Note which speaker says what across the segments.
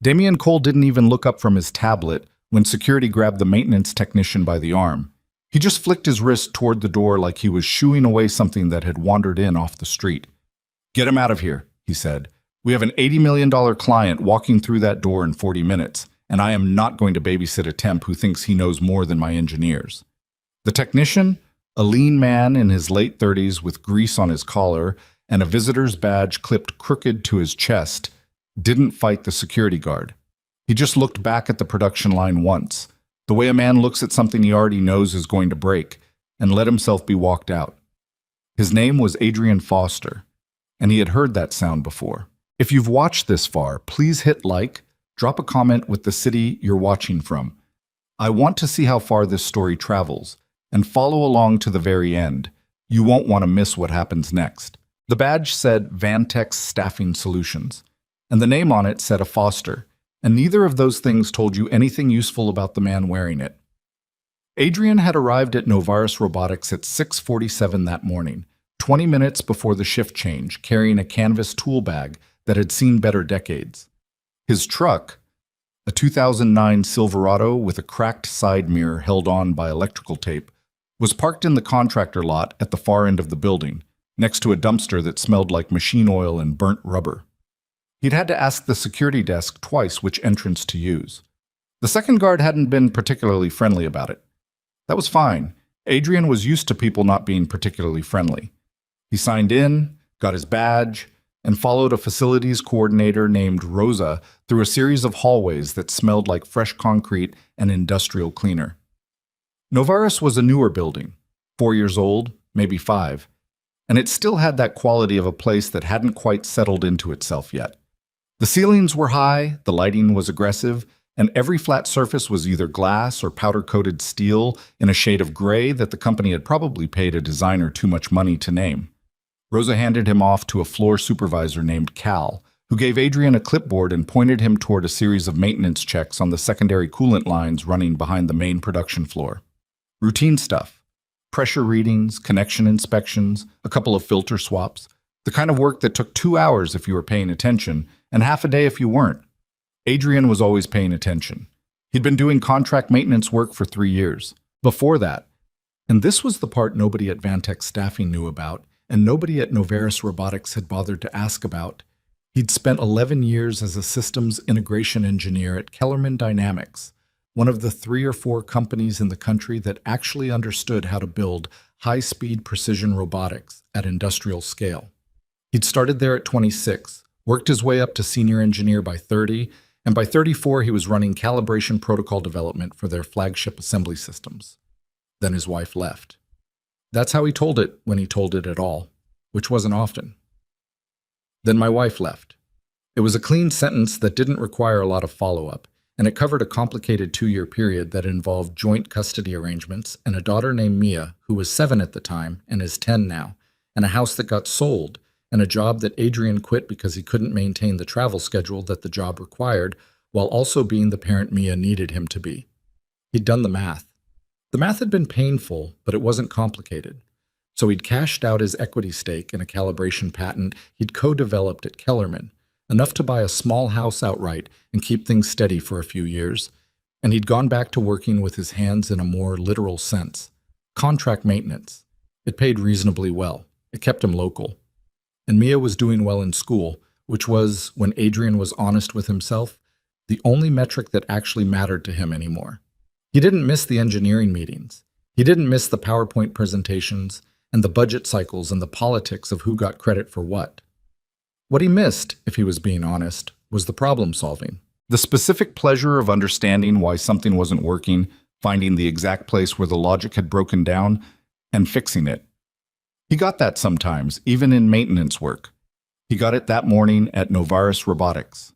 Speaker 1: Damian Cole didn't even look up from his tablet when security grabbed the maintenance technician by the arm. He just flicked his wrist toward the door like he was shooing away something that had wandered in off the street. "Get him out of here," he said. "We have an $80 million client walking through that door in 40 minutes, and I am not going to babysit a temp who thinks he knows more than my engineers." The technician, a lean man in his late 30s with grease on his collar and a visitor's badge clipped crooked to his chest, didn't fight the security guard. He just looked back at the production line once, the way a man looks at something he already knows is going to break, and let himself be walked out. His name was Adrian Foster, and he had heard that sound before. If you've watched this far, please hit like, drop a comment with the city you're watching from. I want to see how far this story travels, and follow along to the very end. You won't want to miss what happens next. The badge said Vantex Staffing Solutions, and the name on it said a Foster, and neither of those things told you anything useful about the man wearing it. Adrian had arrived at Novaris Robotics at 6:47 that morning, 20 minutes before the shift change, carrying a canvas tool bag that had seen better decades. His truck, a 2009 Silverado with a cracked side mirror held on by electrical tape, was parked in the contractor lot at the far end of the building, next to a dumpster that smelled like machine oil and burnt rubber. He'd had to ask the security desk twice which entrance to use. The second guard hadn't been particularly friendly about it. That was fine. Adrian was used to people not being particularly friendly. He signed in, got his badge, and followed a facilities coordinator named Rosa through a series of hallways that smelled like fresh concrete and industrial cleaner. Novaris was a newer building, 4 years old, maybe 5, and it still had that quality of a place that hadn't quite settled into itself yet. The ceilings were high, the lighting was aggressive, and every flat surface was either glass or powder-coated steel in a shade of gray that the company had probably paid a designer too much money to name. Rosa handed him off to a floor supervisor named Cal, who gave Adrian a clipboard and pointed him toward a series of maintenance checks on the secondary coolant lines running behind the main production floor. Routine stuff. Pressure readings, connection inspections, a couple of filter swaps, the kind of work that took 2 hours if you were paying attention, and half a day if you weren't. Adrian was always paying attention. He'd been doing contract maintenance work for 3 years. Before that, and this was the part nobody at Vantex Staffing knew about, and nobody at Novaris Robotics had bothered to ask about, he'd spent 11 years as a systems integration engineer at Kellerman Dynamics, one of the 3 or 4 companies in the country that actually understood how to build high-speed precision robotics at industrial scale. He'd started there at 26, worked his way up to senior engineer by 30, and by 34 he was running calibration protocol development for their flagship assembly systems. Then his wife left. That's how he told it when he told it at all, which wasn't often. Then my wife left. It was a clean sentence that didn't require a lot of follow-up, and it covered a complicated 2-year period that involved joint custody arrangements and a daughter named Mia, who was 7 at the time and is 10 now, and a house that got sold, and a job that Adrian quit because he couldn't maintain the travel schedule that the job required, while also being the parent Mia needed him to be. He'd done the math. The math had been painful, but it wasn't complicated. So he'd cashed out his equity stake in a calibration patent he'd co-developed at Kellerman, enough to buy a small house outright and keep things steady for a few years, and he'd gone back to working with his hands in a more literal sense. Contract maintenance. It paid reasonably well. It kept him local. And Mia was doing well in school, which was, when Adrian was honest with himself, the only metric that actually mattered to him anymore. He didn't miss the engineering meetings. He didn't miss the PowerPoint presentations and the budget cycles and the politics of who got credit for what. What he missed, if he was being honest, was the problem solving. The specific pleasure of understanding why something wasn't working, finding the exact place where the logic had broken down, and fixing it. He got that sometimes, even in maintenance work. He got it that morning at Novaris Robotics.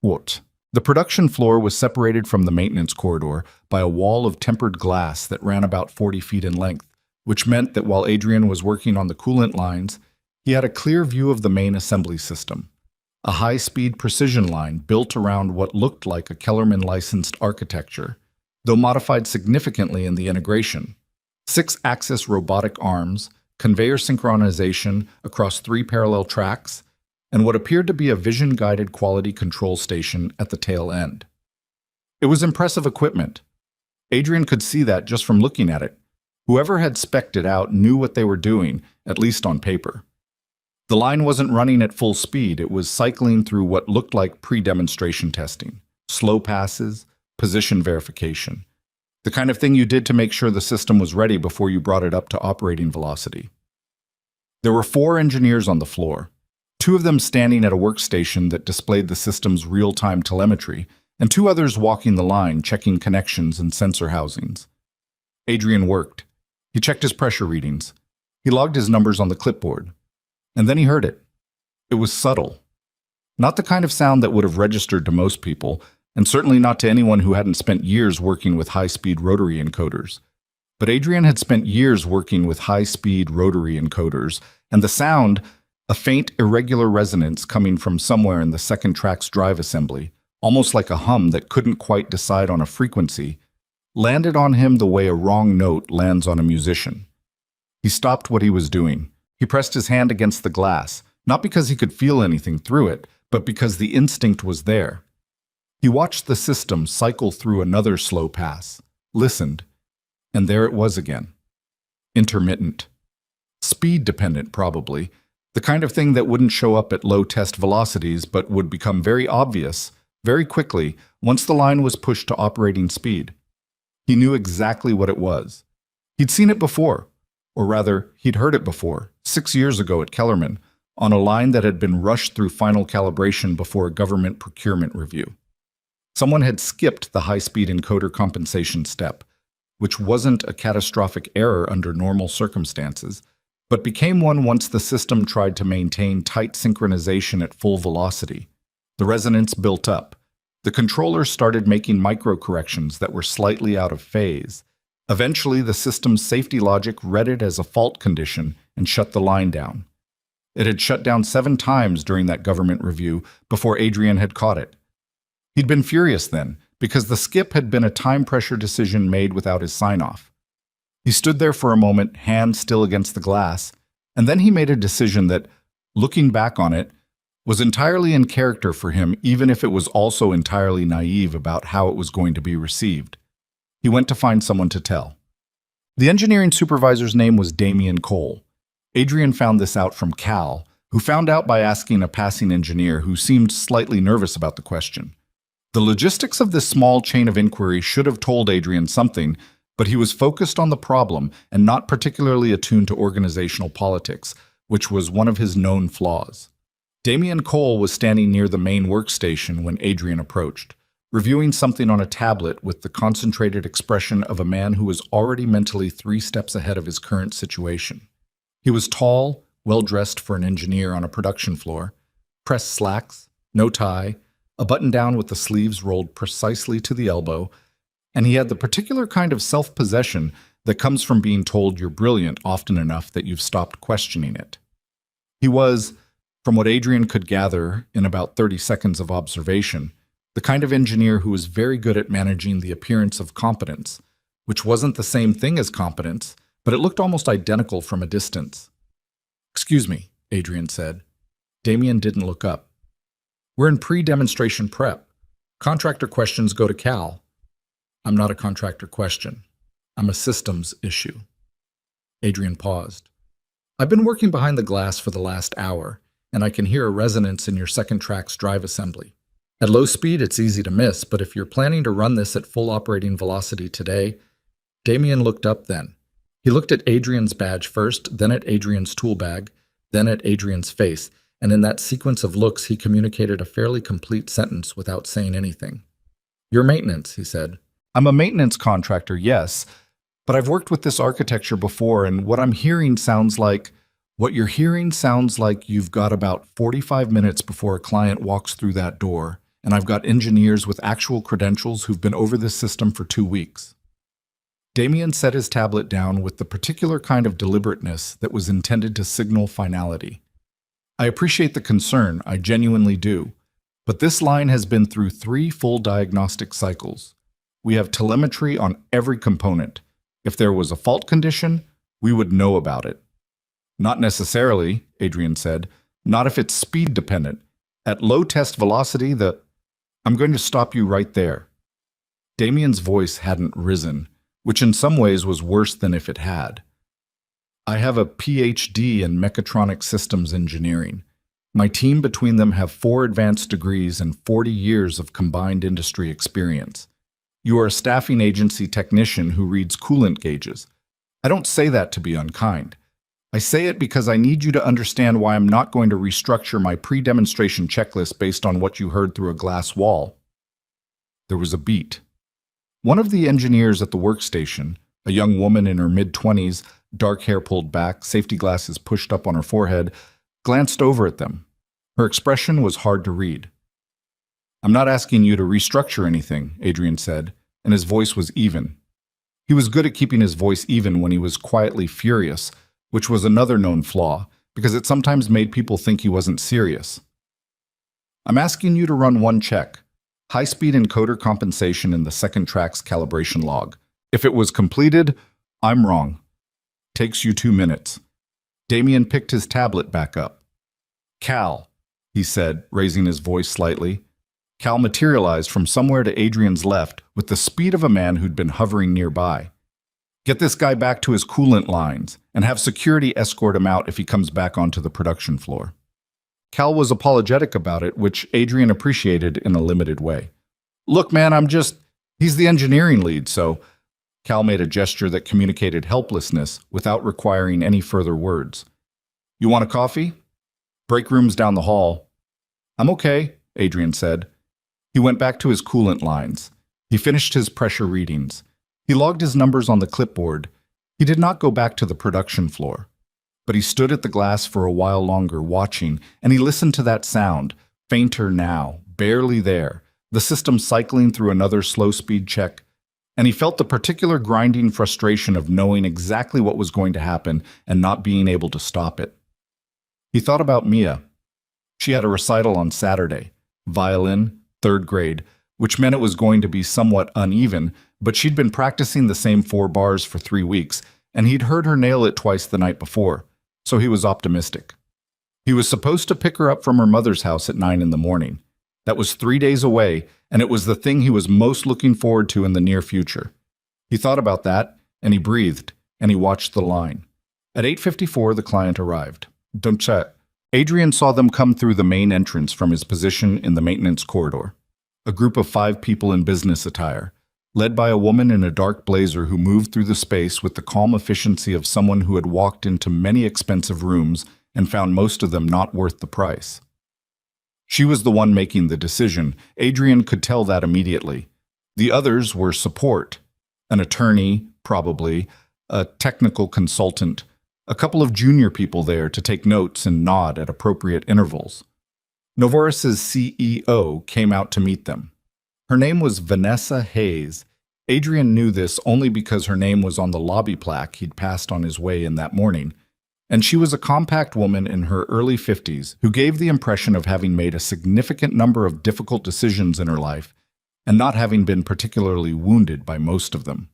Speaker 1: What? The production floor was separated from the maintenance corridor by a wall of tempered glass that ran about 40 feet in length, which meant that while Adrian was working on the coolant lines, he had a clear view of the main assembly system, a high-speed precision line built around what looked like a Kellerman-licensed architecture, though modified significantly in the integration. 6-axis robotic arms, conveyor synchronization across 3 parallel tracks, and what appeared to be a vision-guided quality control station at the tail end. It was impressive equipment. Adrian could see that just from looking at it. Whoever had spec'd it out knew what they were doing, at least on paper. The line wasn't running at full speed. It was cycling through what looked like pre-demonstration testing, slow passes, position verification, the kind of thing you did to make sure the system was ready before you brought it up to operating velocity. There were 4 engineers on the floor, 2 of them standing at a workstation that displayed the system's real-time telemetry, and 2 others walking the line, checking connections and sensor housings. Adrian worked. He checked his pressure readings. He logged his numbers on the clipboard. And then he heard it. It was subtle. Not the kind of sound that would have registered to most people, and certainly not to anyone who hadn't spent years working with high-speed rotary encoders. But Adrian had spent years working with high-speed rotary encoders, and the sound, a faint, irregular resonance coming from somewhere in the second track's drive assembly, almost like a hum that couldn't quite decide on a frequency, landed on him the way a wrong note lands on a musician. He stopped what he was doing. He pressed his hand against the glass, not because he could feel anything through it, but because the instinct was there. He watched the system cycle through another slow pass, listened, and there it was again. Intermittent. Speed-dependent, probably. The kind of thing that wouldn't show up at low test velocities, but would become very obvious, very quickly, once the line was pushed to operating speed. He knew exactly what it was. He'd seen it before, or rather, he'd heard it before, 6 years ago at Kellerman, on a line that had been rushed through final calibration before a government procurement review. Someone had skipped the high-speed encoder compensation step, which wasn't a catastrophic error under normal circumstances, but became one once the system tried to maintain tight synchronization at full velocity. The resonance built up. The controller started making micro-corrections that were slightly out of phase. Eventually, the system's safety logic read it as a fault condition and shut the line down. It had shut down 7 times during that government review before Adrian had caught it. He'd been furious then, because the skip had been a time-pressure decision made without his sign-off. He stood there for a moment, hand still against the glass, and then he made a decision that, looking back on it, was entirely in character for him, even if it was also entirely naive about how it was going to be received. He went to find someone to tell. The engineering supervisor's name was Damian Cole. Adrian found this out from Cal, who found out by asking a passing engineer who seemed slightly nervous about the question. The logistics of this small chain of inquiry should have told Adrian something, but he was focused on the problem and not particularly attuned to organizational politics, which was one of his known flaws. Damian Cole was standing near the main workstation when Adrian approached, reviewing something on a tablet with the concentrated expression of a man who was already mentally 3 steps ahead of his current situation. He was tall, well-dressed for an engineer on a production floor, pressed slacks, no tie, a button-down with the sleeves rolled precisely to the elbow, and he had the particular kind of self-possession that comes from being told you're brilliant often enough that you've stopped questioning it. He was, from what Adrian could gather in about 30 seconds of observation, the kind of engineer who was very good at managing the appearance of competence, which wasn't the same thing as competence, but it looked almost identical from a distance. "Excuse me," Adrian said. Damian didn't look up. "We're in pre-demonstration prep. Contractor questions go to Cal." "I'm not a contractor question. I'm a systems issue." Adrian paused. "I've been working behind the glass for the last hour, and I can hear a resonance in your second track's drive assembly. At low speed, it's easy to miss, but if you're planning to run this at full operating velocity today..." Damian looked up then. He looked at Adrian's badge first, then at Adrian's tool bag, then at Adrian's face, and in that sequence of looks he communicated a fairly complete sentence without saying anything. "Your maintenance," he said. "I'm a maintenance contractor, yes, but I've worked with this architecture before, and what you're hearing sounds like you've got about 45 minutes before a client walks through that door, and I've got engineers with actual credentials who've been over this system for 2 weeks. Damian set his tablet down with the particular kind of deliberateness that was intended to signal finality. "I appreciate the concern, I genuinely do, but this line has been through 3 full diagnostic cycles. We have telemetry on every component. If there was a fault condition, we would know about it." "Not necessarily," Adrian said. Not if it's speed dependent. At low test velocity, I'm going to stop you right there. Damien's voice hadn't risen, which in some ways was worse than if it had. I have a PhD in mechatronic systems engineering. My team between them have 4 advanced degrees and 40 years of combined industry experience. You are a staffing agency technician who reads coolant gauges. I don't say that to be unkind. I say it because I need you to understand why I'm not going to restructure my pre-demonstration checklist based on what you heard through a glass wall. There was a beat. One of the engineers at the workstation, a young woman in her mid-20s, dark hair pulled back, safety glasses pushed up on her forehead, glanced over at them. Her expression was hard to read. I'm not asking you to restructure anything, Adrian said, and his voice was even. He was good at keeping his voice even when he was quietly furious, which was another known flaw, because it sometimes made people think he wasn't serious. I'm asking you to run one check. High-speed encoder compensation in the second track's calibration log. If it was completed, I'm wrong. Takes you 2 minutes. Damien picked his tablet back up. Cal, he said, raising his voice slightly. Cal materialized from somewhere to Adrian's left with the speed of a man who'd been hovering nearby. Get this guy back to his coolant lines and have security escort him out if he comes back onto the production floor. Cal was apologetic about it, which Adrian appreciated in a limited way. Look, man, he's the engineering lead, so... Cal made a gesture that communicated helplessness without requiring any further words. You want a coffee? Break room's down the hall. I'm okay, Adrian said. He went back to his coolant lines. He finished his pressure readings. He logged his numbers on the clipboard. He did not go back to the production floor. But he stood at the glass for a while longer, watching, and he listened to that sound, fainter now, barely there, the system cycling through another slow-speed check, and he felt the particular grinding frustration of knowing exactly what was going to happen and not being able to stop it. He thought about Mia. She had a recital on Saturday, violin, 3rd grade, which meant it was going to be somewhat uneven, but she'd been practicing the same 4 bars for 3 weeks, and he'd heard her nail it twice the night before, so he was optimistic. He was supposed to pick her up from her mother's house at 9 in the morning. That was 3 days away, and it was the thing he was most looking forward to in the near future. He thought about that, and he breathed, and he watched the line. At 8:54, the client arrived. Don't chat. Adrian saw them come through the main entrance from his position in the maintenance corridor. A group of 5 people in business attire, led by a woman in a dark blazer who moved through the space with the calm efficiency of someone who had walked into many expensive rooms and found most of them not worth the price. She was the one making the decision. Adrian could tell that immediately. The others were support. An attorney, probably, a technical consultant, a couple of junior people there to take notes and nod at appropriate intervals. Novartis's CEO came out to meet them. Her name was Vanessa Hayes. Adrian knew this only because her name was on the lobby plaque he'd passed on his way in that morning. And she was a compact woman in her early 50s who gave the impression of having made a significant number of difficult decisions in her life and not having been particularly wounded by most of them.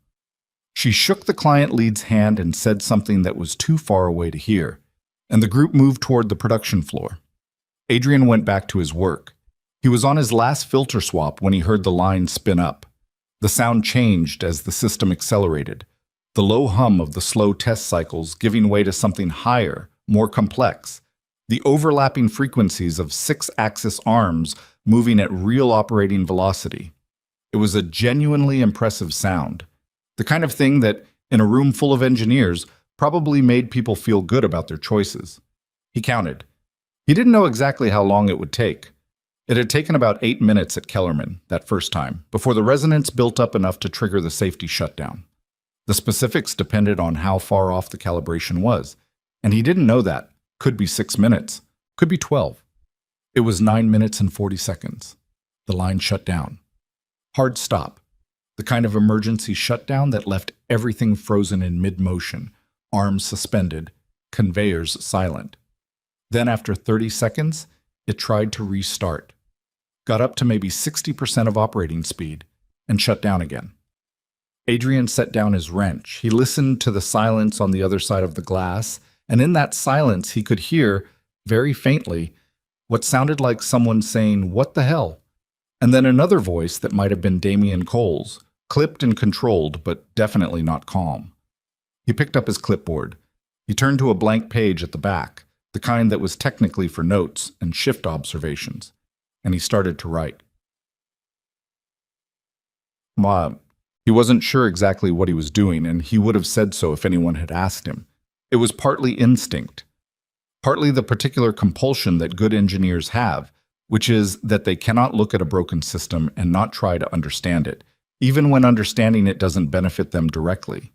Speaker 1: She shook the client lead's hand and said something that was too far away to hear, and the group moved toward the production floor. Adrian went back to his work. He was on his last filter swap when he heard the line spin up. The sound changed as the system accelerated. The low hum of the slow test cycles giving way to something higher, more complex. The overlapping frequencies of 6-axis arms moving at real operating velocity. It was a genuinely impressive sound. The kind of thing that, in a room full of engineers, probably made people feel good about their choices. He counted. He didn't know exactly how long it would take. It had taken about 8 minutes at Kellerman, that first time, before the resonance built up enough to trigger the safety shutdown. The specifics depended on how far off the calibration was, and he didn't know that. Could be 6 minutes, could be 12. It was 9 minutes and 40 seconds. The line shut down. Hard stop. The kind of emergency shutdown that left everything frozen in mid-motion, arms suspended, conveyors silent. Then after 30 seconds, it tried to restart. Got up to maybe 60% of operating speed, and shut down again. Adrian set down his wrench. He listened to the silence on the other side of the glass, and in that silence he could hear, very faintly, what sounded like someone saying, "What the hell?" And then another voice that might have been Damien Cole's, clipped and controlled, but definitely not calm. He picked up his clipboard. He turned to a blank page at the back, the kind that was technically for notes and shift observations, and he started to write. He wasn't sure exactly what he was doing, and he would have said so if anyone had asked him. It was partly instinct, partly the particular compulsion that good engineers have, which is that they cannot look at a broken system and not try to understand it, even when understanding it doesn't benefit them directly.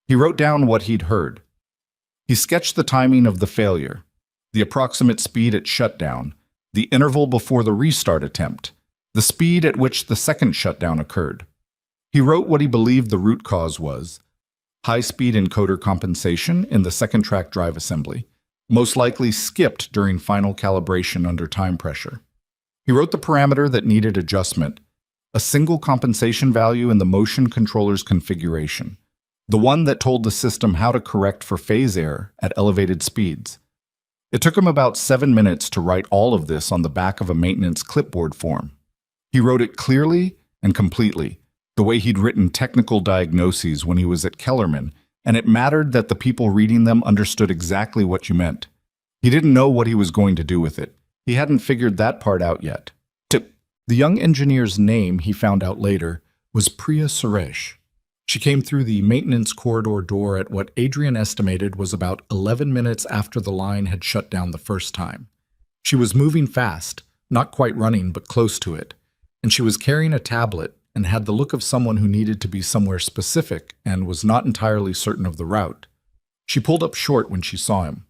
Speaker 1: He wrote down what he'd heard. He sketched the timing of the failure, the approximate speed at shutdown, the interval before the restart attempt, the speed at which the second shutdown occurred. He wrote what he believed the root cause was: high-speed encoder compensation in the second track drive assembly, most likely skipped during final calibration under time pressure. He wrote the parameter that needed adjustment, a single compensation value in the motion controller's configuration, the one that told the system how to correct for phase error at elevated speeds. It took him about 7 minutes to write all of this on the back of a maintenance clipboard form. He wrote it clearly and completely, the way he'd written technical diagnoses when he was at Kellerman, and it mattered that the people reading them understood exactly what you meant. He didn't know what he was going to do with it. He hadn't figured that part out yet. The young engineer's name, he found out later, was Priya Suresh. She came through the maintenance corridor door at what Adrian estimated was about 11 minutes after the line had shut down the first time. She was moving fast, not quite running, but close to it, and she was carrying a tablet and had the look of someone who needed to be somewhere specific and was not entirely certain of the route. She pulled up short when she saw him.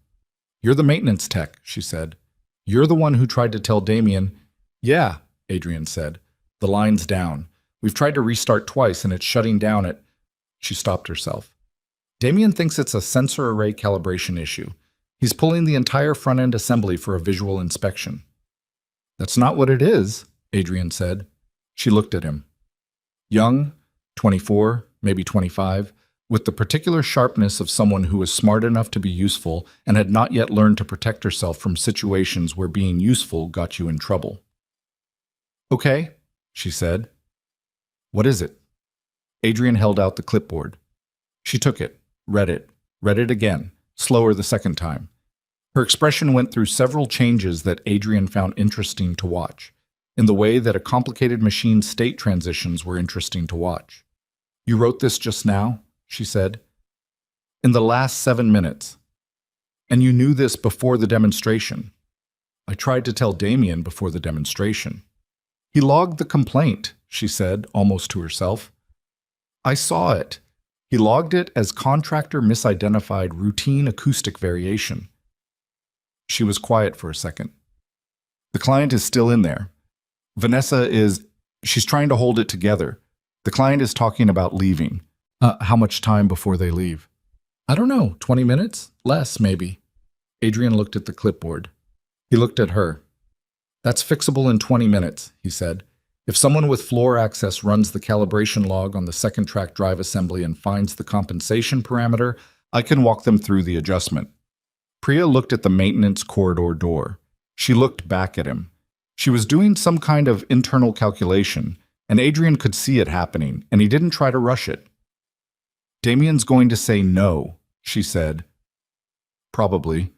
Speaker 1: "You're the maintenance tech," she said. "You're the one who tried to tell Damien." "Yeah," Adrian said. "The line's down. We've tried to restart twice and it's shutting down at—" She stopped herself. "Damien thinks it's a sensor array calibration issue. He's pulling the entire front-end assembly for a visual inspection." "That's not what it is," Adrian said. She looked at him. Young, 24, maybe 25, with the particular sharpness of someone who was smart enough to be useful and had not yet learned to protect herself from situations where being useful got you in trouble. "Okay," she said. "What is it?" Adrian held out the clipboard. She took it read it again, slower the second time. Her expression went through several changes that Adrian found interesting to watch, in the way that a complicated machine's state transitions were interesting to watch. "You wrote this just now?" she said. "In the last 7 minutes. And you knew this before the demonstration." "I tried to tell Damien before the demonstration." "He logged the complaint," she said, almost to herself. "I saw it. He logged it as contractor misidentified routine acoustic variation." She was quiet for a second. "The client is still in there. Vanessa is... she's trying to hold it together. The client is talking about leaving." How much time before they leave?" "I don't know, 20 minutes? Less, maybe." Adrian looked at the clipboard. He looked at her. "That's fixable in 20 minutes, he said. "If someone with floor access runs the calibration log on the second track drive assembly and finds the compensation parameter, I can walk them through the adjustment." Priya looked at the maintenance corridor door. She looked back at him. She was doing some kind of internal calculation, and Adrian could see it happening, and he didn't try to rush it. "Damien's going to say no," she said. "Probably.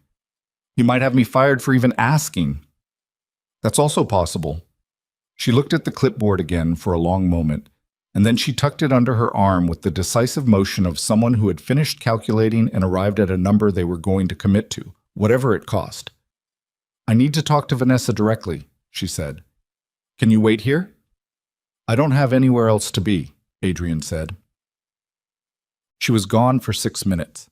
Speaker 1: He might have me fired for even asking." "That's also possible." She looked at the clipboard again for a long moment, and then she tucked it under her arm with the decisive motion of someone who had finished calculating and arrived at a number they were going to commit to, whatever it cost. "I need to talk to Vanessa directly," she said. "Can you wait here?" "I don't have anywhere else to be," Adrian said. She was gone for 6 minutes.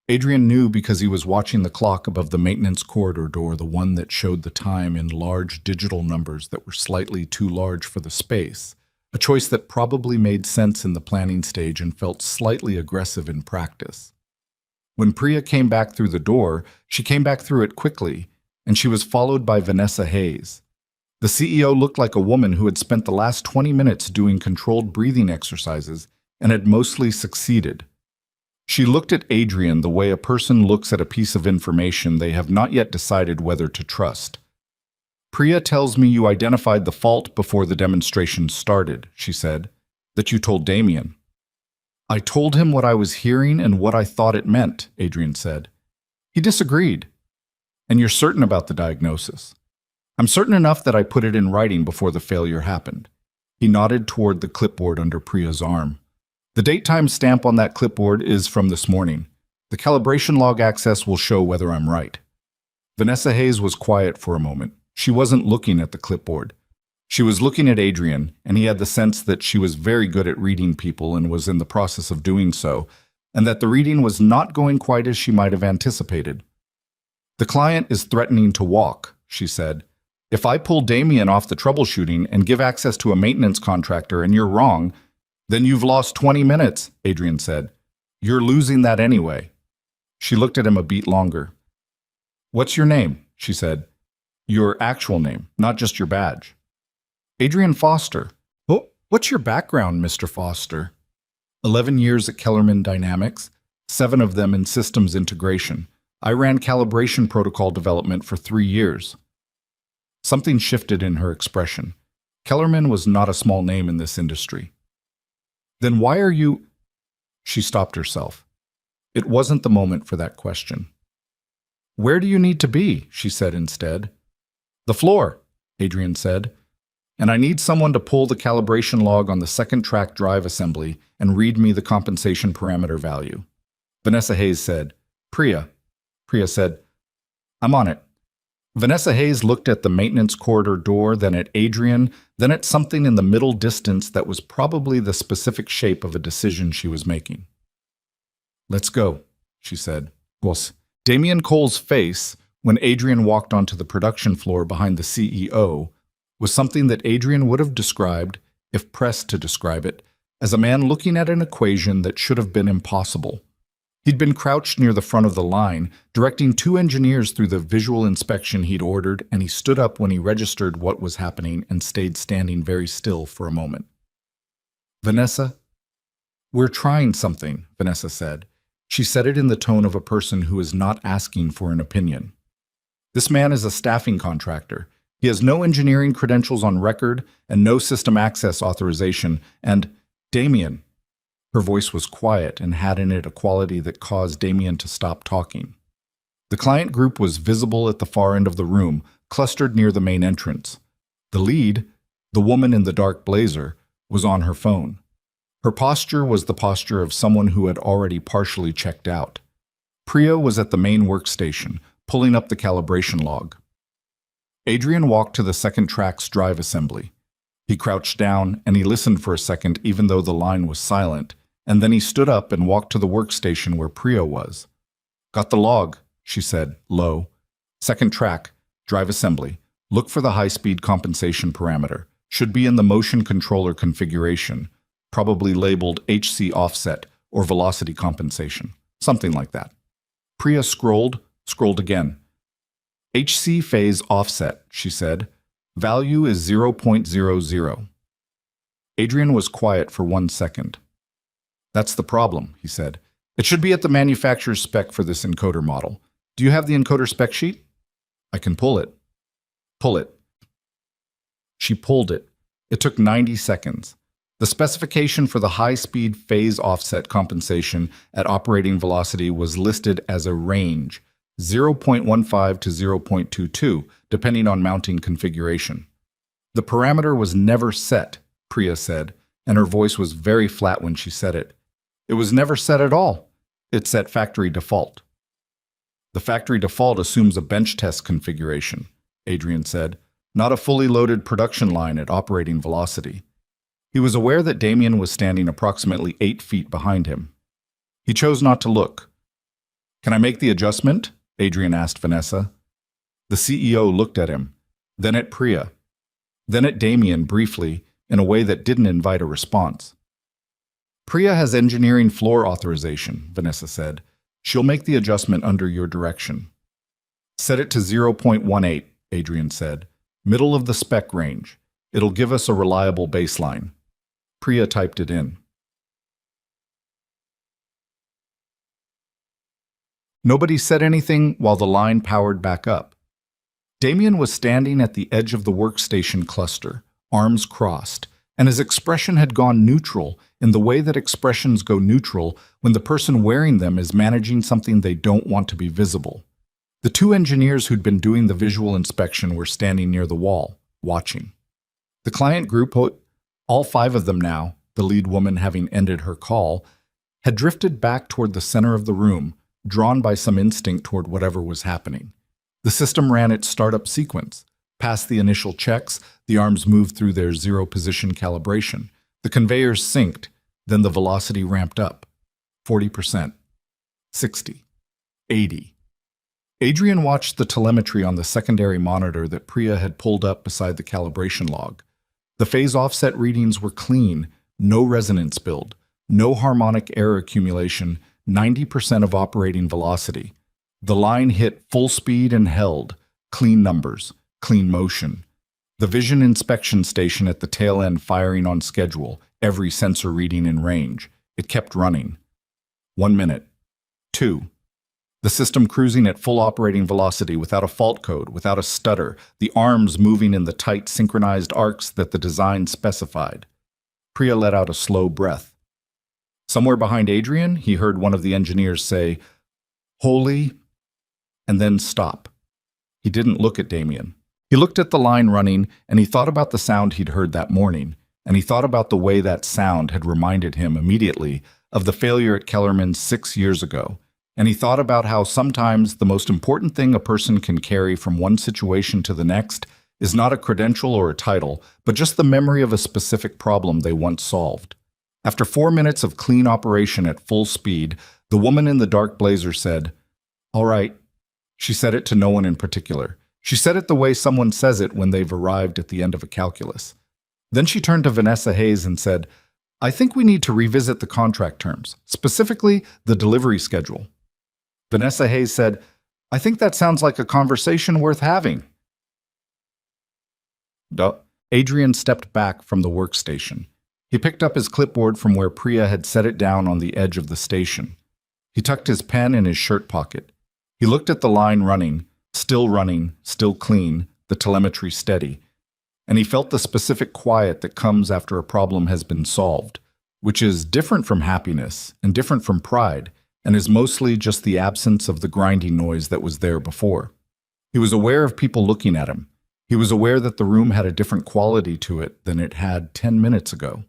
Speaker 1: Adrian knew because he was watching the clock above the maintenance corridor door, the one that showed the time in large digital numbers that were slightly too large for the space, a choice that probably made sense in the planning stage and felt slightly aggressive in practice. When Priya came back through the door, she came back through it quickly, and she was followed by Vanessa Hayes. The CEO looked like a woman who had spent the last 20 minutes doing controlled breathing exercises and had mostly succeeded. She looked at Adrian the way a person looks at a piece of information they have not yet decided whether to trust. Priya tells me you identified the fault before the demonstration started, she said, that you told Damien. I told him what I was hearing and what I thought it meant, Adrian said. He disagreed. And you're certain about the diagnosis? I'm certain enough that I put it in writing before the failure happened. He nodded toward the clipboard under Priya's arm. The date-time stamp on that clipboard is from this morning. The calibration log access will show whether I'm right. Vanessa Hayes was quiet for a moment. She wasn't looking at the clipboard. She was looking at Adrian, and he had the sense that she was very good at reading people and was in the process of doing so, and that the reading was not going quite as she might have anticipated. The client is threatening to walk, she said. If I pull Damien off the troubleshooting and give access to a maintenance contractor and you're wrong, then you've lost 20 minutes, Adrian said. You're losing that anyway. She looked at him a beat longer. What's your name? She said. Your actual name, not just your badge. Adrian Foster. Oh, what's your background, Mr. Foster? 11 years at Kellerman Dynamics, 7 of them in systems integration. I ran calibration protocol development for 3 years. Something shifted in her expression. Kellerman was not a small name in this industry. Then why are you... She stopped herself. It wasn't the moment for that question. Where do you need to be? She said instead. The floor, Adrian said. And I need someone to pull the calibration log on the second track drive assembly and read me the compensation parameter value. Vanessa Hayes said, Priya. Priya said, I'm on it. Vanessa Hayes looked at the maintenance corridor door, then at Adrian, then at something in the middle distance that was probably the specific shape of a decision she was making. Let's go, she said. Damien Cole's face, when Adrian walked onto the production floor behind the CEO, was something that Adrian would have described, if pressed to describe it, as a man looking at an equation that should have been impossible. He'd been crouched near the front of the line, directing 2 engineers through the visual inspection he'd ordered, and he stood up when he registered what was happening and stayed standing very still for a moment. Vanessa? We're trying something, Vanessa said. She said it in the tone of a person who is not asking for an opinion. This man is a staffing contractor. He has no engineering credentials on record and no system access authorization, and Damien. Her voice was quiet and had in it a quality that caused Damien to stop talking. The client group was visible at the far end of the room, clustered near the main entrance. The lead, the woman in the dark blazer, was on her phone. Her posture was the posture of someone who had already partially checked out. Priya was at the main workstation, pulling up the calibration log. Adrian walked to the second track's drive assembly. He crouched down and he listened for a second even though the line was silent, and then he stood up and walked to the workstation where Priya was. Got the log, she said, low. Second track, drive assembly. Look for the high-speed compensation parameter. Should be in the motion controller configuration, probably labeled HC offset or velocity compensation, something like that. Priya scrolled again. HC phase offset, she said. Value is 0.00. Adrian was quiet for 1 second. That's the problem, he said. It should be at the manufacturer's spec for this encoder model. Do you have the encoder spec sheet? I can pull it. Pull it. She pulled it. It took 90 seconds. The specification for the high-speed phase offset compensation at operating velocity was listed as a range, 0.15 to 0.22, depending on mounting configuration. The parameter was never set, Priya said, and her voice was very flat when she said it. It was never set at all. It's set factory default. The factory default assumes a bench test configuration, Adrian said, not a fully loaded production line at operating velocity. He was aware that Damien was standing approximately 8 feet behind him. He chose not to look. Can I make the adjustment? Adrian asked Vanessa. The CEO looked at him, then at Priya, then at Damien briefly, in a way that didn't invite a response. Priya has engineering floor authorization, Vanessa said. She'll make the adjustment under your direction. Set it to 0.18, Adrian said. Middle of the spec range. It'll give us a reliable baseline. Priya typed it in. Nobody said anything while the line powered back up. Damien was standing at the edge of the workstation cluster, arms crossed, and his expression had gone neutral in the way that expressions go neutral when the person wearing them is managing something they don't want to be visible. The two engineers who'd been doing the visual inspection were standing near the wall, watching. The client group, all five of them now, the lead woman having ended her call, had drifted back toward the center of the room, drawn by some instinct toward whatever was happening. The system ran its startup sequence. Past the initial checks, the arms moved through their zero-position calibration. The conveyors synced, then the velocity ramped up. 40%, 60, 80. Adrian watched the telemetry on the secondary monitor that Priya had pulled up beside the calibration log. The phase offset readings were clean, no resonance build, no harmonic error accumulation, 90% of operating velocity. The line hit full speed and held, clean numbers, clean motion. The vision inspection station at the tail end firing on schedule, every sensor reading in range. It kept running. 1 minute. 2. The system cruising at full operating velocity without a fault code, without a stutter, the arms moving in the tight synchronized arcs that the design specified. Priya let out a slow breath. Somewhere behind Adrian, he heard one of the engineers say, "Holy," and then stop. He didn't look at Damien. He looked at the line running, and he thought about the sound he'd heard that morning, and he thought about the way that sound had reminded him immediately of the failure at Kellerman's 6 years ago. And he thought about how sometimes the most important thing a person can carry from one situation to the next is not a credential or a title, but just the memory of a specific problem they once solved. After 4 minutes of clean operation at full speed, the woman in the dark blazer said, "All right." She said it to no one in particular. She said it the way someone says it when they've arrived at the end of a calculus. Then she turned to Vanessa Hayes and said, "I think we need to revisit the contract terms, specifically the delivery schedule." Vanessa Hayes said, "I think that sounds like a conversation worth having." Adrian stepped back from the workstation. He picked up his clipboard from where Priya had set it down on the edge of the station. He tucked his pen in his shirt pocket. He looked at the line running, still clean, the telemetry steady. And he felt the specific quiet that comes after a problem has been solved, which is different from happiness and different from pride, and is mostly just the absence of the grinding noise that was there before. He was aware of people looking at him. He was aware that the room had a different quality to it than it had 10 minutes ago.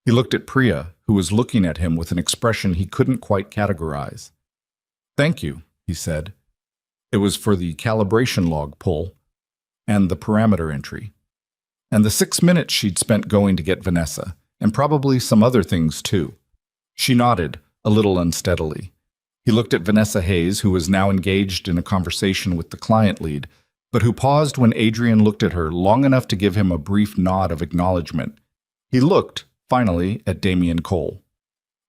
Speaker 1: He looked at Priya, who was looking at him with an expression he couldn't quite categorize. "Thank you," he said. It was for the calibration log pull and the parameter entry, and the 6 minutes she'd spent going to get Vanessa, and probably some other things too. She nodded, a little unsteadily. He looked at Vanessa Hayes, who was now engaged in a conversation with the client lead, but who paused when Adrian looked at her long enough to give him a brief nod of acknowledgement. He looked, finally, at Damien Cole.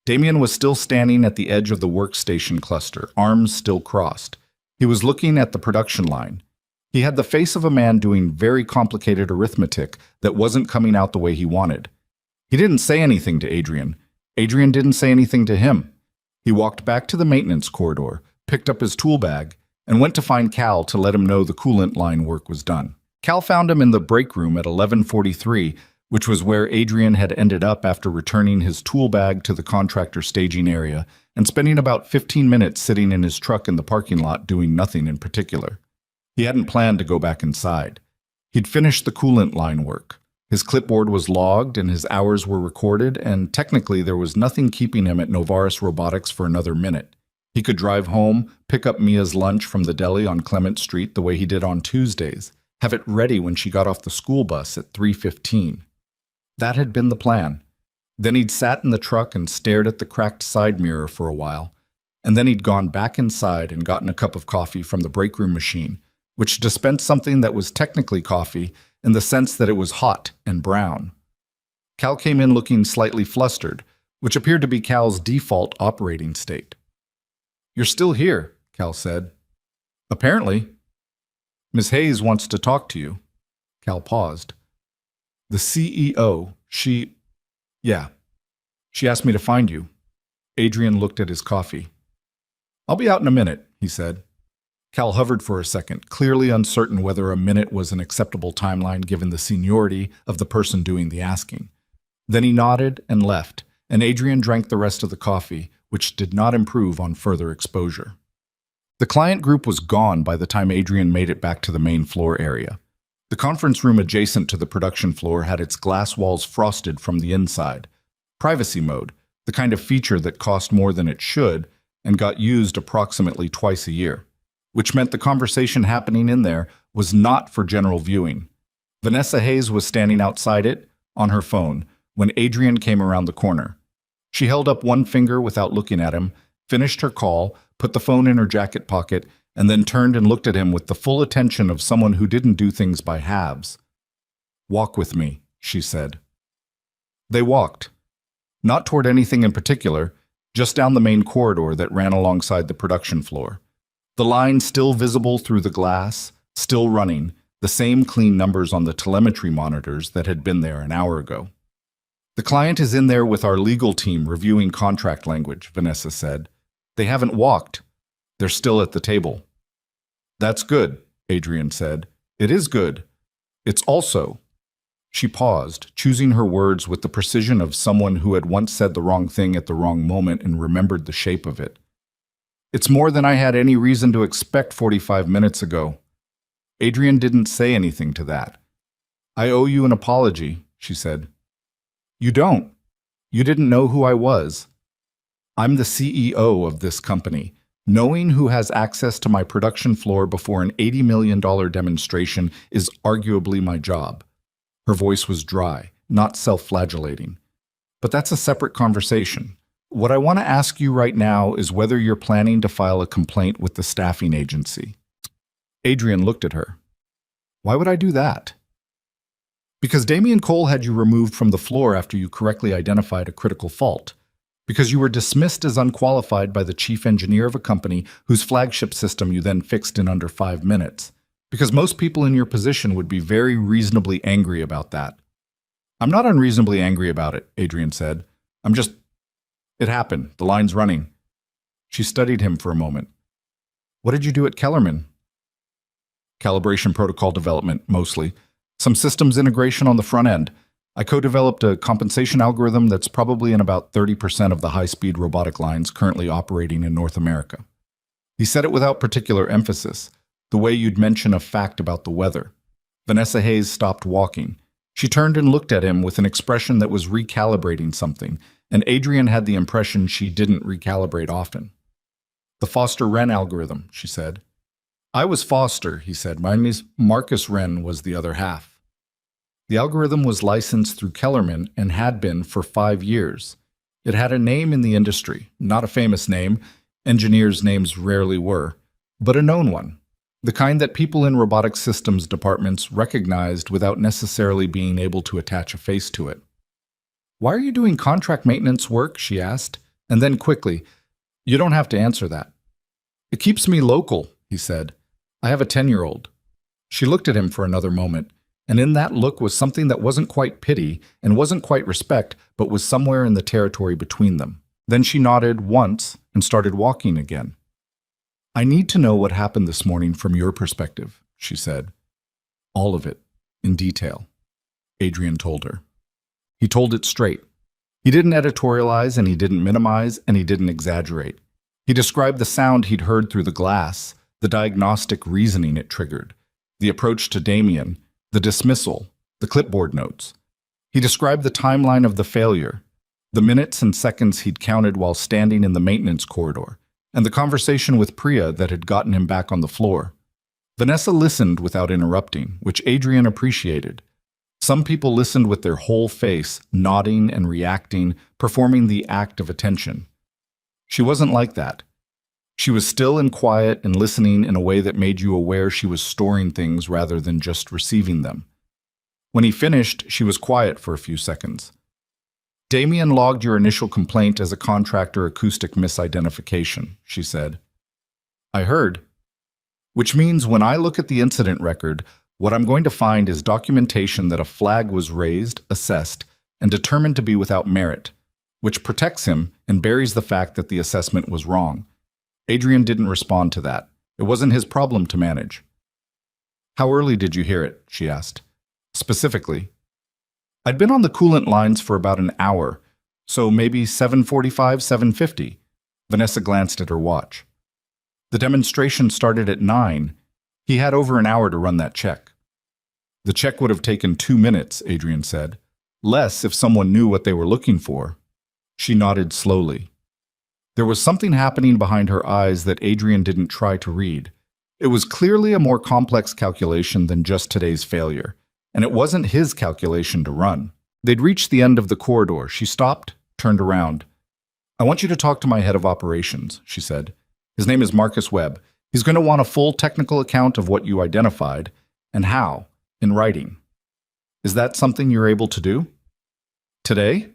Speaker 1: Damien was still standing at the edge of the workstation cluster, arms still crossed. He was looking at the production line. He had the face of a man doing very complicated arithmetic that wasn't coming out the way he wanted. He didn't say anything to Adrian. Adrian didn't say anything to him. He walked back to the maintenance corridor, picked up his tool bag, and went to find Cal to let him know the coolant line work was done. Cal found him in the break room at 11:43, which was where Adrian had ended up after returning his tool bag to the contractor staging area and spending about 15 minutes sitting in his truck in the parking lot doing nothing in particular. He hadn't planned to go back inside. He'd finished the coolant line work. His clipboard was logged and his hours were recorded, and technically there was nothing keeping him at Novaris Robotics for another minute. He could drive home, pick up Mia's lunch from the deli on Clement Street the way he did on Tuesdays, have it ready when she got off the school bus at 3:15. That had been the plan. Then he'd sat in the truck and stared at the cracked side mirror for a while, and then he'd gone back inside and gotten a cup of coffee from the break room machine, which dispensed something that was technically coffee in the sense that it was hot and brown. Cal came in looking slightly flustered, which appeared to be Cal's default operating state. "You're still here," Cal said. "Apparently. Miss Hayes wants to talk to you." Cal paused. "The CEO, yeah. She asked me to find you." Adrian looked at his coffee. "I'll be out in a minute," he said. Cal hovered for a second, clearly uncertain whether a minute was an acceptable timeline given the seniority of the person doing the asking. Then he nodded and left, and Adrian drank the rest of the coffee, which did not improve on further exposure. The client group was gone by the time Adrian made it back to the main floor area. The conference room adjacent to the production floor had its glass walls frosted from the inside. Privacy mode, the kind of feature that cost more than it should and got used approximately twice a year, which meant the conversation happening in there was not for general viewing. Vanessa Hayes was standing outside it, on her phone, when Adrian came around the corner. She held up one finger without looking at him, finished her call, put the phone in her jacket pocket, and then turned and looked at him with the full attention of someone who didn't do things by halves. "Walk with me," she said. They walked. Not toward anything in particular, just down the main corridor that ran alongside the production floor. The line still visible through the glass, still running, the same clean numbers on the telemetry monitors that had been there an hour ago. "The client is in there with our legal team reviewing contract language," Vanessa said. "They haven't walked. They're still at the table." "That's good," Adrian said. "It is good. It's also—" She paused, choosing her words with the precision of someone who had once said the wrong thing at the wrong moment and remembered the shape of it. "It's more than I had any reason to expect 45 minutes ago." Adrian didn't say anything to that. "I owe you an apology," she said. "You don't. You didn't know who I was. I'm the CEO of this company. Knowing who has access to my production floor before an $80 million demonstration is arguably my job." Her voice was dry, not self-flagellating. "But that's a separate conversation. What I want to ask you right now is whether you're planning to file a complaint with the staffing agency." Adrian looked at her. "Why would I do that?" "Because Damian Cole had you removed from the floor after you correctly identified a critical fault. Because you were dismissed as unqualified by the chief engineer of a company whose flagship system you then fixed in under 5 minutes. Because most people in your position would be very reasonably angry about that." "I'm not unreasonably angry about it," Adrian said. It happened. The line's running." She studied him for a moment. "What did you do at Kellerman?" "Calibration protocol development, mostly. Some systems integration on the front end. I co-developed a compensation algorithm that's probably in about 30% of the high-speed robotic lines currently operating in North America." He said it without particular emphasis, the way you'd mention a fact about the weather. Vanessa Hayes stopped walking. She turned and looked at him with an expression that was recalibrating something, and Adrian had the impression she didn't recalibrate often. "The Foster-Wren algorithm," she said. "I was Foster," he said. Marcus Wren was the other half. The algorithm was licensed through Kellerman and had been for 5 years. It had a name in the industry, not a famous name, engineers' names rarely were, but a known one, the kind that people in robotic systems departments recognized without necessarily being able to attach a face to it. "Why are you doing contract maintenance work?" she asked, and then quickly, "You don't have to answer that." "It keeps me local," he said. "I have a 10-year-old. She looked at him for another moment, and in that look was something that wasn't quite pity and wasn't quite respect, but was somewhere in the territory between them. Then she nodded once and started walking again. "I need to know what happened this morning from your perspective," she said. "All of it, in detail," Adrian told her. He told it straight. He didn't editorialize, and he didn't minimize, and he didn't exaggerate. He described the sound he'd heard through the glass, the diagnostic reasoning it triggered, the approach to Damian, the dismissal, the clipboard notes. He described the timeline of the failure, the minutes and seconds he'd counted while standing in the maintenance corridor, and the conversation with Priya that had gotten him back on the floor. Vanessa listened without interrupting, which Adrian appreciated. Some people listened with their whole face, nodding and reacting, performing the act of attention. She wasn't like that. She was still and quiet and listening in a way that made you aware she was storing things rather than just receiving them. When he finished, she was quiet for a few seconds. "Damian logged your initial complaint as a contractor acoustic misidentification," she said. "I heard. Which means when I look at the incident record, what I'm going to find is documentation that a flag was raised, assessed, and determined to be without merit, which protects him and buries the fact that the assessment was wrong." Adrian didn't respond to that. It wasn't his problem to manage. How early did you hear it? She asked. Specifically. I'd been on the coolant lines for about an hour, so maybe 7:45, 7:50. Vanessa glanced at her watch. The demonstration started at 9. He had over an hour to run that check. The check would have taken 2 minutes, Adrian said. Less if someone knew what they were looking for. She nodded slowly. There was something happening behind her eyes that Adrian didn't try to read. It was clearly a more complex calculation than just today's failure, and it wasn't his calculation to run. They'd reached the end of the corridor. She stopped, turned around. I want you to talk to my head of operations, she said. His name is Marcus Webb. He's going to want a full technical account of what you identified, and how, in writing. Is that something you're able to do? Today?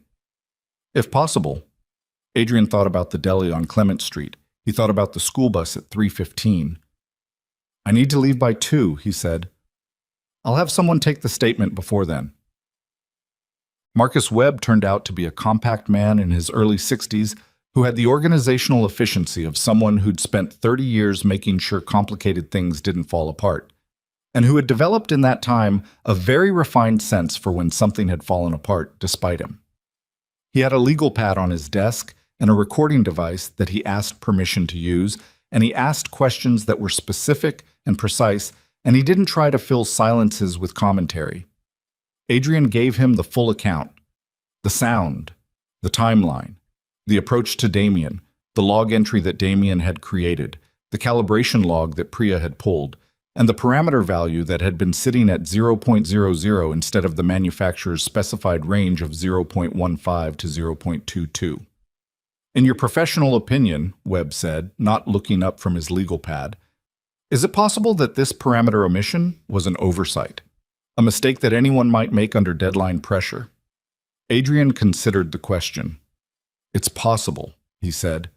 Speaker 1: If possible. Adrian thought about the deli on Clement Street. He thought about the school bus at 3:15. I need to leave by 2, he said. I'll have someone take the statement before then. Marcus Webb turned out to be a compact man in his early 60s who had the organizational efficiency of someone who'd spent 30 years making sure complicated things didn't fall apart, and who had developed in that time a very refined sense for when something had fallen apart despite him. He had a legal pad on his desk and a recording device that he asked permission to use, and he asked questions that were specific and precise, and he didn't try to fill silences with commentary. Adrian gave him the full account, the sound, the timeline, the approach to Damien, the log entry that Damien had created, the calibration log that Priya had pulled, and the parameter value that had been sitting at 0.00 instead of the manufacturer's specified range of 0.15 to 0.22. In your professional opinion, Webb said, not looking up from his legal pad, is it possible that this parameter omission was an oversight, a mistake that anyone might make under deadline pressure? Adrian considered the question. It's possible, he said.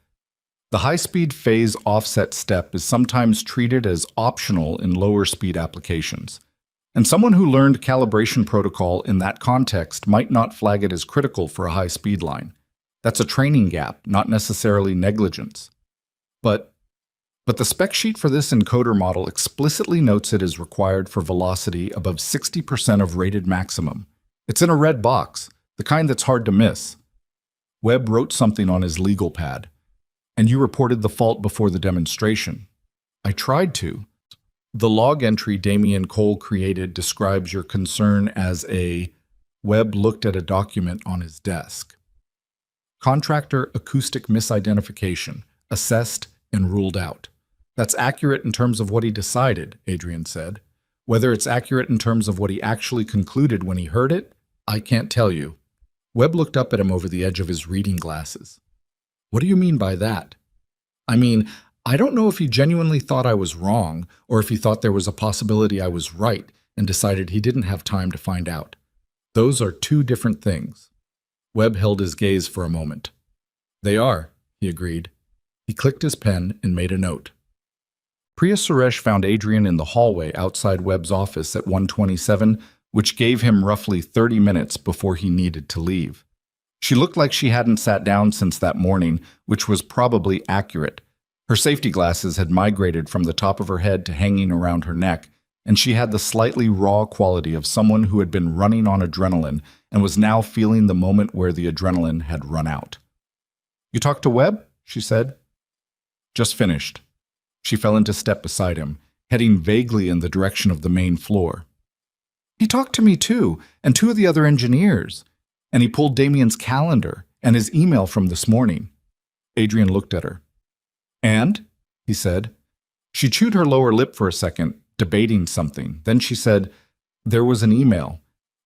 Speaker 1: The high-speed phase offset step is sometimes treated as optional in lower-speed applications, and someone who learned calibration protocol in that context might not flag it as critical for a high-speed line. That's a training gap, not necessarily negligence. But the spec sheet for this encoder model explicitly notes it is required for velocity above 60% of rated maximum. It's in a red box, the kind that's hard to miss. Webb wrote something on his legal pad. And you reported the fault before the demonstration. I tried to. The log entry Damien Cole created describes your concern as a... Webb looked at a document on his desk. Contractor acoustic misidentification, assessed and ruled out. That's accurate in terms of what he decided, Adrian said. Whether it's accurate in terms of what he actually concluded when he heard it, I can't tell you. Webb looked up at him over the edge of his reading glasses. What do you mean by that? I mean, I don't know if he genuinely thought I was wrong, or if he thought there was a possibility I was right and decided he didn't have time to find out. Those are two different things. Webb held his gaze for a moment. They are, he agreed. He clicked his pen and made a note. Priya Suresh found Adrian in the hallway outside Webb's office at 1:27, which gave him roughly 30 minutes before he needed to leave. She looked like she hadn't sat down since that morning, which was probably accurate. Her safety glasses had migrated from the top of her head to hanging around her neck, and she had the slightly raw quality of someone who had been running on adrenaline and was now feeling the moment where the adrenaline had run out. You talked to Webb? She said. Just finished. She fell into step beside him, heading vaguely in the direction of the main floor. He talked to me too, and 2 of the other engineers. And he pulled Damien's calendar and his email from this morning. Adrian looked at her. And? He said. She chewed her lower lip for a second, debating something. Then she said, there was an email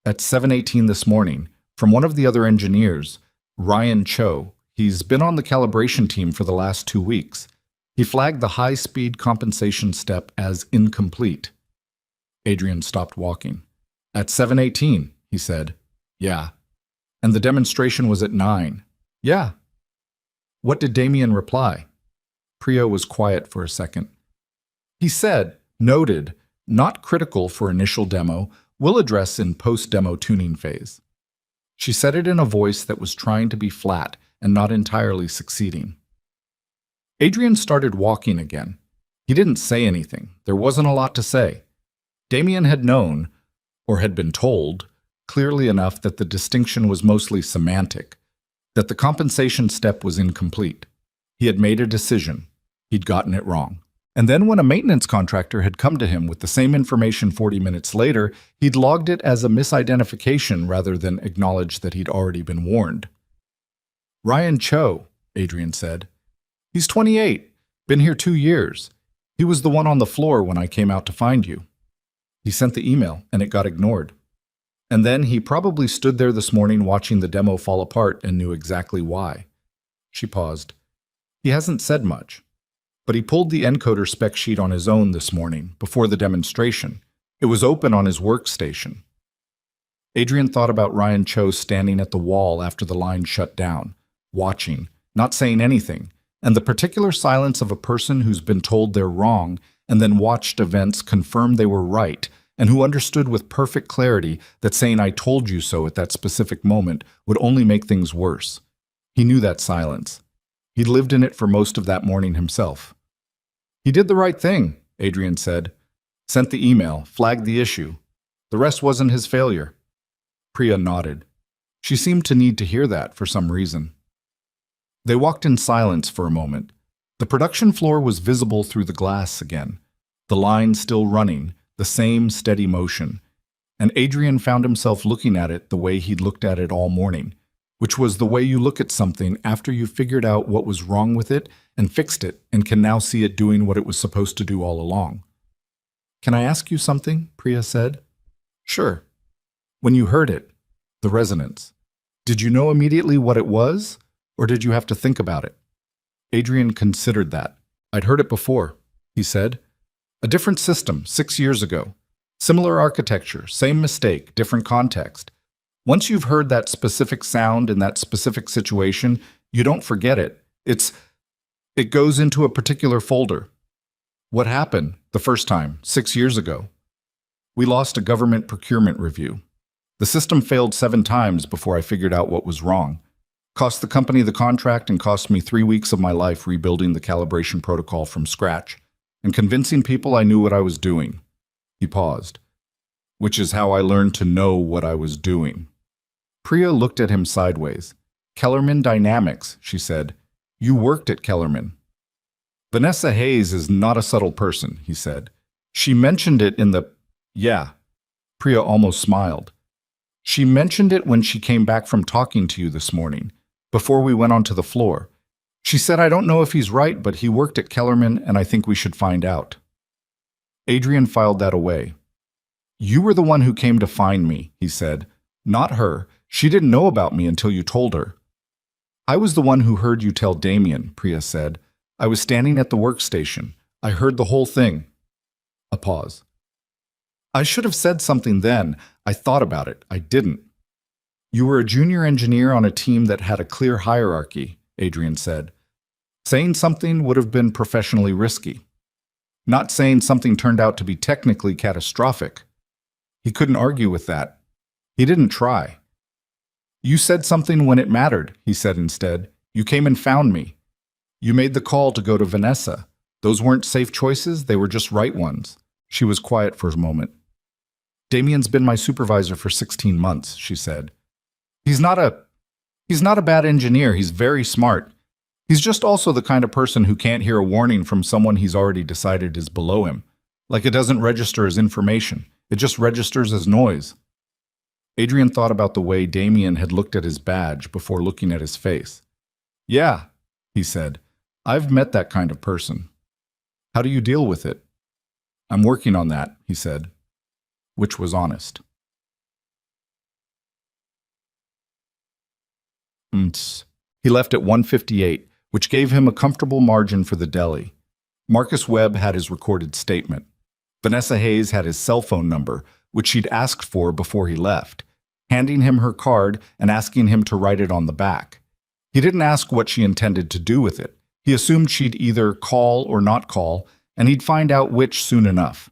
Speaker 1: at 7:18 this morning from one of the other engineers, Ryan Cho. He's been on the calibration team for the last 2 weeks. He flagged the high-speed compensation step as incomplete. Adrian stopped walking. At 7:18, he said. Yeah. And the demonstration was at 9. Yeah. What did Damien reply? Priya was quiet for a second. He said, noted, not critical for initial demo, will address in post-demo tuning phase. She said it in a voice that was trying to be flat and not entirely succeeding. Adrian started walking again. He didn't say anything. There wasn't a lot to say. Damien had known, or had been told, clearly enough that the distinction was mostly semantic, that the compensation step was incomplete. He had made a decision. He'd gotten it wrong. And then when a maintenance contractor had come to him with the same information 40 minutes later, he'd logged it as a misidentification rather than acknowledged that he'd already been warned. "Ryan Cho," Adrian said. "He's 28, been here 2 years. He was the one on the floor when I came out to find you. He sent the email, and it got ignored. And then he probably stood there this morning watching the demo fall apart and knew exactly why." She paused. "He hasn't said much. But he pulled the encoder spec sheet on his own this morning, before the demonstration. It was open on his workstation." Adrian thought about Ryan Cho standing at the wall after the line shut down, watching, not saying anything, and the particular silence of a person who's been told they're wrong and then watched events confirm they were right, and who understood with perfect clarity that saying "I told you so" at that specific moment would only make things worse. He knew that silence. He'd lived in it for most of that morning himself. "He did the right thing," Adrian said. "Sent the email, flagged the issue. The rest wasn't his failure." Priya nodded. She seemed to need to hear that for some reason. They walked in silence for a moment. The production floor was visible through the glass again, the line still running, the same steady motion, and Adrian found himself looking at it the way he'd looked at it all morning, which was the way you look at something after you figured out what was wrong with it and fixed it and can now see it doing what it was supposed to do all along. "Can I ask you something?" Priya said. "Sure." "When you heard it, the resonance, did you know immediately what it was, or did you have to think about it?" Adrian considered that. "I'd heard it before," he said. "A different system, 6 years ago. Similar architecture, same mistake, different context. Once you've heard that specific sound in that specific situation, you don't forget it. It goes into a particular folder." "What happened the first time, 6 years ago?" "We lost a government procurement review. The system failed 7 times before I figured out what was wrong. Cost the company the contract and cost me 3 weeks of my life rebuilding the calibration protocol from scratch and convincing people I knew what I was doing." He paused. "Which is how I learned to know what I was doing." Priya looked at him sideways. "Kellerman Dynamics," she said. "You worked at Kellerman." "Vanessa Hayes is not a subtle person," he said. "She mentioned it in the—" "Yeah." Priya almost smiled. "She mentioned it when she came back from talking to you this morning, before we went onto the floor. She said, 'I don't know if he's right, but he worked at Kellerman and I think we should find out.'" Adrian filed that away. "You were the one who came to find me," he said. "Not her. She didn't know about me until you told her." "I was the one who heard you tell Damien," Priya said. "I was standing at the workstation. I heard the whole thing." A pause. "I should have said something then. I thought about it. I didn't." "You were a junior engineer on a team that had a clear hierarchy," Adrian said. "Saying something would have been professionally risky. Not saying something turned out to be technically catastrophic." He couldn't argue with that. He didn't try. "You said something when it mattered," he said instead. "You came and found me. You made the call to go to Vanessa. Those weren't safe choices, they were just right ones." She was quiet for a moment. "Damien's been my supervisor for 16 months, she said. He's not a bad engineer, he's very smart. He's just also the kind of person who can't hear a warning from someone he's already decided is below him. Like it doesn't register as information, it just registers as noise." Adrian thought about the way Damien had looked at his badge before looking at his face. "Yeah," he said, "I've met that kind of person." "How do you deal with it?" "I'm working on that," he said, which was honest. He left at 1:58, which gave him a comfortable margin for the deli. Marcus Webb had his recorded statement. Vanessa Hayes had his cell phone number, which she'd asked for before he left, handing him her card and asking him to write it on the back. He didn't ask what she intended to do with it. He assumed she'd either call or not call, and he'd find out which soon enough.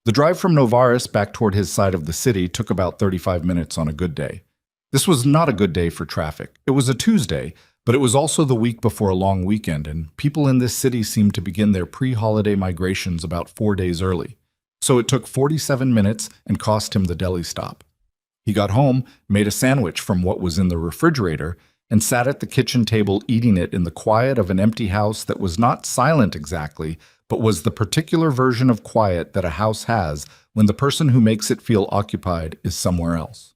Speaker 1: The drive from Novaris back toward his side of the city took about 35 minutes on a good day. This was not a good day for traffic. It was a Tuesday, But it was also the week before a long weekend, and people in this city seemed to begin their pre-holiday migrations about 4 days early. So it took 47 minutes and cost him the deli stop. He got home, made a sandwich from what was in the refrigerator, and sat at the kitchen table eating it in the quiet of an empty house that was not silent exactly, but was the particular version of quiet that a house has when the person who makes it feel occupied is somewhere else.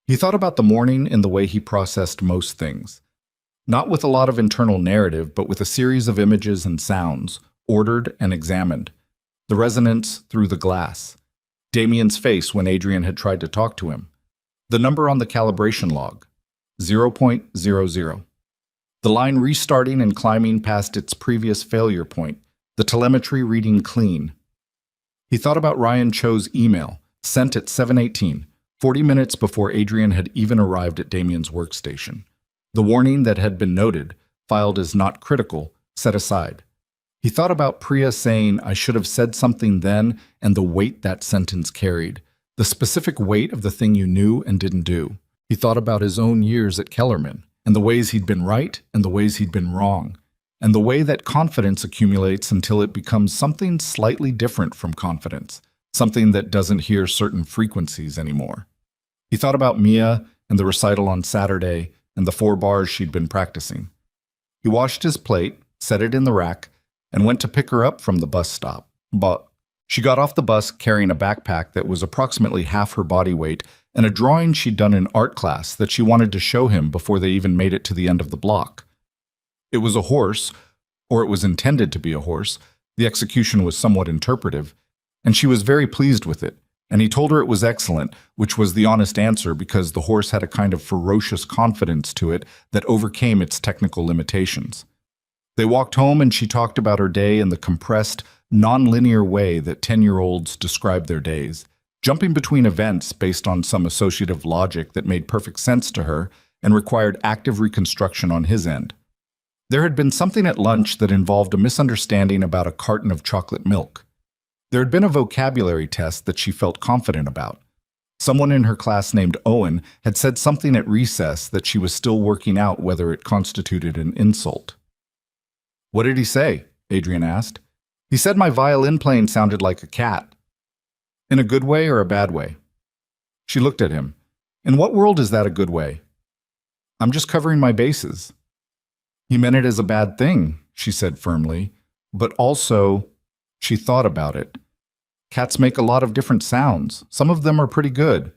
Speaker 1: He thought about the morning in the way he processed most things. Not with a lot of internal narrative, but with a series of images and sounds, ordered and examined. The resonance through the glass. Damien's face when Adrian had tried to talk to him. The number on the calibration log. 0.00. The line restarting and climbing past its previous failure point. The telemetry reading clean. He thought about Ryan Cho's email, sent at 7:18, 40 minutes before Adrian had even arrived at Damien's workstation. The warning that had been noted, filed as not critical, set aside. He thought about Priya saying, "I should have said something then," and the weight that sentence carried, the specific weight of the thing you knew and didn't do. He thought about his own years at Kellerman, and the ways he'd been right and the ways he'd been wrong, and the way that confidence accumulates until it becomes something slightly different from confidence, something that doesn't hear certain frequencies anymore. He thought about Mia and the recital on Saturday and the 4 bars she'd been practicing. He washed his plate, set it in the rack, and went to pick her up from the bus stop. But she got off the bus carrying a backpack that was approximately half her body weight and a drawing she'd done in art class that she wanted to show him before they even made it to the end of the block. It was a horse, or it was intended to be a horse. The execution was somewhat interpretive, and she was very pleased with it. And he told her it was excellent, which was the honest answer because the horse had a kind of ferocious confidence to it that overcame its technical limitations. They walked home and she talked about her day in the compressed, non-linear way that 10-year-olds describe their days, jumping between events based on some associative logic that made perfect sense to her and required active reconstruction on his end. There had been something at lunch that involved a misunderstanding about a carton of chocolate milk. There had been a vocabulary test that she felt confident about. Someone in her class named Owen had said something at recess that she was still working out whether it constituted an insult. "What did he say?" Adrian asked. "He said my violin playing sounded like a cat." "In a good way or a bad way?" She looked at him. "In what world is that a good way?" "I'm just covering my bases." "He meant it as a bad thing," she said firmly, "but also," she thought about it, "cats make a lot of different sounds. Some of them are pretty good."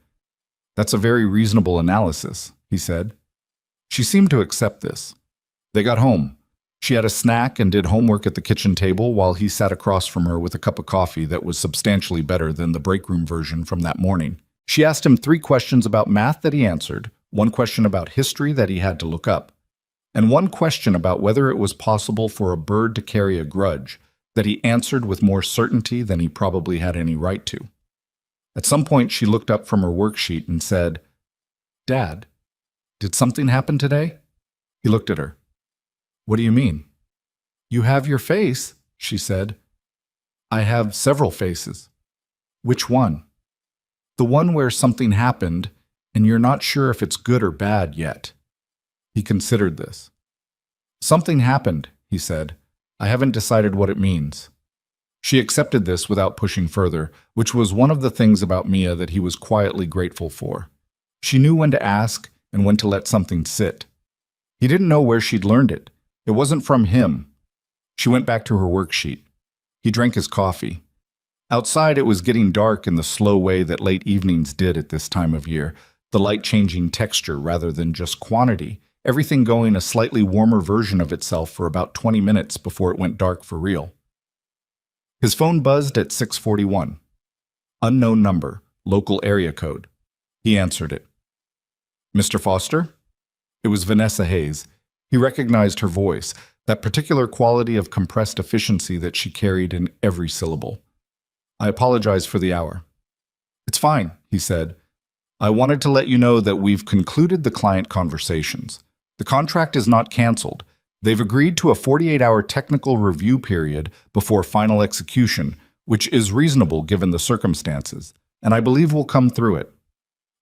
Speaker 1: "That's a very reasonable analysis," he said. She seemed to accept this. They got home. She had a snack and did homework at the kitchen table while he sat across from her with a cup of coffee that was substantially better than the break room version from that morning. She asked him 3 questions about math that he answered, 1 question about history that he had to look up, and 1 question about whether it was possible for a bird to carry a grudge that he answered with more certainty than he probably had any right to. At some point, she looked up from her worksheet and said, "Dad, did something happen today?" He looked at her. "What do you mean?" "You have your face," she said. "I have several faces." "Which one?" "The one where something happened, and you're not sure if it's good or bad yet." He considered this. "Something happened," he said. "I haven't decided what it means." She accepted this without pushing further, which was one of the things about Mia that he was quietly grateful for. She knew when to ask and when to let something sit. He didn't know where she'd learned it. It wasn't from him. She went back to her worksheet. He drank his coffee. Outside, it was getting dark in the slow way that late evenings did at this time of year, the light changing texture rather than just quantity, everything going a slightly warmer version of itself for about 20 minutes before it went dark for real. His phone buzzed at 6:41. Unknown number, local area code. He answered it. "Mr. Foster?" It was Vanessa Hayes. He recognized her voice, that particular quality of compressed efficiency that she carried in every syllable. "I apologize for the hour." "It's fine," he said. "I wanted to let you know that we've concluded the client conversations. The contract is not canceled. They've agreed to a 48-hour technical review period before final execution, which is reasonable given the circumstances, and I believe we'll come through it."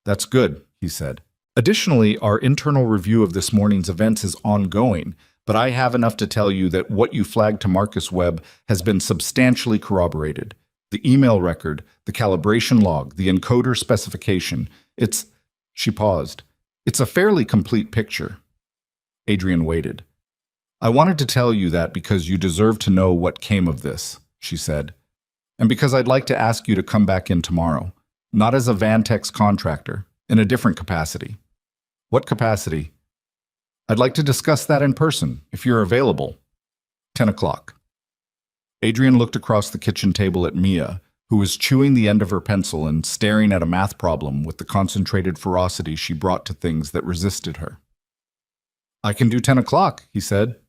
Speaker 1: "That's good," he said. Additionally, our internal review of this morning's events is ongoing, but I have enough to tell you that what you flagged to Marcus Webb has been substantially corroborated. The email record, the calibration log, the encoder specification. It's... She paused. It's a fairly complete picture. Adrian waited. I wanted to tell you that because you deserve to know what came of this, she said. And because I'd like to ask you to come back in tomorrow. Not as a Vantex contractor, in a different capacity. What capacity? I'd like to discuss that in person, if you're available. 10 o'clock. Adrian looked across the kitchen table at Mia, who was chewing the end of her pencil and staring at a math problem with the concentrated ferocity she brought to things that resisted her. I can do 10 o'clock, he said.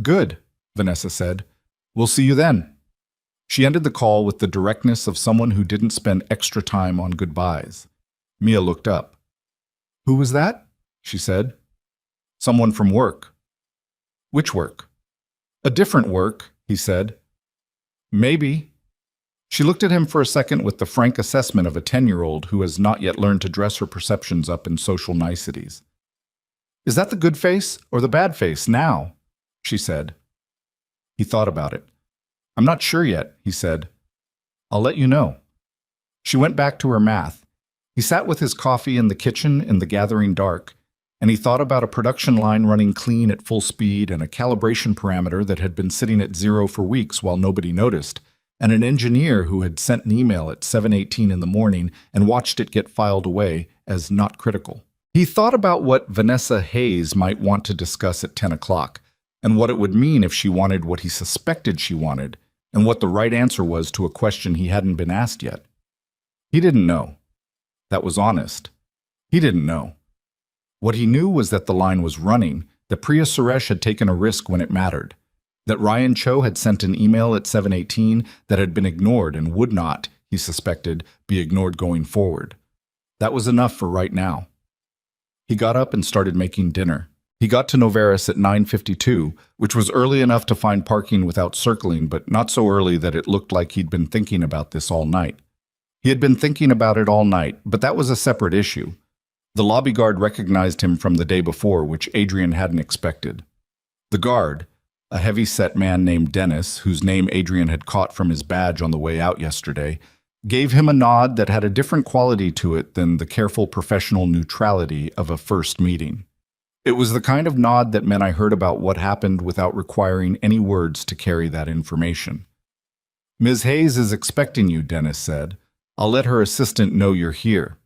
Speaker 1: Good, Vanessa said. We'll see you then. She ended the call with the directness of someone who didn't spend extra time on goodbyes. Mia looked up. Who was that? She said. Someone from work. Which work? A different work, he said. Maybe. She looked at him for a second with the frank assessment of a 10-year-old who has not yet learned to dress her perceptions up in social niceties. Is that the good face or the bad face now? She said. He thought about it. I'm not sure yet, he said. I'll let you know. She went back to her math. He sat with his coffee in the kitchen in the gathering dark, and he thought about a production line running clean at full speed and a calibration parameter that had been sitting at 0 for weeks while nobody noticed, and an engineer who had sent an email at 7:18 in the morning and watched it get filed away as not critical. He thought about what Vanessa Hayes might want to discuss at 10 o'clock, and what it would mean if she wanted what he suspected she wanted, and what the right answer was to a question he hadn't been asked yet. He didn't know. That was honest. He didn't know. What he knew was that the line was running, that Priya Suresh had taken a risk when it mattered, that Ryan Cho had sent an email at 7:18 that had been ignored and would not, he suspected, be ignored going forward. That was enough for right now. He got up and started making dinner. He got to Noveris at 9:52, which was early enough to find parking without circling, but not so early that it looked like he'd been thinking about this all night. He had been thinking about it all night, but that was a separate issue. The lobby guard recognized him from the day before, which Adrian hadn't expected. The guard, a heavy-set man named Dennis, whose name Adrian had caught from his badge on the way out yesterday, gave him a nod that had a different quality to it than the careful professional neutrality of a first meeting. It was the kind of nod that meant I heard about what happened without requiring any words to carry that information. Ms. Hayes is expecting you, Dennis said. I'll let her assistant know you're here.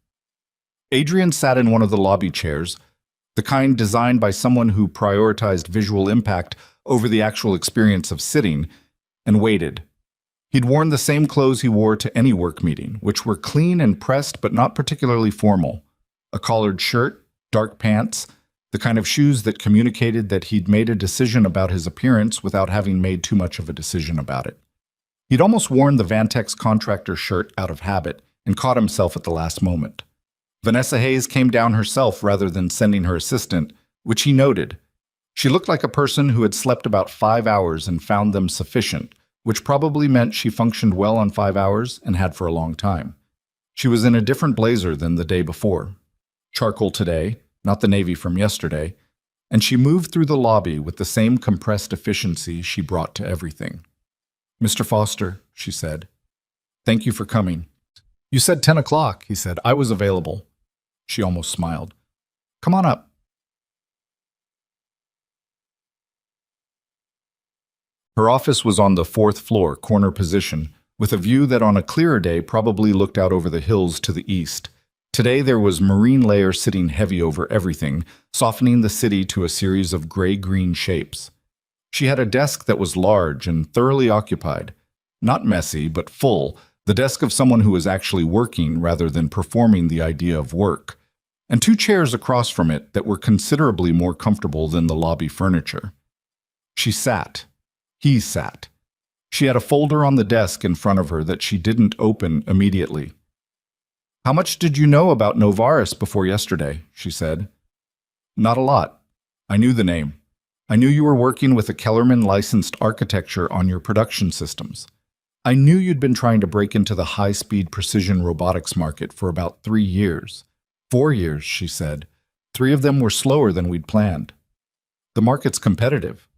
Speaker 1: Adrian sat in one of the lobby chairs, the kind designed by someone who prioritized visual impact over the actual experience of sitting, and waited. He'd worn the same clothes he wore to any work meeting, which were clean and pressed but not particularly formal. A collared shirt, dark pants, the kind of shoes that communicated that he'd made a decision about his appearance without having made too much of a decision about it. He'd almost worn the Vantex contractor shirt out of habit and caught himself at the last moment. Vanessa Hayes came down herself rather than sending her assistant, which he noted. She looked like a person who had slept about 5 hours and found them sufficient, which probably meant she functioned well on 5 hours and had for a long time. She was in a different blazer than the day before. Charcoal today, not the navy from yesterday, and she moved through the lobby with the same compressed efficiency she brought to everything. Mr. Foster, she said. Thank you for coming. You said 10 o'clock, he said. I was available. She almost smiled. Come on up. Her office was on the 4th floor, corner position, with a view that on a clearer day probably looked out over the hills to the east. Today there was marine layer sitting heavy over everything, softening the city to a series of gray-green shapes. She had a desk that was large and thoroughly occupied. Not messy, but full, the desk of someone who was actually working rather than performing the idea of work, and 2 chairs across from it that were considerably more comfortable than the lobby furniture. She sat. He sat. She had a folder on the desk in front of her that she didn't open immediately. How much did you know about Novaris before yesterday? She said. Not a lot. I knew the name. I knew you were working with a Kellerman licensed architecture on your production systems. I knew you'd been trying to break into the high-speed precision robotics market for about 3 years. 4 years, she said. 3 of them were slower than we'd planned. The market's competitive.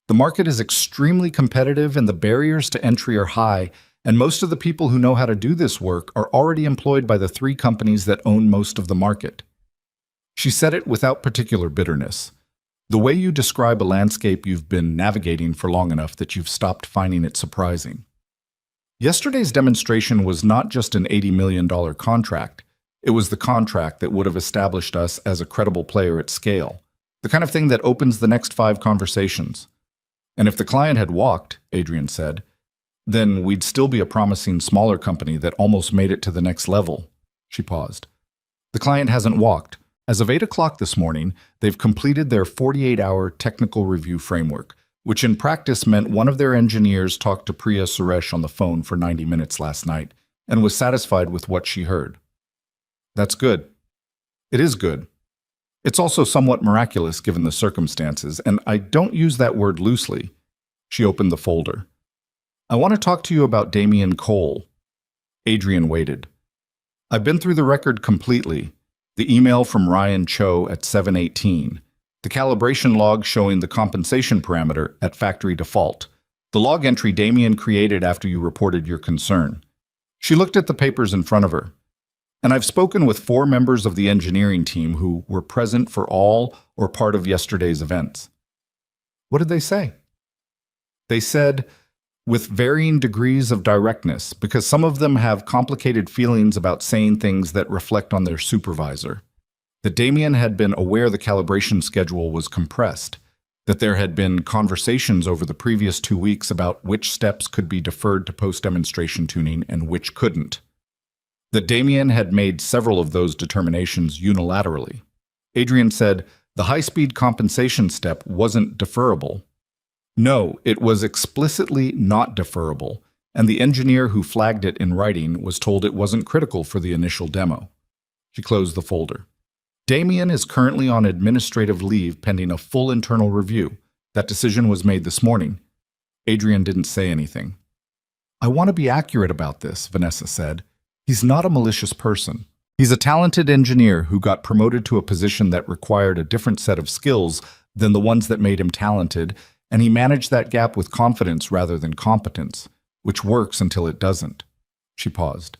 Speaker 1: The market is extremely competitive and the barriers to entry are high, and most of the people who know how to do this work are already employed by the 3 companies that own most of the market. She said it without particular bitterness. The way you describe a landscape you've been navigating for long enough that you've stopped finding it surprising. Yesterday's demonstration was not just an $80 million contract. It was the contract that would have established us as a credible player at scale, the kind of thing that opens the next 5 conversations. And if the client had walked, Adrian said, then we'd still be a promising smaller company that almost made it to the next level. She paused. The client hasn't walked. As of 8 o'clock this morning, they've completed their 48-hour technical review framework, which in practice meant one of their engineers talked to Priya Suresh on the phone for 90 minutes last night and was satisfied with what she heard. That's good. It is good. It's also somewhat miraculous given the circumstances, and I don't use that word loosely. She opened the folder. I want to talk to you about Damien Cole. Adrian waited. I've been through the record completely. The email from Ryan Cho at 7:18. The calibration log showing the compensation parameter at factory default. The log entry Damien created after you reported your concern. She looked at the papers in front of her. And I've spoken with 4 members of the engineering team who were present for all or part of yesterday's events. What did they say? They said, with varying degrees of directness, because some of them have complicated feelings about saying things that reflect on their supervisor, that Damien had been aware the calibration schedule was compressed, that there had been conversations over the previous 2 weeks about which steps could be deferred to post-demonstration tuning and which couldn't, that Damien had made several of those determinations unilaterally. Adrian said the high-speed compensation step wasn't deferrable. No, it was explicitly not deferrable, and the engineer who flagged it in writing was told it wasn't critical for the initial demo. She closed the folder. Damien is currently on administrative leave pending a full internal review. That decision was made this morning. Adrian didn't say anything. I want to be accurate about this, Vanessa said. He's not a malicious person. He's a talented engineer who got promoted to a position that required a different set of skills than the ones that made him talented, and he managed that gap with confidence rather than competence, which works until it doesn't. She paused.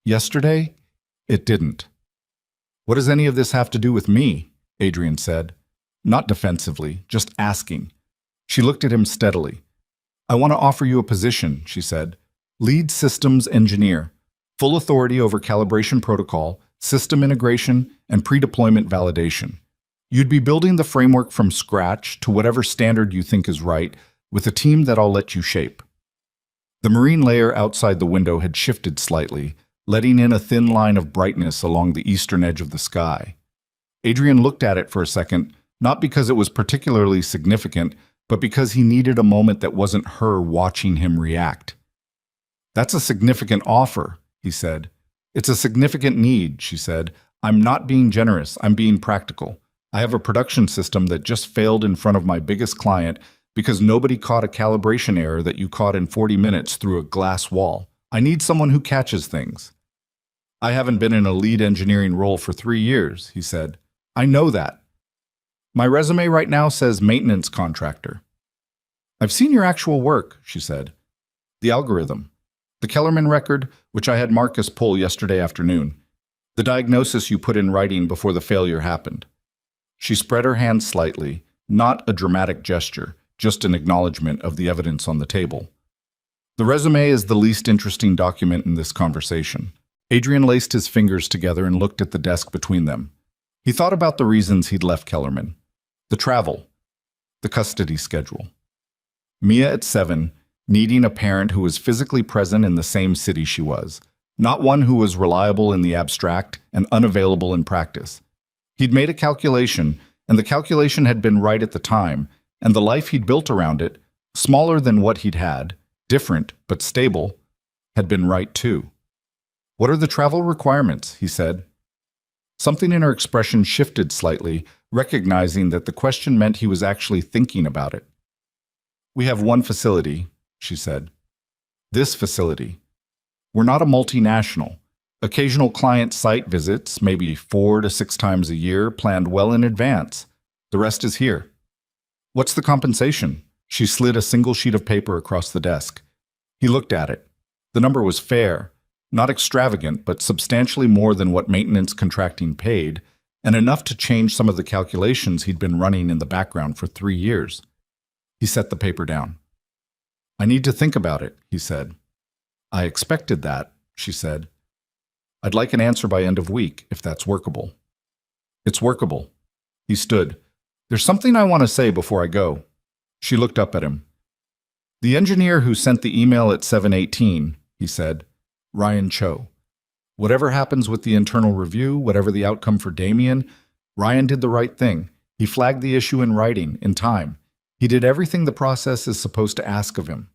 Speaker 1: Yesterday, it didn't. What does any of this have to do with me? Adrian said. Not defensively, just asking. She looked at him steadily. I want to offer you a position, she said. Lead systems engineer. Full authority over calibration protocol, system integration, and pre-deployment validation. You'd be building the framework from scratch to whatever standard you think is right, with a team that I'll let you shape. The marine layer outside the window had shifted slightly, letting in a thin line of brightness along the eastern edge of the sky. Adrian looked at it for a second, not because it was particularly significant, but because he needed a moment that wasn't her watching him react. That's a significant offer, he said. It's a significant need, she said. I'm not being generous, I'm being practical. I have a production system that just failed in front of my biggest client because nobody caught a calibration error that you caught in 40 minutes through a glass wall. I need someone who catches things. I haven't been in a lead engineering role for 3 years, he said. I know that. My resume right now says maintenance contractor. I've seen your actual work, she said. The algorithm. The Kellerman record, which I had Marcus pull yesterday afternoon. The diagnosis you put in writing before the failure happened. She spread her hand slightly, not a dramatic gesture, just an acknowledgement of the evidence on the table. The resume is the least interesting document in this conversation. Adrian laced his fingers together and looked at the desk between them. He thought about the reasons he'd left Kellerman. The travel. The custody schedule. Mia at 7, needing a parent who was physically present in the same city she was, not one who was reliable in the abstract and unavailable in practice. He'd made a calculation, and the calculation had been right at the time, and the life he'd built around it, smaller than what he'd had, different but stable, had been right too. What are the travel requirements? He said. Something in her expression shifted slightly, recognizing that the question meant he was actually thinking about it. We have one facility, she said. This facility. We're not a multinational. Occasional client site visits, maybe 4 to 6 times a year, planned well in advance. The rest is here. What's the compensation? She slid a single sheet of paper across the desk. He looked at it. The number was fair, not extravagant, but substantially more than what maintenance contracting paid, and enough to change some of the calculations he'd been running in the background for 3 years. He set the paper down. I need to think about it, he said. I expected that, she said. I'd like an answer by end of week, if that's workable. It's workable. He stood. There's something I want to say before I go. She looked up at him. The engineer who sent the email at 7:18, he said, Ryan Cho. Whatever happens with the internal review, whatever the outcome for Damien, Ryan did the right thing. He flagged the issue in writing, in time. He did everything the process is supposed to ask of him.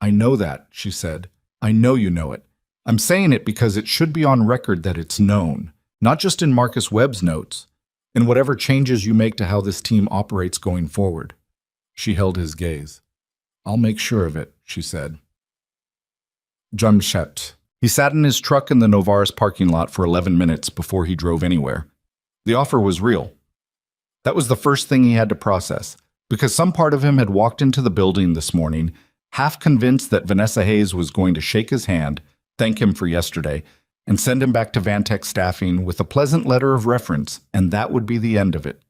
Speaker 1: I know that, she said. I know you know it. I'm saying it because it should be on record that it's known, not just in Marcus Webb's notes, in whatever changes you make to how this team operates going forward. She held his gaze. I'll make sure of it, she said. Jamshet. He sat in his truck in the Novaris parking lot for 11 minutes before he drove anywhere. The offer was real. That was the first thing he had to process, because some part of him had walked into the building this morning, half convinced that Vanessa Hayes was going to shake his hand, thank him for yesterday, and send him back to Vantech staffing with a pleasant letter of reference, and that would be the end of it.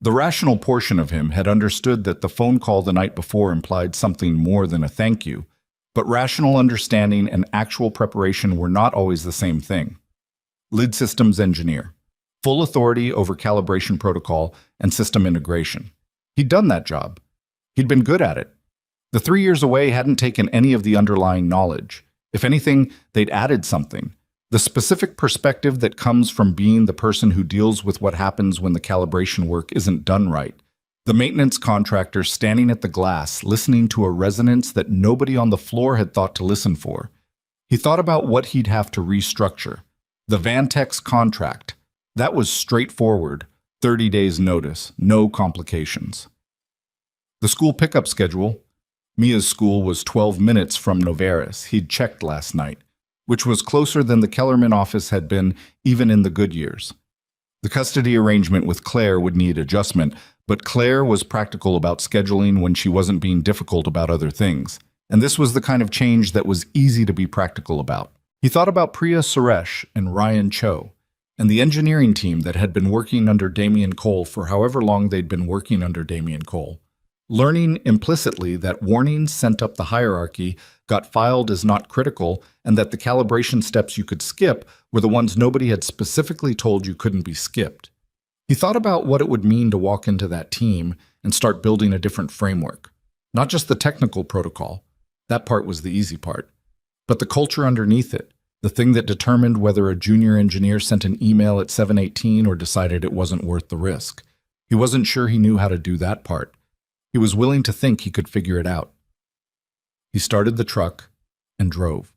Speaker 1: The rational portion of him had understood that the phone call the night before implied something more than a thank you, but rational understanding and actual preparation were not always the same thing. Lid systems engineer. Full authority over calibration protocol and system integration. He'd done that job. He'd been good at it. The 3 years away hadn't taken any of the underlying knowledge. If anything, they'd added something. The specific perspective that comes from being the person who deals with what happens when the calibration work isn't done right. The maintenance contractor standing at the glass, listening to a resonance that nobody on the floor had thought to listen for. He thought about what he'd have to restructure. The Vantech's contract. That was straightforward. 30 days notice, no complications. The school pickup schedule. Mia's school was 12 minutes from Novaris. He'd checked last night, which was closer than the Kellerman office had been even in the good years. The custody arrangement with Claire would need adjustment, but Claire was practical about scheduling when she wasn't being difficult about other things. And this was the kind of change that was easy to be practical about. He thought about Priya Suresh and Ryan Cho, and the engineering team that had been working under Damien Cole for however long they'd been working under Damien Cole. Learning implicitly that warnings sent up the hierarchy got filed as not critical and that the calibration steps you could skip were the ones nobody had specifically told you couldn't be skipped. He thought about what it would mean to walk into that team and start building a different framework. Not just the technical protocol, that part was the easy part, but the culture underneath it, the thing that determined whether a junior engineer sent an email at 7:18 or decided it wasn't worth the risk. He wasn't sure he knew how to do that part. He was willing to think he could figure it out. He started the truck and drove.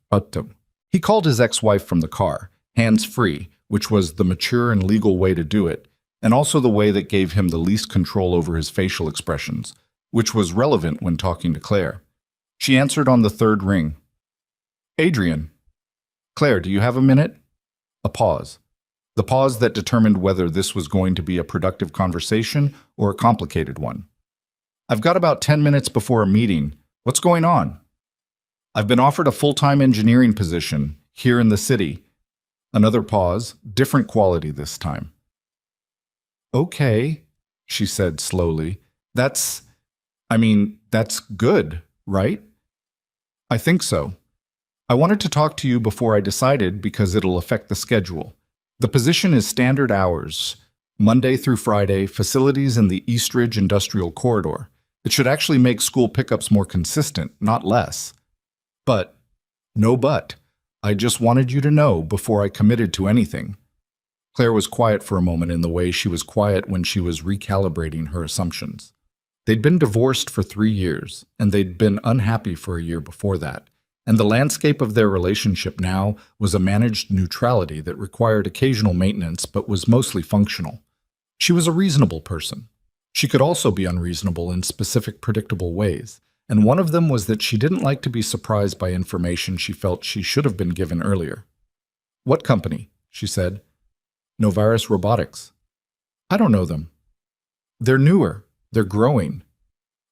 Speaker 1: He called his ex-wife from the car, hands-free, which was the mature and legal way to do it, and also the way that gave him the least control over his facial expressions, which was relevant when talking to Claire. She answered on the third ring. Adrian. Claire, do you have a minute? A pause. The pause that determined whether this was going to be a productive conversation or a complicated one. I've got about 10 minutes before a meeting. What's going on? I've been offered a full-time engineering position here in the city. Another pause, different quality this time. Okay, she said slowly. That's good, right? I think so. I wanted to talk to you before I decided because it'll affect the schedule. The position is standard hours, Monday through Friday, facilities in the Eastridge Industrial Corridor. It should actually make school pickups more consistent, not less. But, no but, I just wanted you to know before I committed to anything. Claire was quiet for a moment in the way she was quiet when she was recalibrating her assumptions. They'd been divorced for 3 years, and they'd been unhappy for a year before that, and the landscape of their relationship now was a managed neutrality that required occasional maintenance but was mostly functional. She was a reasonable person. She could also be unreasonable in specific, predictable ways, and one of them was that she didn't like to be surprised by information she felt she should have been given earlier. What company? She said. Novaris Robotics. I don't know them. They're newer. They're growing.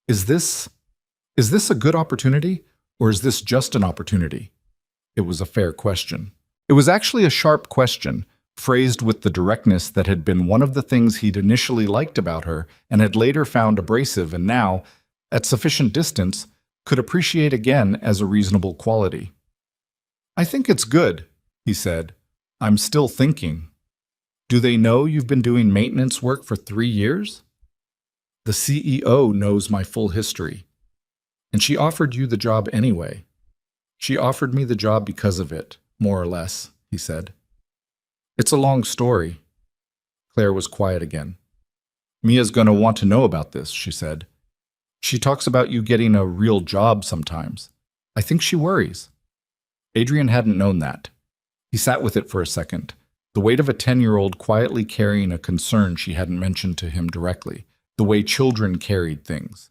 Speaker 1: Is this a good opportunity, or is this just an opportunity? It was a fair question. It was actually a sharp question, phrased with the directness that had been one of the things he'd initially liked about her and had later found abrasive and now, at sufficient distance, could appreciate again as a reasonable quality. I think it's good, he said. I'm still thinking. Do they know you've been doing maintenance work for 3 years? The CEO knows my full history. And she offered you the job anyway. She offered me the job because of it, more or less, he said. It's a long story. Claire was quiet again. Mia's going to want to know about this, she said. She talks about you getting a real job sometimes. I think she worries. Adrian hadn't known that. He sat with it for a second, the weight of a 10-year-old quietly carrying a concern she hadn't mentioned to him directly, the way children carried things.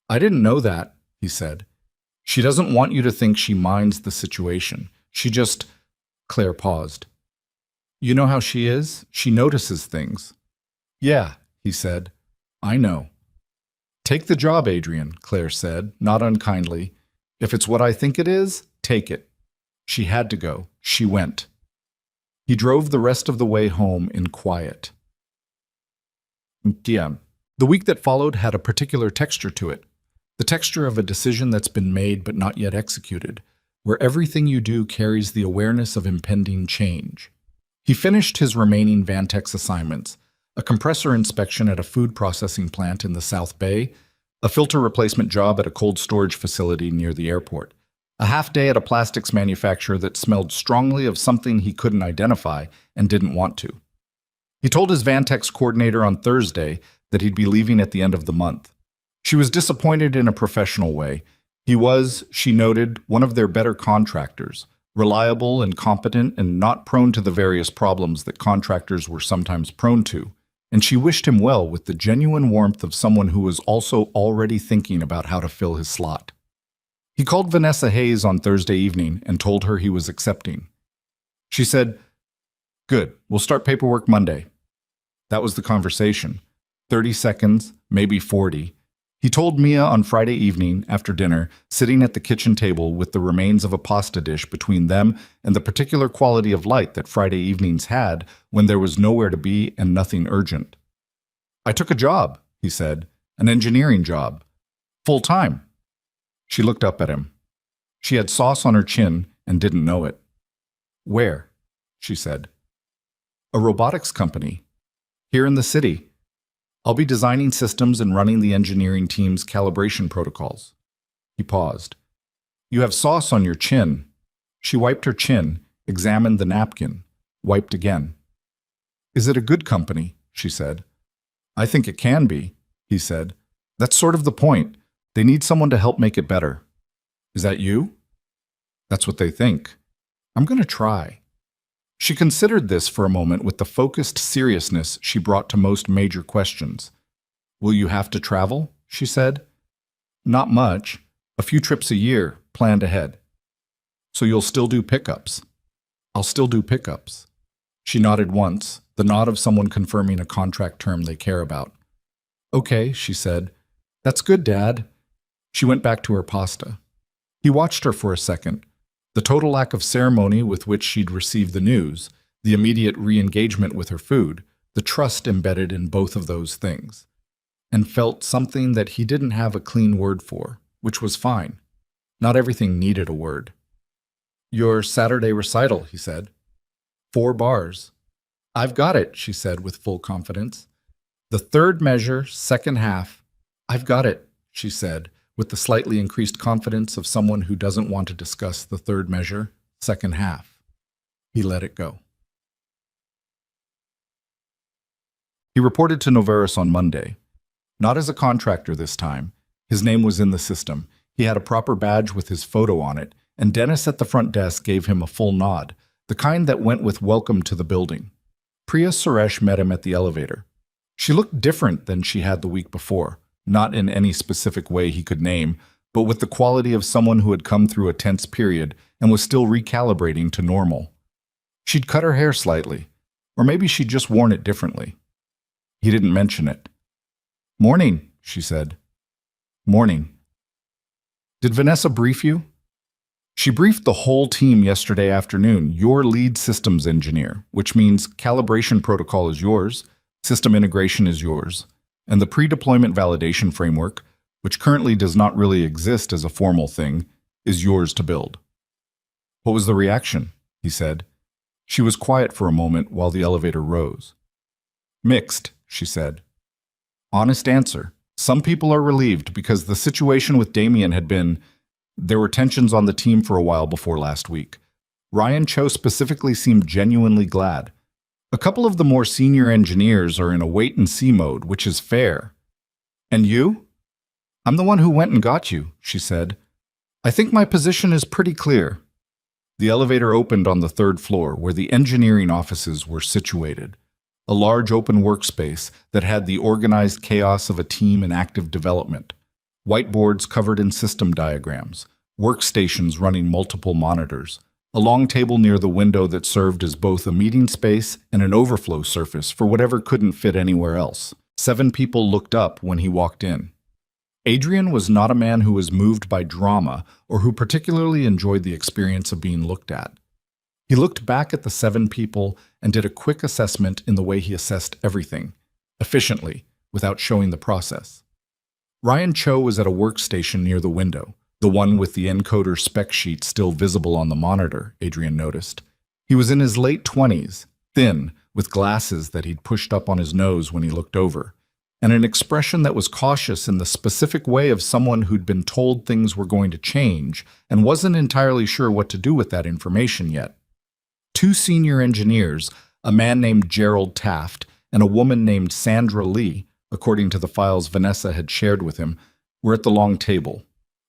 Speaker 1: I didn't know that, he said. She doesn't want you to think she minds the situation. She just... Claire paused. You know how she is? She notices things. Yeah, he said. I know. Take the job, Adrian, Claire said, not unkindly. If it's what I think it is, take it. She had to go. She went. He drove the rest of the way home in quiet. The week that followed had a particular texture to it. The texture of a decision that's been made but not yet executed, where everything you do carries the awareness of impending change. He finished his remaining Vantex assignments, a compressor inspection at a food processing plant in the South Bay, a filter replacement job at a cold storage facility near the airport, a half day at a plastics manufacturer that smelled strongly of something he couldn't identify and didn't want to. He told his Vantex coordinator on Thursday that he'd be leaving at the end of the month. She was disappointed in a professional way. He was, she noted, one of their better contractors, reliable and competent and not prone to the various problems that contractors were sometimes prone to, and she wished him well with the genuine warmth of someone who was also already thinking about how to fill his slot. He called Vanessa Hayes on Thursday evening and told her he was accepting. She said, "Good, we'll start paperwork Monday." That was the conversation. 30 seconds, maybe 40. He told Mia on Friday evening, after dinner, sitting at the kitchen table with the remains of a pasta dish between them and the particular quality of light that Friday evenings had when there was nowhere to be and nothing urgent. "I took a job," he said, "an engineering job. Full-time." She looked up at him. She had sauce on her chin and didn't know it. "Where?" she said. "A robotics company. Here in the city. I'll be designing systems and running the engineering team's calibration protocols." He paused. "You have sauce on your chin." She wiped her chin, examined the napkin, wiped again. "Is it a good company?" she said. "I think it can be," he said. "That's sort of the point. They need someone to help make it better." "Is that you?" "That's what they think. I'm going to try." She considered this for a moment with the focused seriousness she brought to most major questions. "Will you have to travel?" she said. "Not much. A few trips a year, planned ahead." "So you'll still do pickups?" "I'll still do pickups." She nodded once, the nod of someone confirming a contract term they care about. "Okay," she said. "That's good, Dad." She went back to her pasta. He watched her for a second. The total lack of ceremony with which she'd received the news, the immediate re-engagement with her food, the trust embedded in both of those things, and felt something that he didn't have a clean word for, which was fine. Not everything needed a word. "Your Saturday recital," he said. 4 bars. "I've got it," she said with full confidence. "The third measure, second half. I've got it," she said, with the slightly increased confidence of someone who doesn't want to discuss the third measure, second half. He let it go. He reported to Novaris on Monday. Not as a contractor this time. His name was in the system. He had a proper badge with his photo on it, and Dennis at the front desk gave him a full nod, the kind that went with welcome to the building. Priya Suresh met him at the elevator. She looked different than she had the week before. Not in any specific way he could name, but with the quality of someone who had come through a tense period and was still recalibrating to normal. She'd cut her hair slightly, or maybe she'd just worn it differently. He didn't mention it. "Morning," she said. "Morning." "Did Vanessa brief you?" "She briefed the whole team yesterday afternoon, your lead systems engineer, which means calibration protocol is yours, system integration is yours, and the pre-deployment validation framework, which currently does not really exist as a formal thing, is yours to build." "What was the reaction?" he said. She was quiet for a moment while the elevator rose. "Mixed," she said. "Honest answer. Some people are relieved because the situation with Damien had been... There were tensions on the team for a while before last week. Ryan Cho specifically seemed genuinely glad. A couple of the more senior engineers are in a wait-and-see mode, which is fair. And you?" "I'm the one who went and got you," she said. "I think my position is pretty clear." The elevator opened on the third floor, where the engineering offices were situated. A large open workspace that had the organized chaos of a team in active development. Whiteboards covered in system diagrams, workstations running multiple monitors, a long table near the window that served as both a meeting space and an overflow surface for whatever couldn't fit anywhere else. 7 people looked up when he walked in. Adrian was not a man who was moved by drama or who particularly enjoyed the experience of being looked at. He looked back at the 7 people and did a quick assessment in the way he assessed everything, efficiently, without showing the process. Ryan Cho was at a workstation near the window, the one with the encoder spec sheet still visible on the monitor, Adrian noticed. He was in his late 20s, thin, with glasses that he'd pushed up on his nose when he looked over, and an expression that was cautious in the specific way of someone who'd been told things were going to change and wasn't entirely sure what to do with that information yet. 2 senior engineers, a man named Gerald Taft and a woman named Sandra Lee, according to the files Vanessa had shared with him, were at the long table.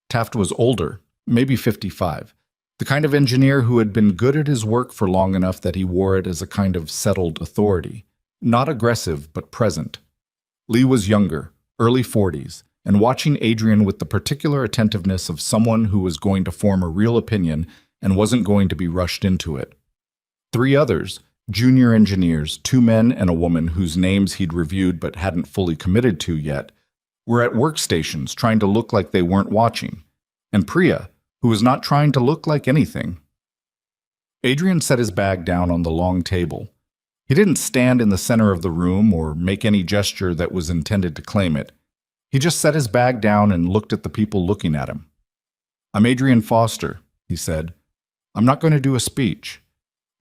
Speaker 1: Taft was older, maybe 55, the kind of engineer who had been good at his work for long enough that he wore it as a kind of settled authority, not aggressive but present. Lee was younger, early 40s, and watching Adrian with the particular attentiveness of someone who was going to form a real opinion and wasn't going to be rushed into it. 3 others, junior engineers, 2 men and a woman whose names he'd reviewed but hadn't fully committed to yet, were at workstations trying to look like they weren't watching, and Priya, who was not trying to look like anything. Adrian set his bag down on the long table. He didn't stand in the center of the room or make any gesture that was intended to claim it. He just set his bag down and looked at the people looking at him. "I'm Adrian Foster," he said. "I'm not going to do a speech.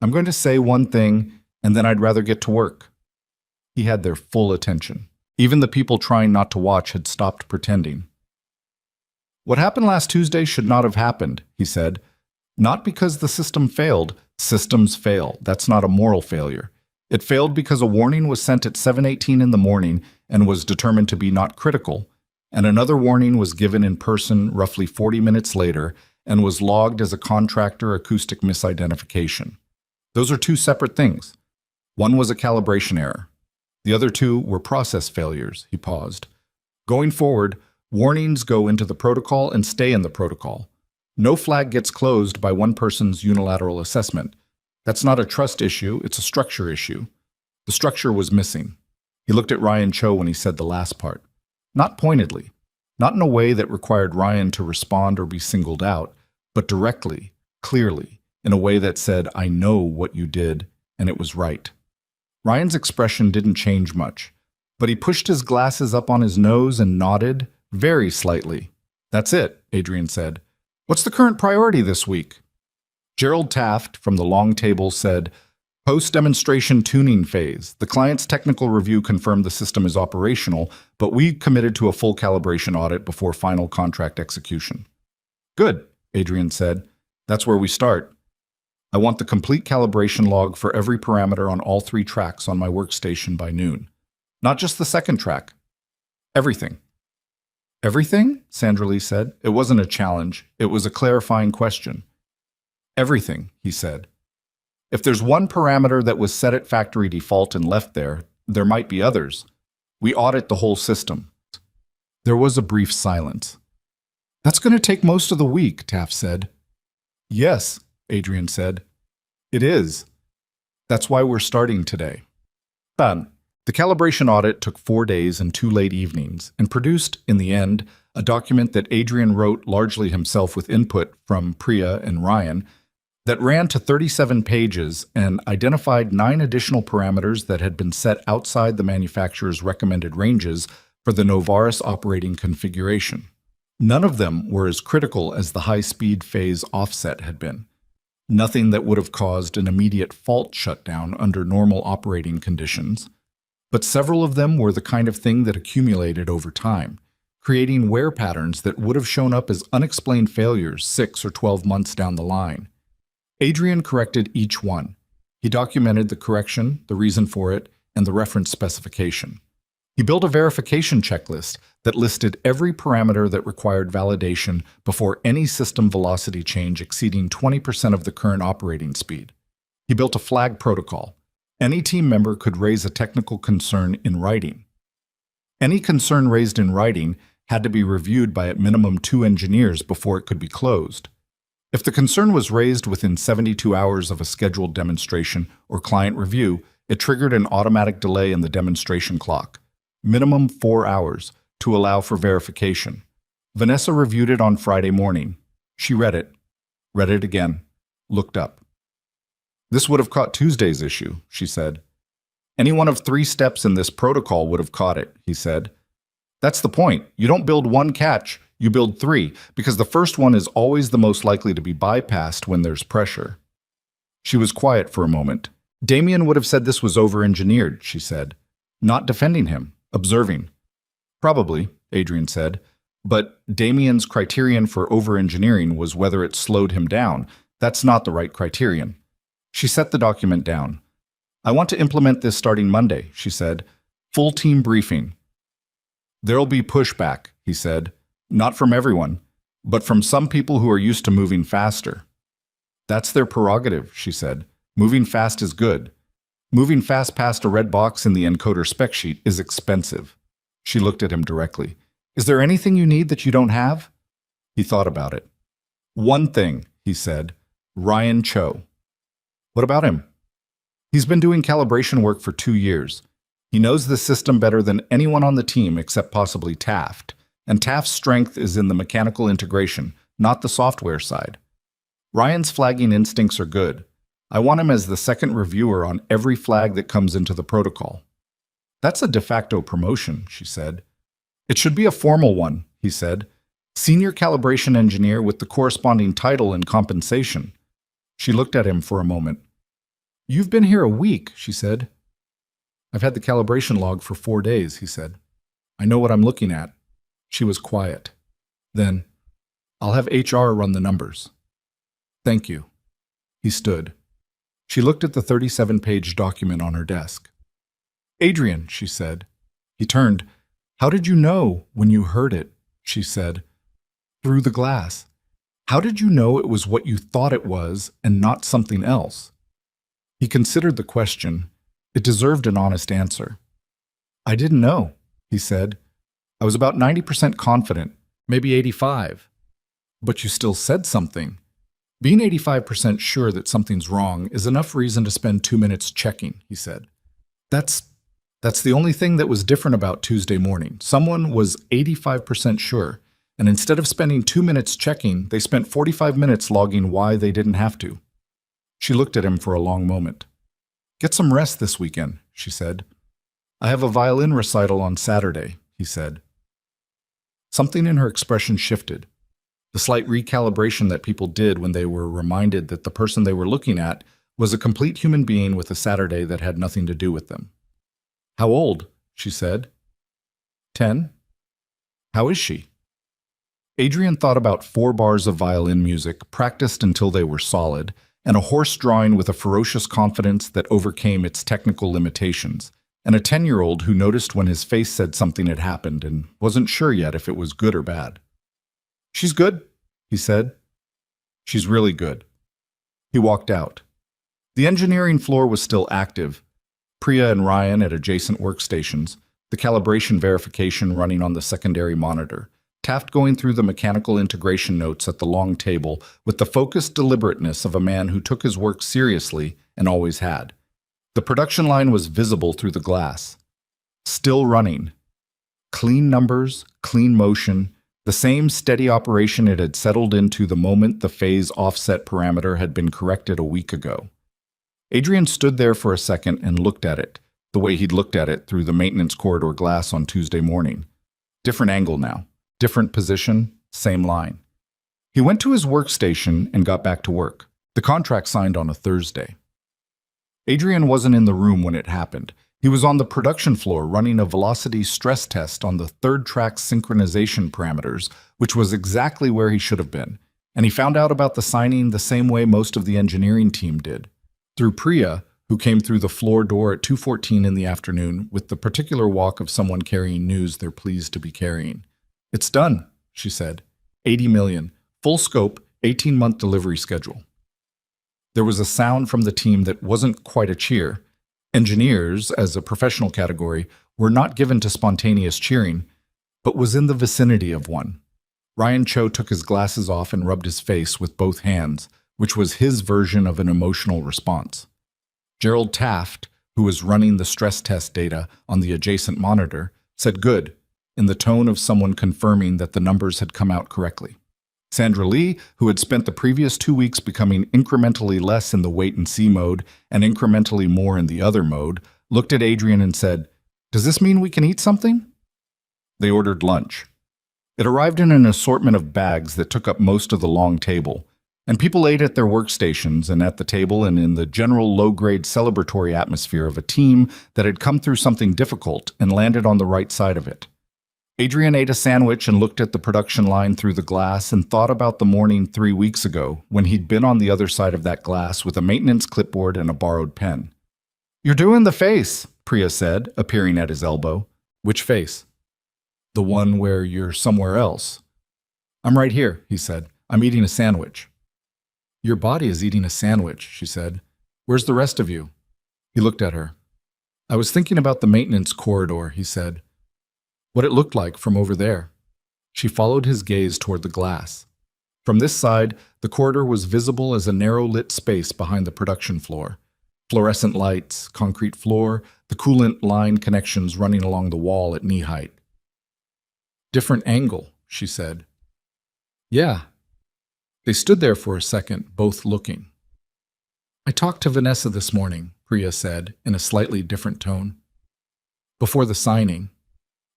Speaker 1: I'm going to say one thing, and then I'd rather get to work." He had their full attention. Even the people trying not to watch had stopped pretending. "What happened last Tuesday should not have happened," he said. "Not because the system failed. Systems fail. That's not a moral failure. It failed because a warning was sent at 7:18 in the morning and was determined to be not critical, and another warning was given in person roughly 40 minutes later and was logged as a contractor acoustic misidentification. Those are 2 separate things. One was a calibration error. The other 2 were process failures," he paused. "Going forward, warnings go into the protocol and stay in the protocol. No flag gets closed by one person's unilateral assessment. That's not a trust issue, it's a structure issue. The structure was missing." He looked at Ryan Cho when he said the last part. Not pointedly, not in a way that required Ryan to respond or be singled out, but directly, clearly, in a way that said, "I know what you did, and it was right." Ryan's expression didn't change much, but he pushed his glasses up on his nose and nodded, very slightly. "That's it," Adrian said. "What's the current priority this week?" Gerald Taft, from the long table, said, "Post-demonstration tuning phase. The client's technical review confirmed the system is operational, but we committed to a full calibration audit before final contract execution." "Good," Adrian said. "That's where we start. I want the complete calibration log for every parameter on all 3 tracks on my workstation by noon. Not just the second track. Everything." "Everything?" Sandra Lee said. It wasn't a challenge. It was a clarifying question. "Everything," he said. "If there's one parameter that was set at factory default and left there, there might be others. We audit the whole system." There was a brief silence. "That's going to take most of the week," Taft said. "Yes," Adrian said. "It is. That's why we're starting today. Done. The calibration audit took 4 days and 2 late evenings and produced, in the end, a document that Adrian wrote largely himself with input from Priya and Ryan that ran to 37 pages and identified 9 additional parameters that had been set outside the manufacturer's recommended ranges for the Novaris operating configuration. None of them were as critical as the high-speed phase offset had been. Nothing that would have caused an immediate fault shutdown under normal operating conditions. But several of them were the kind of thing that accumulated over time, creating wear patterns that would have shown up as unexplained failures 6 or 12 months down the line. Adrian corrected each one. He documented the correction, the reason for it, and the reference specification. He built a verification checklist that listed every parameter that required validation before any system velocity change exceeding 20% of the current operating speed. He built a flag protocol. Any team member could raise a technical concern in writing. Any concern raised in writing had to be reviewed by at minimum 2 engineers before it could be closed. If the concern was raised within 72 hours of a scheduled demonstration or client review, it triggered an automatic delay in the demonstration clock, minimum 4 hours, to allow for verification. Vanessa reviewed it on Friday morning. She read it again, looked up. This would have caught Tuesday's issue, she said. Any one of 3 steps in this protocol would have caught it, he said. That's the point. You don't build 1 catch, you build 3, because the first one is always the most likely to be bypassed when there's pressure. She was quiet for a moment. Damien would have said this was over-engineered, she said. Not defending him, observing. Probably, Adrian said, but Damien's criterion for over-engineering was whether it slowed him down. That's not the right criterion. She set the document down. I want to implement this starting Monday, she said. Full team briefing. There'll be pushback, he said. Not from everyone, but from some people who are used to moving faster. That's their prerogative, she said. Moving fast is good. Moving fast past a red box in the encoder spec sheet is expensive. She looked at him directly. Is there anything you need that you don't have? He thought about it. One thing, he said. Ryan Cho. What about him? He's been doing calibration work for 2 years. He knows the system better than anyone on the team except possibly Taft. And Taft's strength is in the mechanical integration, not the software side. Ryan's flagging instincts are good. I want him as the second reviewer on every flag that comes into the protocol. That's a de facto promotion, she said. It should be a formal one, he said. Senior calibration engineer with the corresponding title and compensation. She looked at him for a moment. You've been here a week, she said. I've had the calibration log for 4 days, he said. I know what I'm looking at. She was quiet. Then, I'll have HR run the numbers. Thank you. He stood. She looked at the 37-page document on her desk. Adrian, she said. He turned. How did you know when you heard it? She said. Through the glass. How did you know it was what you thought it was and not something else? He considered the question. It deserved an honest answer. I didn't know, he said. I was about 90% confident, maybe 85. But you still said something. Being 85% sure that something's wrong is enough reason to spend 2 minutes checking, he said. That's the only thing that was different about Tuesday morning. Someone was 85% sure, and instead of spending 2 minutes checking, they spent 45 minutes logging why they didn't have to. She looked at him for a long moment. Get some rest this weekend, she said. I have a violin recital on Saturday, he said. Something in her expression shifted. The slight recalibration that people did when they were reminded that the person they were looking at was a complete human being with a Saturday that had nothing to do with them. How old? She said. 10. How is she? Adrian thought about 4 bars of violin music, practiced until they were solid, and a horse drawing with a ferocious confidence that overcame its technical limitations, and a 10-year-old who noticed when his face said something had happened and wasn't sure yet if it was good or bad. She's good, he said. She's really good. He walked out. The engineering floor was still active. Priya and Ryan at adjacent workstations, the calibration verification running on the secondary monitor, Taft going through the mechanical integration notes at the long table with the focused deliberateness of a man who took his work seriously and always had. The production line was visible through the glass. Still running. Clean numbers, clean motion, the same steady operation it had settled into the moment the phase offset parameter had been corrected a week ago. Adrian stood there for a second and looked at it, the way he'd looked at it through the maintenance corridor glass on Tuesday morning. Different angle now, different position, same line. He went to his workstation and got back to work. The contract signed on a Thursday. Adrian wasn't in the room when it happened. He was on the production floor running a velocity stress test on the third track synchronization parameters, which was exactly where he should have been. And he found out about the signing the same way most of the engineering team did. Through Priya, who came through the floor door at 2:14 in the afternoon with the particular walk of someone carrying news they're pleased to be carrying. "It's done," she said. 80 million. Full scope, 18-month delivery schedule. There was a sound from the team that wasn't quite a cheer. Engineers, as a professional category, were not given to spontaneous cheering, but was in the vicinity of one. Ryan Cho took his glasses off and rubbed his face with both hands, which was his version of an emotional response. Gerald Taft, who was running the stress test data on the adjacent monitor, said good, in the tone of someone confirming that the numbers had come out correctly. Sandra Lee, who had spent the previous 2 weeks becoming incrementally less in the wait-and-see mode and incrementally more in the other mode, looked at Adrian and said, "Does this mean we can eat something?" They ordered lunch. It arrived in an assortment of bags that took up most of the long table, and people ate at their workstations and at the table and in the general low-grade celebratory atmosphere of a team that had come through something difficult and landed on the right side of it. Adrian ate a sandwich and looked at the production line through the glass and thought about the morning 3 weeks ago when he'd been on the other side of that glass with a maintenance clipboard and a borrowed pen. "You're doing the face," Priya said, appearing at his elbow. "Which face?" "The one where you're somewhere else." "I'm right here," he said. "I'm eating a sandwich." "Your body is eating a sandwich," she said. "Where's the rest of you?" He looked at her. "I was thinking about the maintenance corridor," he said. "What it looked like from over there." She followed his gaze toward the glass. From this side, the corridor was visible as a narrow-lit space behind the production floor. Fluorescent lights, concrete floor, the coolant line connections running along the wall at knee height. "Different angle," she said. "Yeah." They stood there for a second, both looking. "I talked to Vanessa this morning," Priya said, in a slightly different tone. "Before the signing.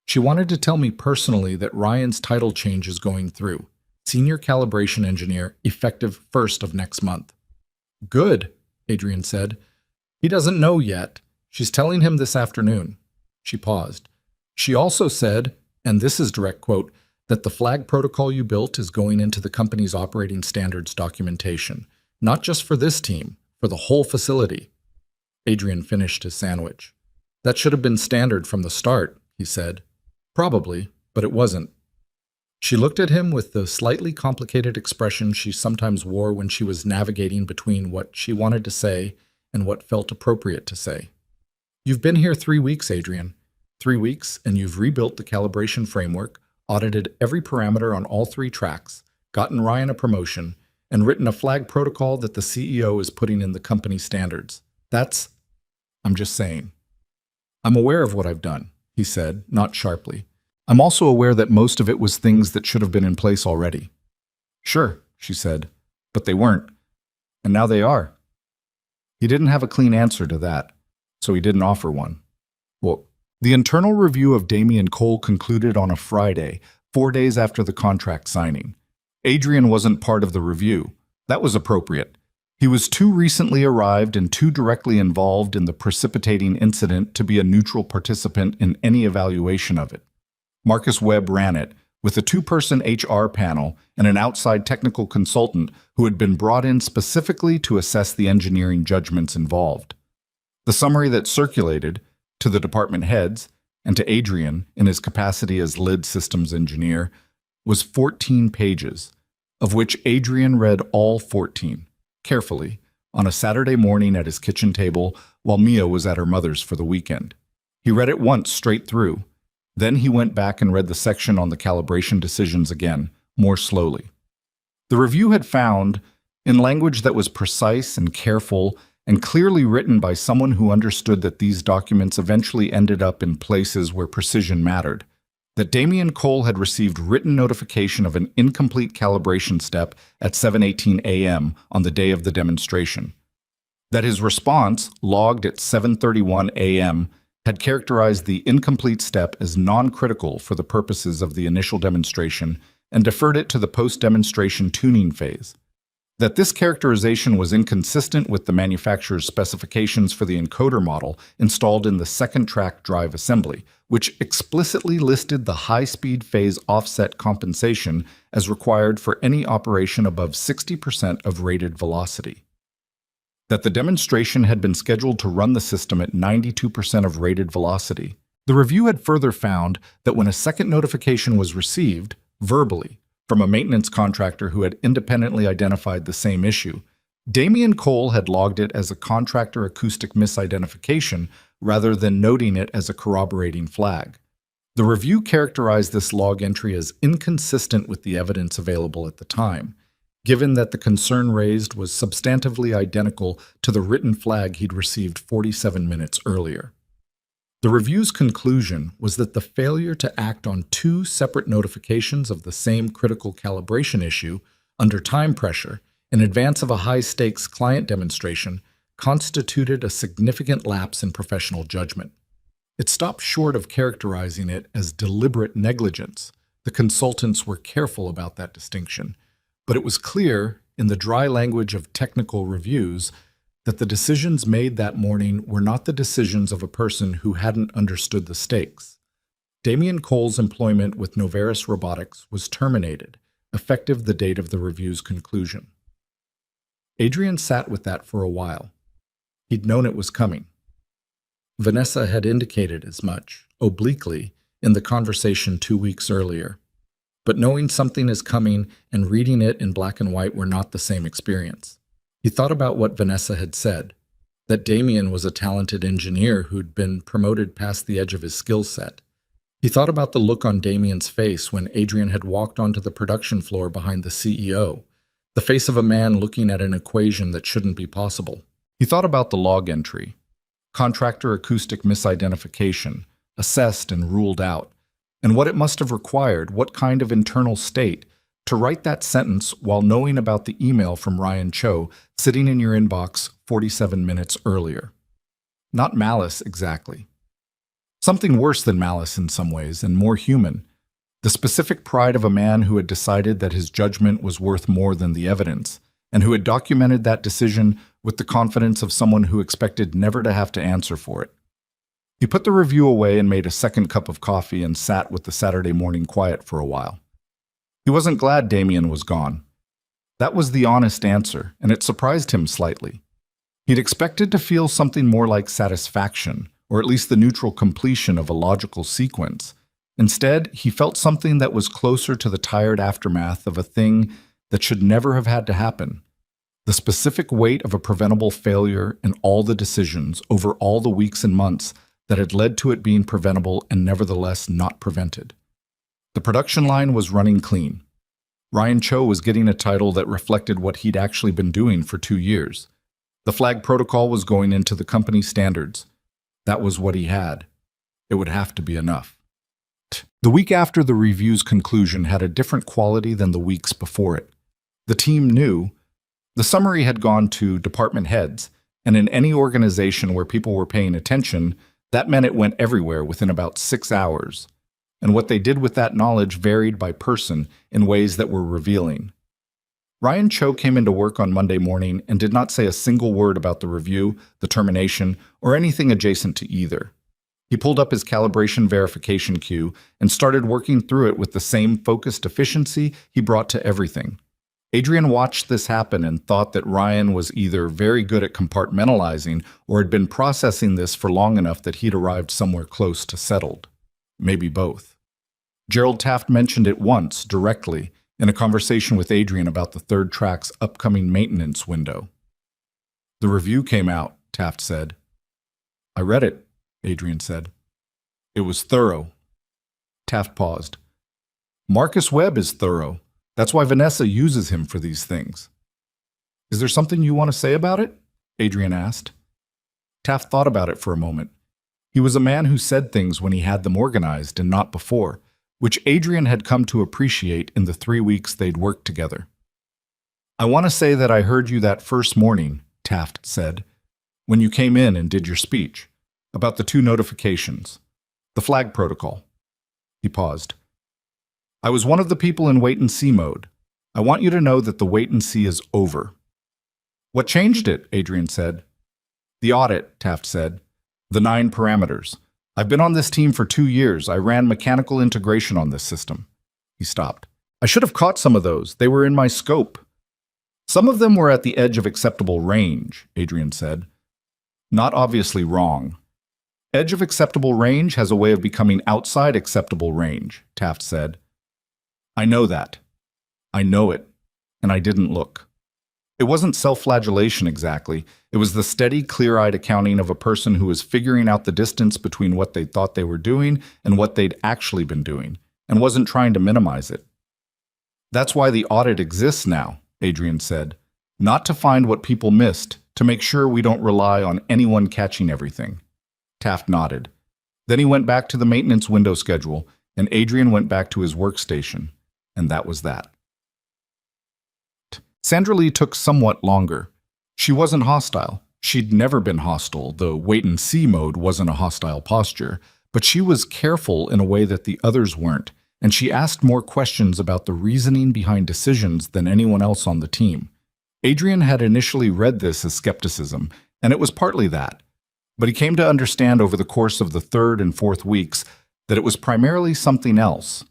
Speaker 1: She wanted to tell me personally that Ryan's title change is going through. Senior Calibration Engineer, effective 1st of next month." "Good," Adrian said. "He doesn't know yet. She's telling him this afternoon." She paused. "She also said, and this is direct quote, that the flag protocol you built is going into the company's operating standards documentation, not just for this team, for the whole facility." Adrian finished his sandwich. "That should have been standard from the start," he said. "Probably, but it wasn't." She looked at him with the slightly complicated expression she sometimes wore when she was navigating between what she wanted to say and what felt appropriate to say. "You've been here 3 weeks, Adrian. 3 weeks, and you've rebuilt the calibration framework, audited every parameter on all 3 tracks, gotten Ryan a promotion, and written a flag protocol that the CEO is putting in the company standards. I'm just saying." "I'm aware of what I've done," he said, not sharply. "I'm also aware that most of it was things that should have been in place already." "Sure," she said, "but they weren't. And now they are." He didn't have a clean answer to that, so he didn't offer one. Well, the internal review of Damien Cole concluded on a Friday, 4 days after the contract signing. Adrian wasn't part of the review. That was appropriate. He was too recently arrived and too directly involved in the precipitating incident to be a neutral participant in any evaluation of it. Marcus Webb ran it, with a 2-person HR panel and an outside technical consultant who had been brought in specifically to assess the engineering judgments involved. The summary that circulated, to the department heads and to Adrian in his capacity as lead systems engineer, was 14 pages, of which Adrian read all 14. Carefully, on a Saturday morning at his kitchen table while Mia was at her mother's for the weekend. He read it once straight through. Then he went back and read the section on the calibration decisions again, more slowly. The review had found, in language that was precise and careful and clearly written by someone who understood that these documents eventually ended up in places where precision mattered. That Damian Cole had received written notification of an incomplete calibration step at 7:18 a.m. on the day of the demonstration. That his response, logged at 7:31 a.m., had characterized the incomplete step as non-critical for the purposes of the initial demonstration and deferred it to the post-demonstration tuning phase. That this characterization was inconsistent with the manufacturer's specifications for the encoder model installed in the second-track drive assembly, which explicitly listed the high-speed phase offset compensation as required for any operation above 60% of rated velocity. That the demonstration had been scheduled to run the system at 92% of rated velocity. The review had further found that when a second notification was received, verbally, from a maintenance contractor who had independently identified the same issue, Damian Cole had logged it as a contractor acoustic misidentification rather than noting it as a corroborating flag. The review characterized this log entry as inconsistent with the evidence available at the time, given that the concern raised was substantively identical to the written flag he'd received 47 minutes earlier. The review's conclusion was that the failure to act on two separate notifications of the same critical calibration issue under time pressure in advance of a high-stakes client demonstration constituted a significant lapse in professional judgment. It stopped short of characterizing it as deliberate negligence. The consultants were careful about that distinction, but it was clear, in the dry language of technical reviews, that the decisions made that morning were not the decisions of a person who hadn't understood the stakes. Damian Cole's employment with Noveris Robotics was terminated, effective the date of the review's conclusion. Adrian sat with that for a while. He'd known it was coming. Vanessa had indicated as much, obliquely, in the conversation 2 weeks earlier. But knowing something is coming and reading it in black and white were not the same experience. He thought about what Vanessa had said, that Damian was a talented engineer who'd been promoted past the edge of his skill set. He thought about the look on Damian's face when Adrian had walked onto the production floor behind the CEO, the face of a man looking at an equation that shouldn't be possible. He thought about the log entry, contractor acoustic misidentification, assessed and ruled out, and what it must have required, what kind of internal state, to write that sentence while knowing about the email from Ryan Cho sitting in your inbox 47 minutes earlier. Not malice, exactly. Something worse than malice in some ways, and more human. The specific pride of a man who had decided that his judgment was worth more than the evidence, and who had documented that decision with the confidence of someone who expected never to have to answer for it. He put the review away and made a second cup of coffee and sat with the Saturday morning quiet for a while. He wasn't glad Damian was gone. That was the honest answer, and it surprised him slightly. He'd expected to feel something more like satisfaction, or at least the neutral completion of a logical sequence. Instead, he felt something that was closer to the tired aftermath of a thing that should never have had to happen. The specific weight of a preventable failure and all the decisions over all the weeks and months that had led to it being preventable and nevertheless not prevented. The production line was running clean. Ryan Cho was getting a title that reflected what he'd actually been doing for 2 years. The flag protocol was going into the company standards. That was what he had. It would have to be enough. The week after the review's conclusion had a different quality than the weeks before it. The team knew. The summary had gone to department heads, and in any organization where people were paying attention, that meant it went everywhere within about 6 hours. And what they did with that knowledge varied by person in ways that were revealing. Ryan Cho came into work on Monday morning and did not say a single word about the review, the termination, or anything adjacent to either. He pulled up his calibration verification queue and started working through it with the same focused efficiency he brought to everything. Adrian watched this happen and thought that Ryan was either very good at compartmentalizing or had been processing this for long enough that he'd arrived somewhere close to settled. Maybe both. Gerald Taft mentioned it once, directly, in a conversation with Adrian about the third track's upcoming maintenance window. The review came out, Taft said. I read it, Adrian said. It was thorough. Taft paused. Marcus Webb is thorough. That's why Vanessa uses him for these things. Is there something you want to say about it? Adrian asked. Taft thought about it for a moment. He was a man who said things when he had them organized and not before, which Adrian had come to appreciate in the 3 weeks they'd worked together. I want to say that I heard you that first morning, Taft said, when you came in and did your speech, about the 2 notifications, the flag protocol. He paused. I was one of the people in wait-and-see mode. I want you to know that the wait-and-see is over. What changed it? Adrian said. The audit, Taft said. The 9 parameters. I've been on this team for 2 years. I ran mechanical integration on this system. He stopped. I should have caught some of those. They were in my scope. Some of them were at the edge of acceptable range, Adrian said. Not obviously wrong. Edge of acceptable range has a way of becoming outside acceptable range, Taft said. I know that. I know it. And I didn't look. It wasn't self-flagellation exactly. It was the steady, clear-eyed accounting of a person who was figuring out the distance between what they thought they were doing and what they'd actually been doing, and wasn't trying to minimize it. That's why the audit exists now, Adrian said. Not to find what people missed, to make sure we don't rely on anyone catching everything. Taft nodded. Then he went back to the maintenance window schedule, and Adrian went back to his workstation, and that was that. Sandra Lee took somewhat longer. She wasn't hostile. She'd never been hostile. The wait-and-see mode wasn't a hostile posture, but she was careful in a way that the others weren't, and she asked more questions about the reasoning behind decisions than anyone else on the team. Adrian had initially read this as skepticism, and it was partly that. But he came to understand over the course of the 3rd and 4th weeks that it was primarily something else.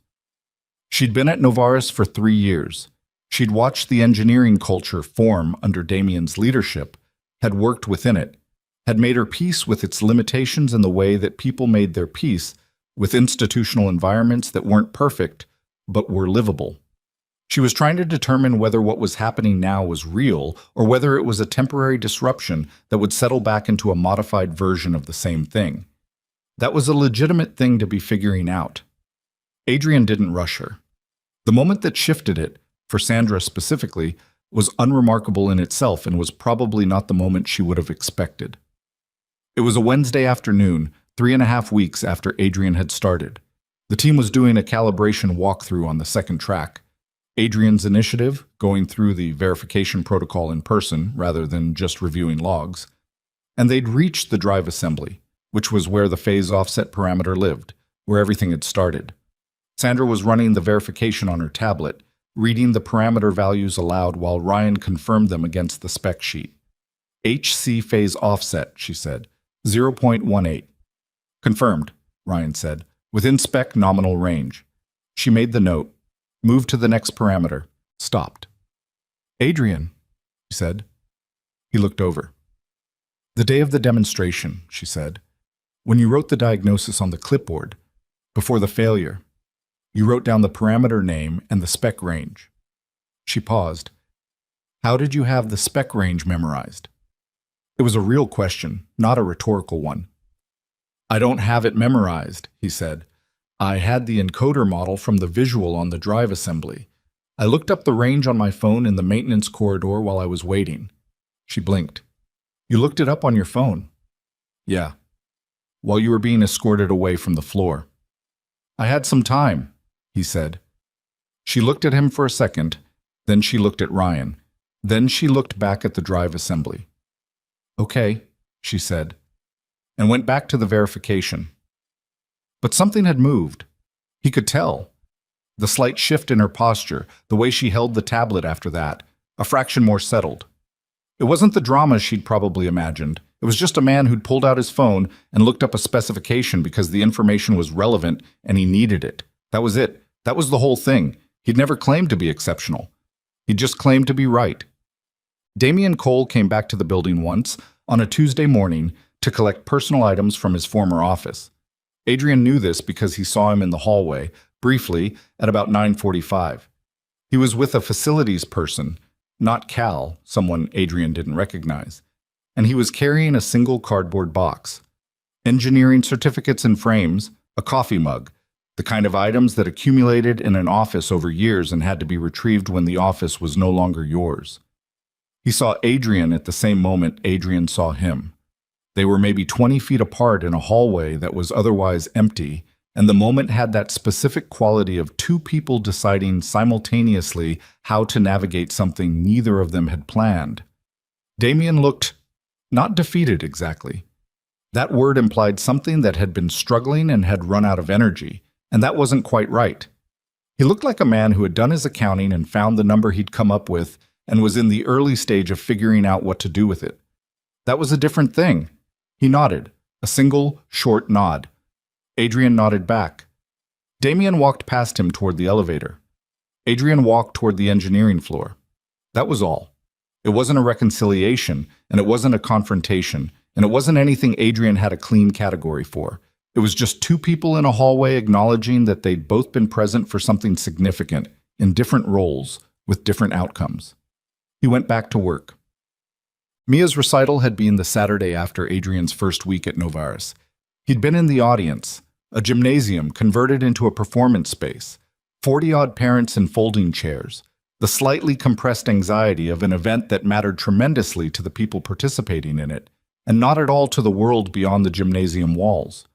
Speaker 1: She'd been at Novartis for 3 years. She'd watched the engineering culture form under Damien's leadership, had worked within it, had made her peace with its limitations in the way that people made their peace with institutional environments that weren't perfect, but were livable. She was trying to determine whether what was happening now was real or whether it was a temporary disruption that would settle back into a modified version of the same thing. That was a legitimate thing to be figuring out. Adrian didn't rush her. The moment that shifted it, for Sandra specifically, was unremarkable in itself and was probably not the moment she would have expected. It was a Wednesday afternoon, 3.5 weeks after Adrian had started. The team was doing a calibration walkthrough on the 2nd track. Adrian's initiative, going through the verification protocol in person rather than just reviewing logs. And they'd reached the drive assembly, which was where the phase offset parameter lived, where everything had started. Sandra was running the verification on her tablet, reading the parameter values aloud while Ryan confirmed them against the spec sheet. HC phase offset, she said, 0.18. Confirmed, Ryan said, within spec nominal range. She made the note, moved to the next parameter, stopped. Adrian, she said. He looked over. The day of the demonstration, she said, when you wrote the diagnosis on the clipboard, before the failure, you wrote down the parameter name and the spec range. She paused. How did you have the spec range memorized? It was a real question, not a rhetorical one. I don't have it memorized, he said. I had the encoder model from the visual on the drive assembly. I looked up the range on my phone in the maintenance corridor while I was waiting. She blinked. You looked it up on your phone? Yeah. While you were being escorted away from the floor. I had some time, he said. She looked at him for a second, then she looked at Ryan. Then she looked back at the drive assembly. Okay, she said, and went back to the verification. But something had moved. He could tell. The slight shift in her posture, the way she held the tablet after that, a fraction more settled. It wasn't the drama she'd probably imagined. It was just a man who'd pulled out his phone and looked up a specification because the information was relevant and he needed it. That was it. That was the whole thing. He'd never claimed to be exceptional. He'd just claimed to be right. Damien Cole came back to the building once, on a Tuesday morning, to collect personal items from his former office. Adrian knew this because he saw him in the hallway, briefly, at about 9:45. He was with a facilities person, not Cal, someone Adrian didn't recognize, and he was carrying a single cardboard box. Engineering certificates and frames, a coffee mug, the kind of items that accumulated in an office over years and had to be retrieved when the office was no longer yours. He saw Adrian at the same moment Adrian saw him. They were maybe 20 feet apart in a hallway that was otherwise empty, and the moment had that specific quality of two people deciding simultaneously how to navigate something neither of them had planned. Damien looked not defeated exactly. That word implied something that had been struggling and had run out of energy, and that wasn't quite right. He looked like a man who had done his accounting and found the number he'd come up with and was in the early stage of figuring out what to do with it. That was a different thing. He nodded, a single, short nod. Adrian nodded back. Damien walked past him toward the elevator. Adrian walked toward the engineering floor. That was all. It wasn't a reconciliation, and it wasn't a confrontation, and it wasn't anything Adrian had a clean category for. It was just two people in a hallway acknowledging that they'd both been present for something significant, in different roles, with different outcomes. He went back to work. Mia's recital had been the Saturday after Adrian's first week at Novaris. He'd been in the audience, a gymnasium converted into a performance space, 40-odd parents in folding chairs, the slightly compressed anxiety of an event that mattered tremendously to the people participating in it, and not at all to the world beyond the gymnasium walls.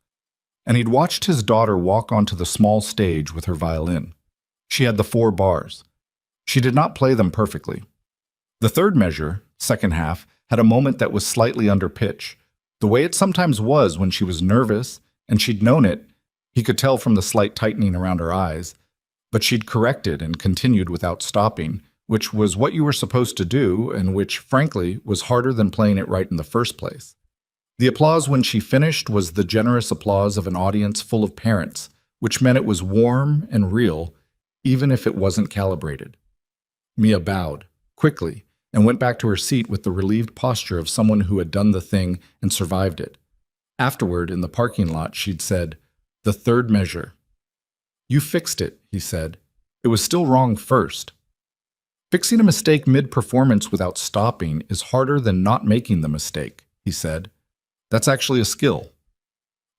Speaker 1: And he'd watched his daughter walk onto the small stage with her violin. She had the 4 bars. She did not play them perfectly. The third measure, second half, had a moment that was slightly under pitch, the way it sometimes was when she was nervous, and she'd known it. He could tell from the slight tightening around her eyes. But she'd corrected and continued without stopping, which was what you were supposed to do, and which, frankly, was harder than playing it right in the first place. The applause when she finished was the generous applause of an audience full of parents, which meant it was warm and real, even if it wasn't calibrated. Mia bowed, quickly, and went back to her seat with the relieved posture of someone who had done the thing and survived it. Afterward, in the parking lot, she'd said, "The third measure." "You fixed it," he said. "It was still wrong first." Fixing a mistake mid-performance without stopping is harder than not making the mistake, he said. That's actually a skill.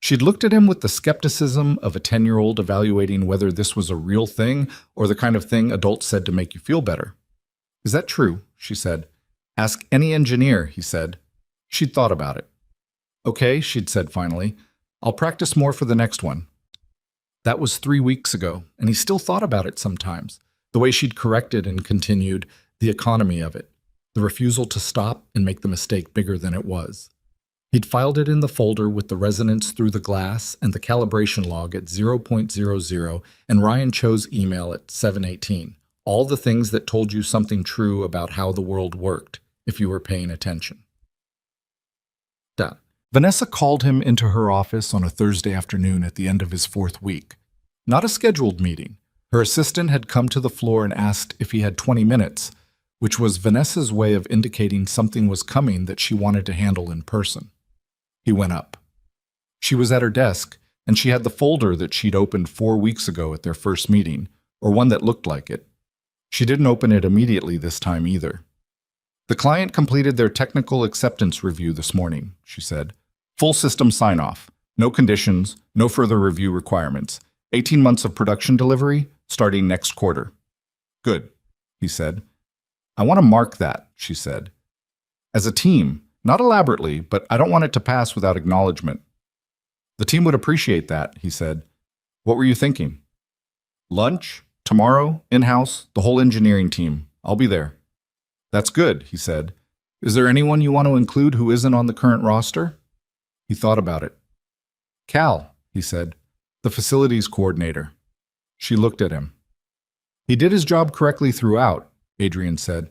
Speaker 1: She'd looked at him with the skepticism of a 10-year-old evaluating whether this was a real thing or the kind of thing adults said to make you feel better. "Is that true?" she said. "Ask any engineer," he said. She'd thought about it. "Okay," she'd said finally. "I'll practice more for the next one." That was 3 weeks ago, and he still thought about it sometimes. The way she'd corrected and continued, the economy of it, the refusal to stop and make the mistake bigger than it was. He'd filed it in the folder with the resonance through the glass and the calibration log at 0.00, and Ryan Cho's email at 7:18. All the things that told you something true about how the world worked, if you were paying attention. Vanessa called him into her office on a Thursday afternoon at the end of his 4th week. Not a scheduled meeting. Her assistant had come to the floor and asked if he had 20 minutes, which was Vanessa's way of indicating something was coming that she wanted to handle in person. He went up. She was at her desk, and she had the folder that she'd opened 4 weeks ago at their first meeting, or one that looked like it. She didn't open it immediately this time either. "The client completed their technical acceptance review this morning," she said. "Full system sign-off. No conditions, no further review requirements. 18 months of production delivery, starting next quarter." "Good," he said. "I want to mark that," she said. "As a team, not elaborately, but I don't want it to pass without acknowledgement." "The team would appreciate that," he said. "What were you thinking?" "Lunch? Tomorrow, in-house, the whole engineering team. I'll be there." "That's good," he said. "Is there anyone you want to include who isn't on the current roster?" He thought about it. "Cal," he said, "the facilities coordinator." She looked at him. "He did his job correctly throughout," Adrian said.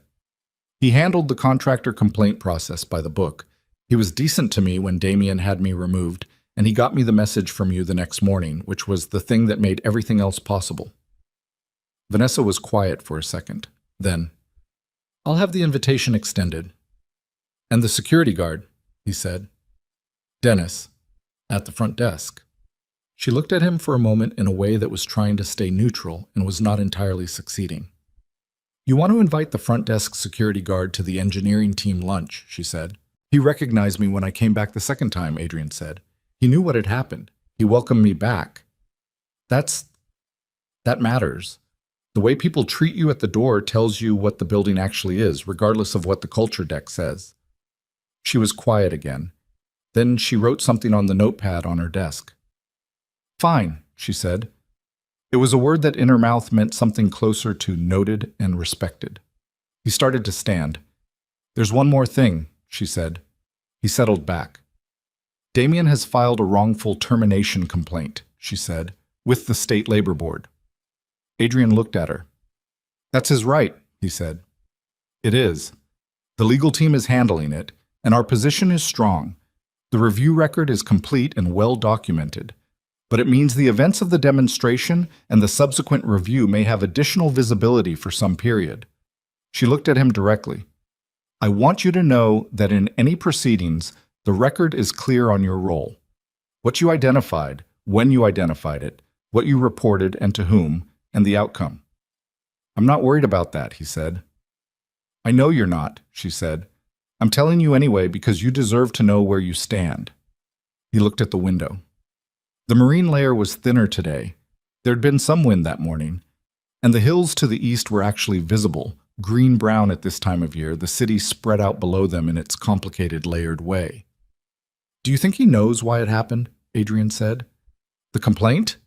Speaker 1: "He handled the contractor complaint process by the book. He was decent to me when Damien had me removed, and he got me the message from you the next morning, which was the thing that made everything else possible." Vanessa was quiet for a second. Then, "I'll have the invitation extended." "And the security guard," he said. "Dennis, at the front desk." She looked at him for a moment in a way that was trying to stay neutral and was not entirely succeeding. "You want to invite the front desk security guard to the engineering team lunch," she said. "He recognized me when I came back the second time," Adrian said. "He knew what had happened. He welcomed me back. That matters. The way people treat you at the door tells you what the building actually is, regardless of what the culture deck says. She was quiet again. Then she wrote something on the notepad on her desk. Fine, she said. It was a word that in her mouth meant something closer to noted and respected. He started to stand. There's one more thing, she said. He settled back. Damien has filed a wrongful termination complaint, she said, with the State Labor Board. Adrian looked at her. That's his right, he said. It is. The legal team is handling it, and our position is strong. The review record is complete and well documented, but it means the events of the demonstration and the subsequent review may have additional visibility for some period. She looked at him directly. I want you to know that in any proceedings, the record is clear on your role. What you identified, when you identified it, what you reported and to whom, and the outcome. I'm not worried about that, he said. I know you're not, she said. I'm telling you anyway because you deserve to know where you stand. He looked at the window. The marine layer was thinner today. There'd been some wind that morning, and the hills to the east were actually visible, green-brown at this time of year, the city spread out below them in its complicated layered way. Do you think he knows why it happened? Adrian said. The complaint?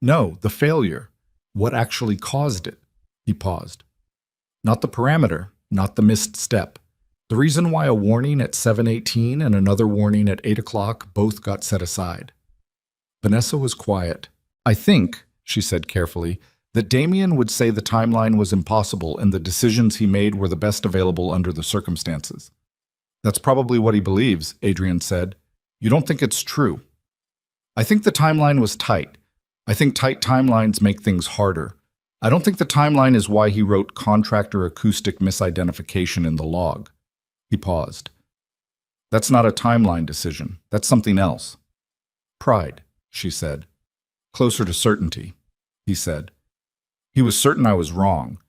Speaker 1: No, the failure. What actually caused it? He paused. Not the parameter, not the missed step. The reason why a warning at 7:18 and another warning at 8 o'clock both got set aside. Vanessa was quiet. I think, she said carefully, that Damien would say the timeline was impossible and the decisions he made were the best available under the circumstances. That's probably what he believes, Adrian said. You don't think it's true. I think the timeline was tight. I think tight timelines make things harder. I don't think the timeline is why he wrote contractor acoustic misidentification in the log. He paused. That's not a timeline decision. That's something else. Pride, she said. Closer to certainty, he said. He was certain I was wrong.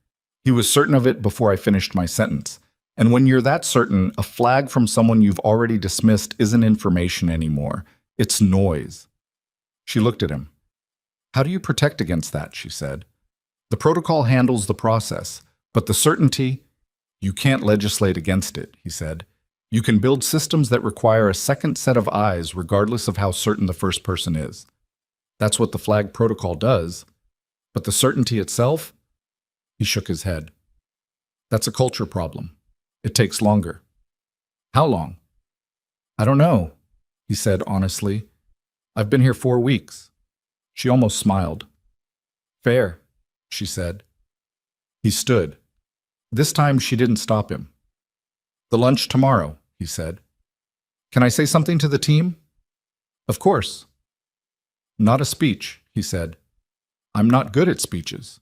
Speaker 1: He was certain of it before I finished my sentence. And when you're that certain, a flag from someone you've already dismissed isn't information anymore. It's noise. She looked at him. How do you protect against that? She said. The protocol handles the process, but the certainty, you can't legislate against it, he said. You can build systems that require a second set of eyes regardless of how certain the first person is. That's what the flag protocol does. But the certainty itself? He shook his head. That's a culture problem. It takes longer. How long? I don't know, he said honestly. I've been here 4 weeks. She almost smiled. Fair, she said. He stood. This time she didn't stop him. The lunch tomorrow, he said. Can I say something to the team? Of course. Not a speech, he said. I'm not good at speeches.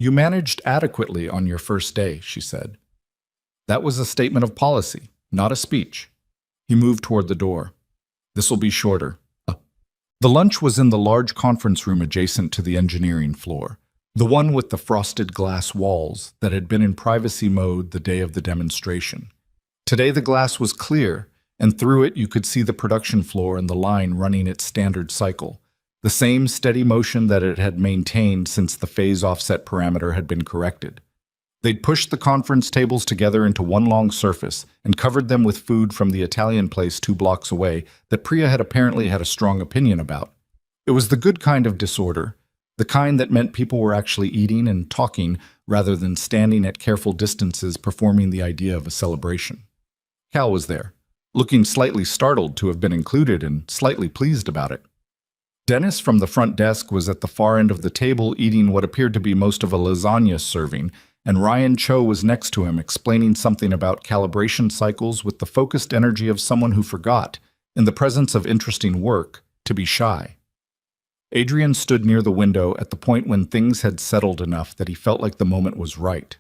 Speaker 1: You managed adequately on your first day, she said. That was a statement of policy, not a speech. He moved toward the door. This'll be shorter. The lunch was in the large conference room adjacent to the engineering floor, the one with the frosted glass walls that had been in privacy mode the day of the demonstration. Today the glass was clear, and through it you could see the production floor and the line running its standard cycle, the same steady motion that it had maintained since the phase offset parameter had been corrected. They'd pushed the conference tables together into one long surface and covered them with food from the Italian place 2 blocks away that Priya had apparently had a strong opinion about. It was the good kind of disorder, the kind that meant people were actually eating and talking rather than standing at careful distances performing the idea of a celebration. Cal was there, looking slightly startled to have been included and slightly pleased about it. Dennis from the front desk was at the far end of the table eating what appeared to be most of a lasagna serving, and Ryan Cho was next to him explaining something about calibration cycles with the focused energy of someone who forgot, in the presence of interesting work, to be shy. Adrian stood near the window at the point when things had settled enough that he felt like the moment was right.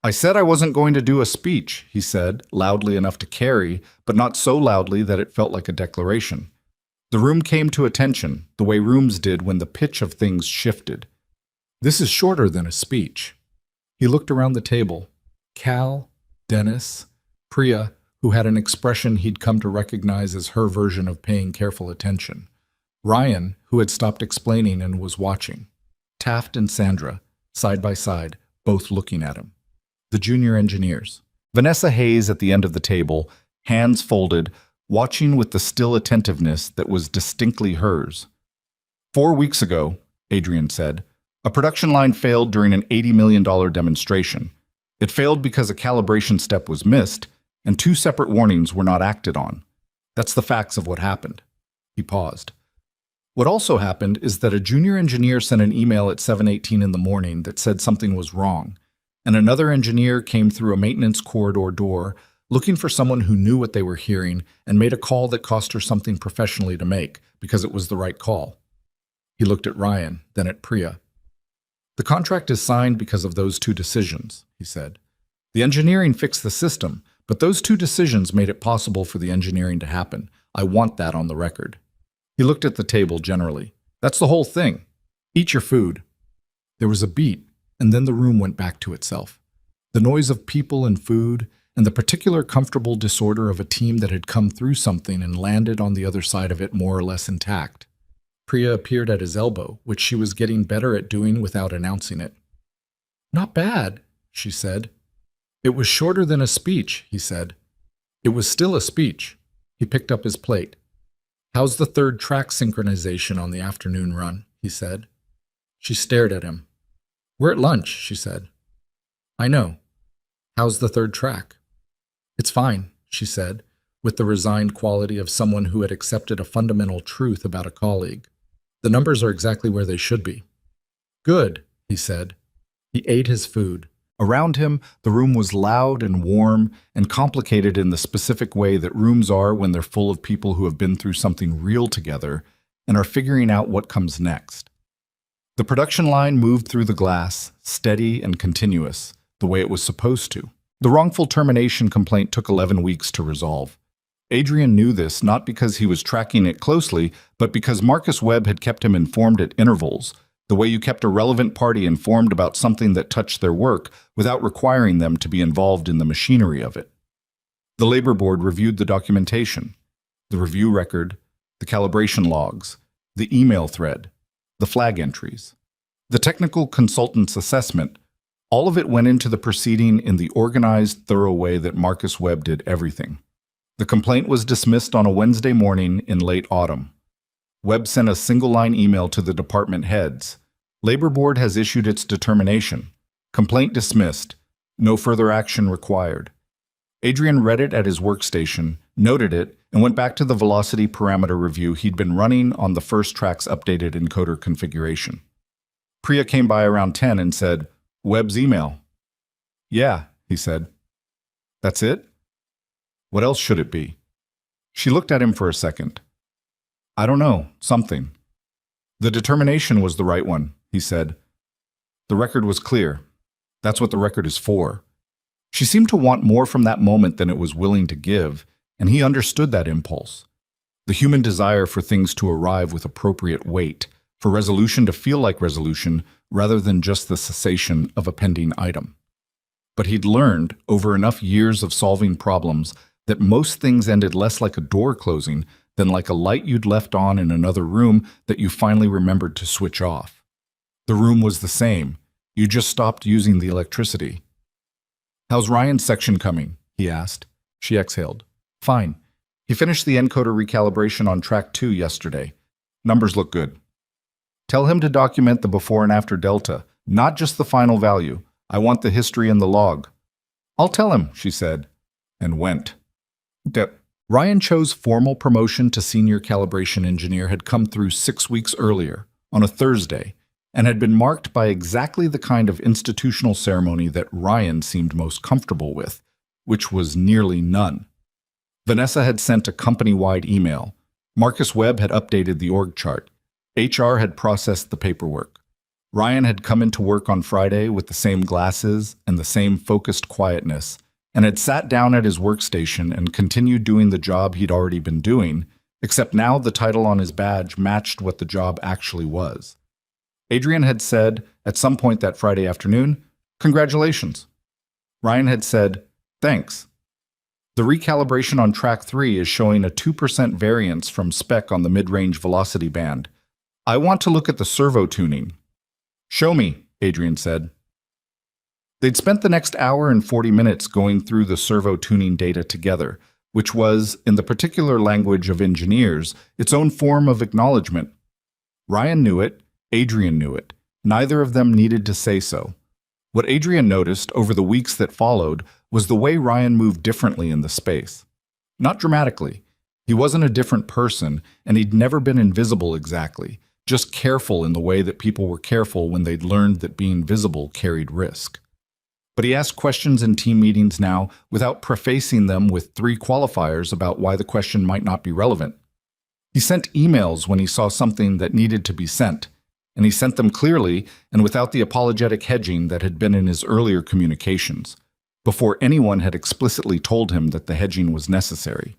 Speaker 1: I said I wasn't going to do a speech, he said, loudly enough to carry, but not so loudly that it felt like a declaration. The room came to attention, the way rooms did when the pitch of things shifted. This is shorter than a speech. He looked around the table. Cal, Dennis, Priya, who had an expression he'd come to recognize as her version of paying careful attention. Ryan, who had stopped explaining and was watching. Taft and Sandra. side by side, both looking at him. The junior engineers. Vanessa Hayes at the end of the table, hands folded, watching with the still attentiveness that was distinctly hers. 4 weeks ago, Adrian said, a production line failed during an $80 million demonstration. It failed because a calibration step was missed, and 2 separate warnings were not acted on. That's the facts of what happened. He paused. What also happened is that a junior engineer sent an email at 7:18 in the morning that said something was wrong, and another engineer came through a maintenance corridor door looking for someone who knew what they were hearing and made a call that cost her something professionally to make because it was the right call. He looked at Ryan, then at Priya. The contract is signed because of those 2 decisions, he said. The engineering fixed the system, but those 2 decisions made it possible for the engineering to happen. I want that on the record. He looked at the table generally. That's the whole thing. Eat your food. There was a beat, and then the room went back to itself. The noise of people and food, and the particular comfortable disorder of a team that had come through something and landed on the other side of it more or less intact. Priya appeared at his elbow, which she was getting better at doing without announcing it. Not bad, she said. It was shorter than a speech, he said. It was still a speech. He picked up his plate. How's the 3rd track synchronization on the afternoon run? He said. She stared at him. We're at lunch, she said. I know. How's the 3rd track? It's fine, she said, with the resigned quality of someone who had accepted a fundamental truth about a colleague. The numbers are exactly where they should be. Good, he said. He ate his food. Around him, the room was loud and warm and complicated in the specific way that rooms are when they're full of people who have been through something real together and are figuring out what comes next. The production line moved through the glass, steady and continuous, the way it was supposed to. The wrongful termination complaint took 11 weeks to resolve. Adrian knew this not because he was tracking it closely, but because Marcus Webb had kept him informed at intervals, the way you kept a relevant party informed about something that touched their work without requiring them to be involved in the machinery of it. The labor board reviewed the documentation, the review record, the calibration logs, the email thread, the flag entries. The technical consultant's assessment, all of it went into the proceeding in the organized, thorough way that Marcus Webb did everything. The complaint was dismissed on a Wednesday morning in late autumn. Webb sent a single-line email to the department heads. Labor Board has issued its determination. Complaint dismissed. No further action required. Adrian read it at his workstation, noted it, and went back to the velocity parameter review he'd been running on the first track's updated encoder configuration. Priya came by around 10 and said, Webb's email. Yeah, he said. That's it? What else should it be? She looked at him for a second. I don't know, something. The determination was the right one, he said. The record was clear. That's what the record is for. She seemed to want more from that moment than it was willing to give, and he understood that impulse. The human desire for things to arrive with appropriate weight, for resolution to feel like resolution rather than just the cessation of a pending item. But he'd learned, over enough years of solving problems, that most things ended less like a door closing than like a light you'd left on in another room that you finally remembered to switch off. The room was the same. You just stopped using the electricity. How's Ryan's section coming? He asked. She exhaled. Fine. He finished the encoder recalibration on track 2 yesterday. Numbers look good. Tell him to document the before and after delta, not just the final value. I want the history and the log. I'll tell him, she said, and went. Ryan Cho's formal promotion to senior calibration engineer had come through 6 weeks earlier, on a Thursday, and had been marked by exactly the kind of institutional ceremony that Ryan seemed most comfortable with, which was nearly none. Vanessa had sent a company-wide email. Marcus Webb had updated the org chart. HR had processed the paperwork. Ryan had come into work on Friday with the same glasses and the same focused quietness, and had sat down at his workstation and continued doing the job he'd already been doing, except now the title on his badge matched what the job actually was. Adrian had said, at some point that Friday afternoon, "Congratulations." Ryan had said, "Thanks." The recalibration on track 3 is showing a 2% variance from spec on the mid-range velocity band. I want to look at the servo tuning. Show me, Adrian said. They'd spent the next hour and 40 minutes going through the servo tuning data together, which was, in the particular language of engineers, its own form of acknowledgement. Ryan knew it, Adrian knew it. Neither of them needed to say so. What Adrian noticed over the weeks that followed was the way Ryan moved differently in the space. Not dramatically. He wasn't a different person, and he'd never been invisible exactly, just careful in the way that people were careful when they'd learned that being visible carried risk. But he asked questions in team meetings now without prefacing them with 3 qualifiers about why the question might not be relevant. He sent emails when he saw something that needed to be sent, and he sent them clearly and without the apologetic hedging that had been in his earlier communications, before anyone had explicitly told him that the hedging was necessary.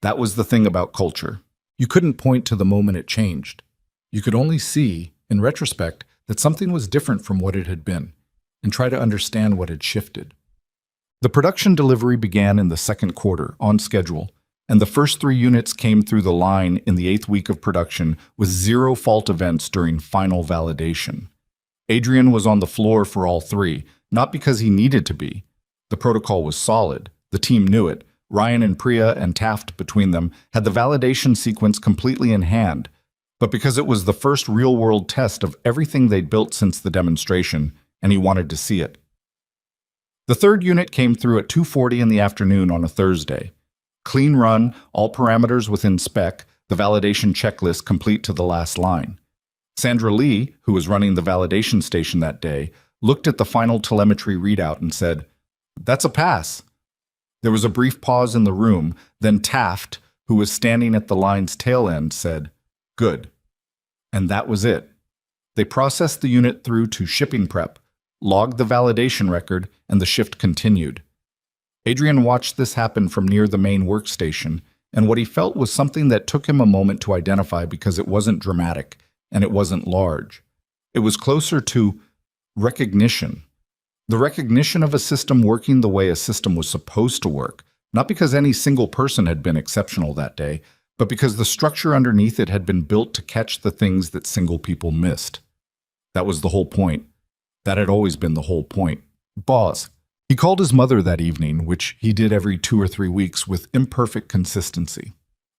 Speaker 1: That was the thing about culture. You couldn't point to the moment it changed. You could only see, in retrospect, that something was different from what it had been, and try to understand what had shifted. The production delivery began in the second quarter, on schedule, and the first 3 units came through the line in the 8th week of production with 0 fault events during final validation. Adrian was on the floor for all 3, not because he needed to be. The protocol was solid. The team knew it. Ryan and Priya and Taft between them had the validation sequence completely in hand, but because it was the first real-world test of everything they'd built since the demonstration, and he wanted to see it. The 3rd unit came through at 2:40 in the afternoon on a Thursday. Clean run, all parameters within spec, the validation checklist complete to the last line. Sandra Lee, who was running the validation station that day, looked at the final telemetry readout and said, "That's a pass." There was a brief pause in the room, then Taft, who was standing at the line's tail end, said, "Good." And that was it. They processed the unit through to shipping prep, logged the validation record, and the shift continued. Adrian watched this happen from near the main workstation, and what he felt was something that took him a moment to identify because it wasn't dramatic, and it wasn't large. It was closer to recognition. The recognition of a system working the way a system was supposed to work, not because any single person had been exceptional that day, but because the structure underneath it had been built to catch the things that single people missed. That was the whole point. That had always been the whole point. Boss. He called his mother that evening, which he did every 2 or 3 weeks with imperfect consistency.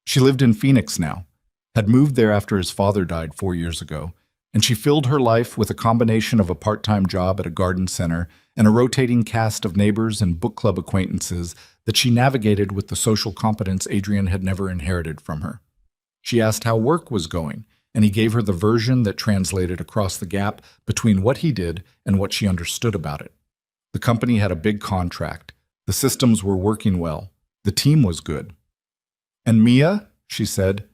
Speaker 1: She lived in Phoenix now, had moved there after his father died 4 years ago, and she filled her life with a combination of a part-time job at a garden center and a rotating cast of neighbors and book club acquaintances that she navigated with the social competence Adrian had never inherited from her. She asked how work was going, and he gave her the version that translated across the gap between what he did and what she understood about it. The company had a big contract. The systems were working well. The team was good. "And Mia?" she said.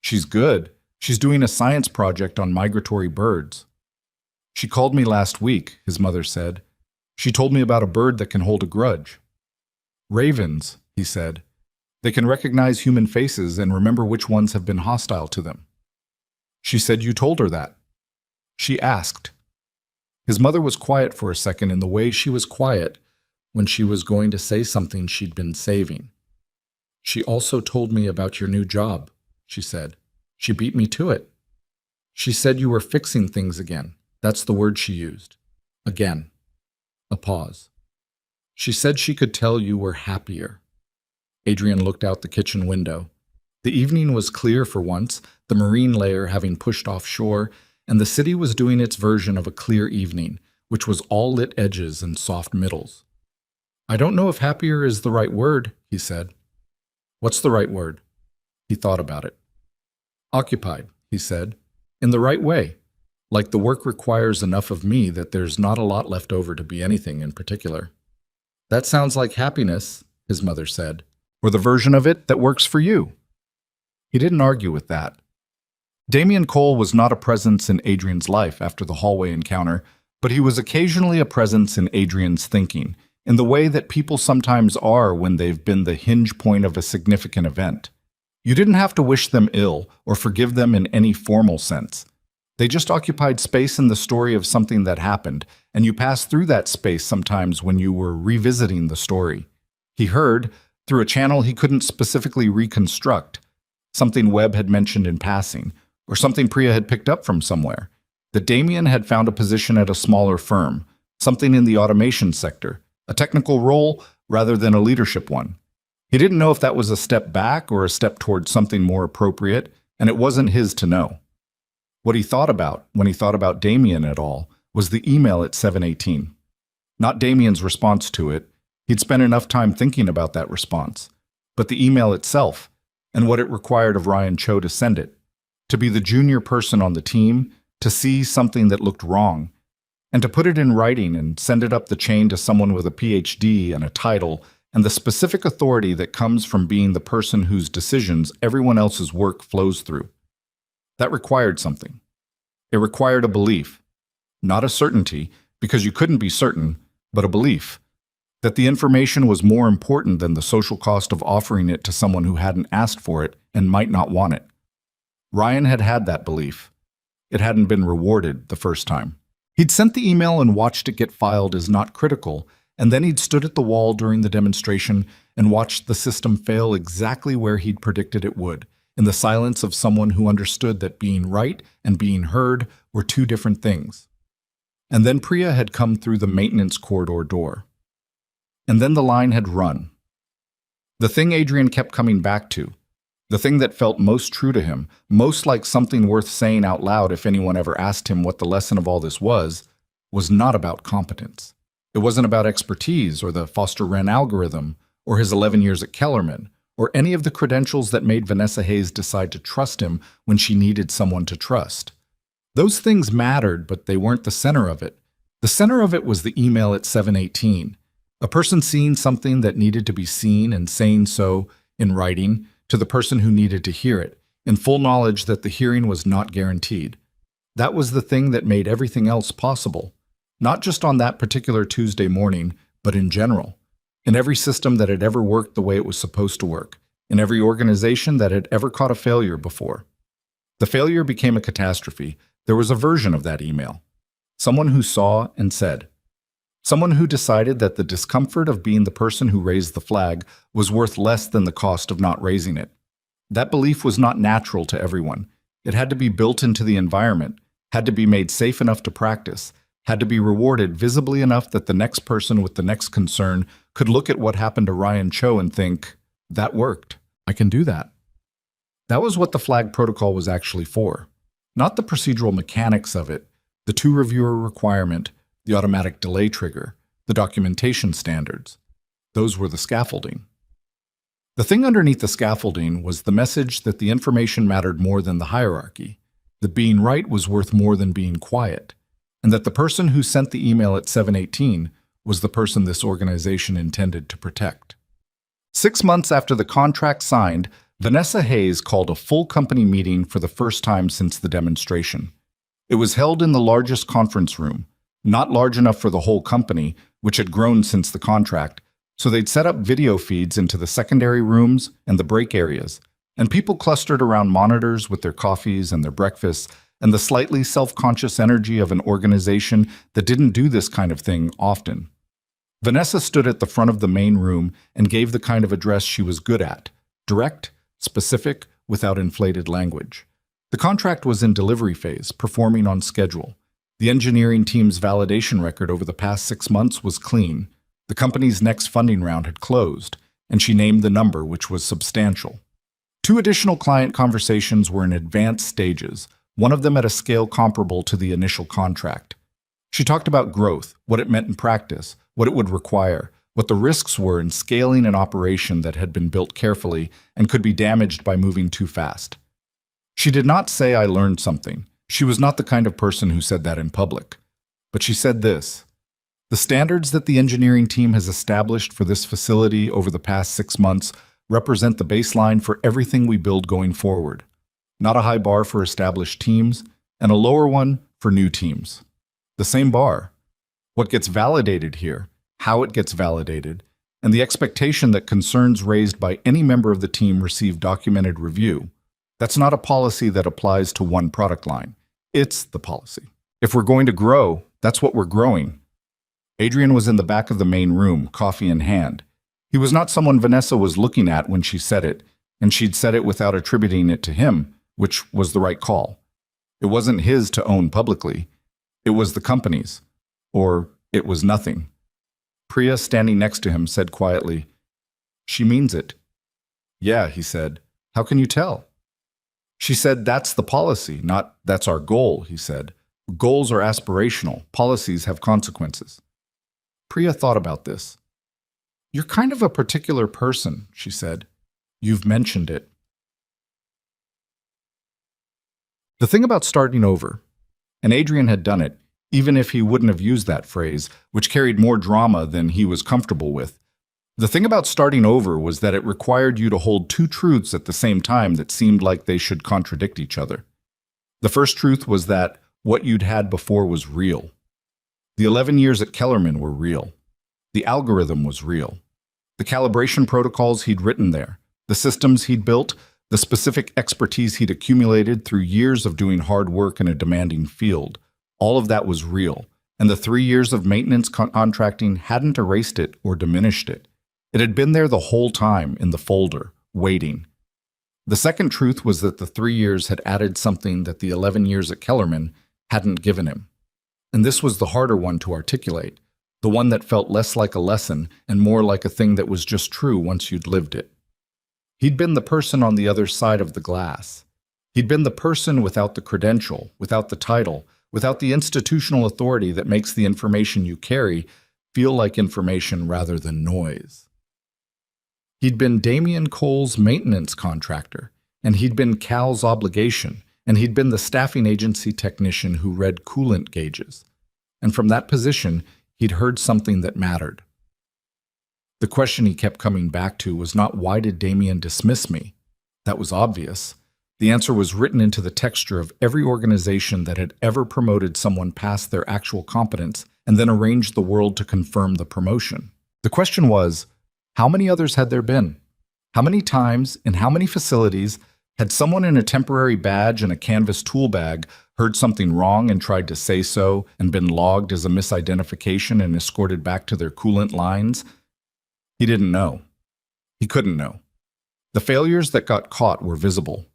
Speaker 1: "She's good. She's doing a science project on migratory birds." "She called me last week," his mother said. "She told me about a bird that can hold a grudge." "Ravens," he said. "They can recognize human faces and remember which ones have been hostile to them." "She said you told her that." "She asked." His mother was quiet for a second in the way she was quiet when she was going to say something she'd been saving. "She also told me about your new job," she said. "She beat me to it. She said you were fixing things again. That's the word she used. Again." A pause. "She said she could tell you were happier." Adrian looked out the kitchen window. The evening was clear for once, the marine layer having pushed offshore, and the city was doing its version of a clear evening, which was all lit edges and soft middles. "I don't know if happier is the right word," he said. "What's the right word?" He thought about it. "Occupied," he said, "in the right way. Like the work requires enough of me that there's not a lot left over to be anything in particular." "That sounds like happiness," his mother said, "or the version of it that works for you." He didn't argue with that. Damian Cole was not a presence in Adrian's life after the hallway encounter, but he was occasionally a presence in Adrian's thinking, in the way that people sometimes are when they've been the hinge point of a significant event. You didn't have to wish them ill or forgive them in any formal sense. They just occupied space in the story of something that happened, and you passed through that space sometimes when you were revisiting the story. He heard, through a channel he couldn't specifically reconstruct, something Webb had mentioned in passing, or something Priya had picked up from somewhere. that Damien had found a position at a smaller firm, something in the automation sector, a technical role rather than a leadership one. He didn't know if that was a step back or a step towards something more appropriate, and it wasn't his to know. What he thought about, when he thought about Damien at all, was the email at 7:18. Not Damien's response to it. He'd spent enough time thinking about that response. But the email itself, and what it required of Ryan Cho to send it, to be the junior person on the team, to see something that looked wrong, and to put it in writing and send it up the chain to someone with a PhD and a title and the specific authority that comes from being the person whose decisions everyone else's work flows through. That required something. It required a belief, not a certainty, because you couldn't be certain, but a belief that the information was more important than the social cost of offering it to someone who hadn't asked for it and might not want it. Ryan had had that belief. It hadn't been rewarded the first time. He'd sent the email and watched it get filed as not critical, and then he'd stood at the wall during the demonstration and watched the system fail exactly where he'd predicted it would, in the silence of someone who understood that being right and being heard were two different things. And then Priya had come through the maintenance corridor door. And then the line had run. The thing Adrian kept coming back to, the thing that felt most true to him, most like something worth saying out loud if anyone ever asked him what the lesson of all this was not about competence. It wasn't about expertise or the Foster-Wren algorithm or his 11 years at Kellerman or any of the credentials that made Vanessa Hayes decide to trust him when she needed someone to trust. Those things mattered, but they weren't the center of it. The center of it was the email at 7:18. A person seeing something that needed to be seen and saying so in writing to the person who needed to hear it, in full knowledge that the hearing was not guaranteed. That was the thing that made everything else possible, not just on that particular Tuesday morning, but in general, in every system that had ever worked the way it was supposed to work, in every organization that had ever caught a failure before. The failure became a catastrophe. There was a version of that email. Someone who saw and said. Someone who decided that the discomfort of being the person who raised the flag was worth less than the cost of not raising it. That belief was not natural to everyone. It had to be built into the environment, had to be made safe enough to practice, had to be rewarded visibly enough that the next person with the next concern could look at what happened to Ryan Cho and think, that worked. I can do that. That was what the flag protocol was actually for. Not the procedural mechanics of it, the two-reviewer requirement, the automatic delay trigger, the documentation standards. Those were the scaffolding. The thing underneath the scaffolding was the message that the information mattered more than the hierarchy, that being right was worth more than being quiet, and that the person who sent the email at 7:18 was the person this organization intended to protect. 6 months after the contract signed, Vanessa Hayes called a full company meeting for the first time since the demonstration. It was held in the largest conference room, not large enough for the whole company, which had grown since the contract, so they'd set up video feeds into the secondary rooms and the break areas, and people clustered around monitors with their coffees and their breakfasts and the slightly self-conscious energy of an organization that didn't do this kind of thing often. Vanessa stood at the front of the main room and gave the kind of address she was good at, direct, specific, without inflated language. The contract was in delivery phase, performing on schedule. The engineering team's validation record over the past 6 months was clean. The company's next funding round had closed, and she named the number, which was substantial. 2 additional client conversations were in advanced stages, one of them at a scale comparable to the initial contract. She talked about growth, what it meant in practice, what it would require, what the risks were in scaling an operation that had been built carefully and could be damaged by moving too fast. She did not say, "I learned something." She was not the kind of person who said that in public. But she said this: the standards that the engineering team has established for this facility over the past 6 months represent the baseline for everything we build going forward. Not a high bar for established teams, and a lower one for new teams. The same bar. What gets validated here, how it gets validated, and the expectation that concerns raised by any member of the team receive documented review. That's not a policy that applies to one product line. It's the policy. If we're going to grow, that's what we're growing. Adrian was in the back of the main room, coffee in hand. He was not someone Vanessa was looking at when she said it, and she'd said it without attributing it to him, which was the right call. It wasn't his to own publicly. It was the company's. Or it was nothing. Priya, standing next to him, said quietly, "She means it." "Yeah," he said. "How can you tell?" She said, "That's the policy, not that's our goal," he said. "Goals are aspirational. Policies have consequences." Priya thought about this. "You're kind of a particular person," she said. "You've mentioned it." The thing about starting over, and Adrian had done it, even if he wouldn't have used that phrase, which carried more drama than he was comfortable with. The thing about starting over was that it required you to hold two truths at the same time that seemed like they should contradict each other. The first truth was that what you'd had before was real. The 11 years at Kellerman were real. The algorithm was real. The calibration protocols he'd written there, the systems he'd built, the specific expertise he'd accumulated through years of doing hard work in a demanding field, all of that was real, and the 3 years of maintenance contracting hadn't erased it or diminished it. It had been there the whole time in the folder, waiting. The second truth was that the 3 years had added something that the 11 years at Kellerman hadn't given him. And this was the harder one to articulate, the one that felt less like a lesson and more like a thing that was just true once you'd lived it. He'd been the person on the other side of the glass. He'd been the person without the credential, without the title, without the institutional authority that makes the information you carry feel like information rather than noise. He'd been Damian Cole's maintenance contractor, and he'd been Cal's obligation, and he'd been the staffing agency technician who read coolant gauges. And from that position, he'd heard something that mattered. The question he kept coming back to was not, why did Damian dismiss me? That was obvious. The answer was written into the texture of every organization that had ever promoted someone past their actual competence and then arranged the world to confirm the promotion. The question was, how many others had there been? How many times, in how many facilities, had someone in a temporary badge and a canvas tool bag heard something wrong and tried to say so and been logged as a misidentification and escorted back to their coolant lines? He didn't know. He couldn't know. The failures that got caught were visible.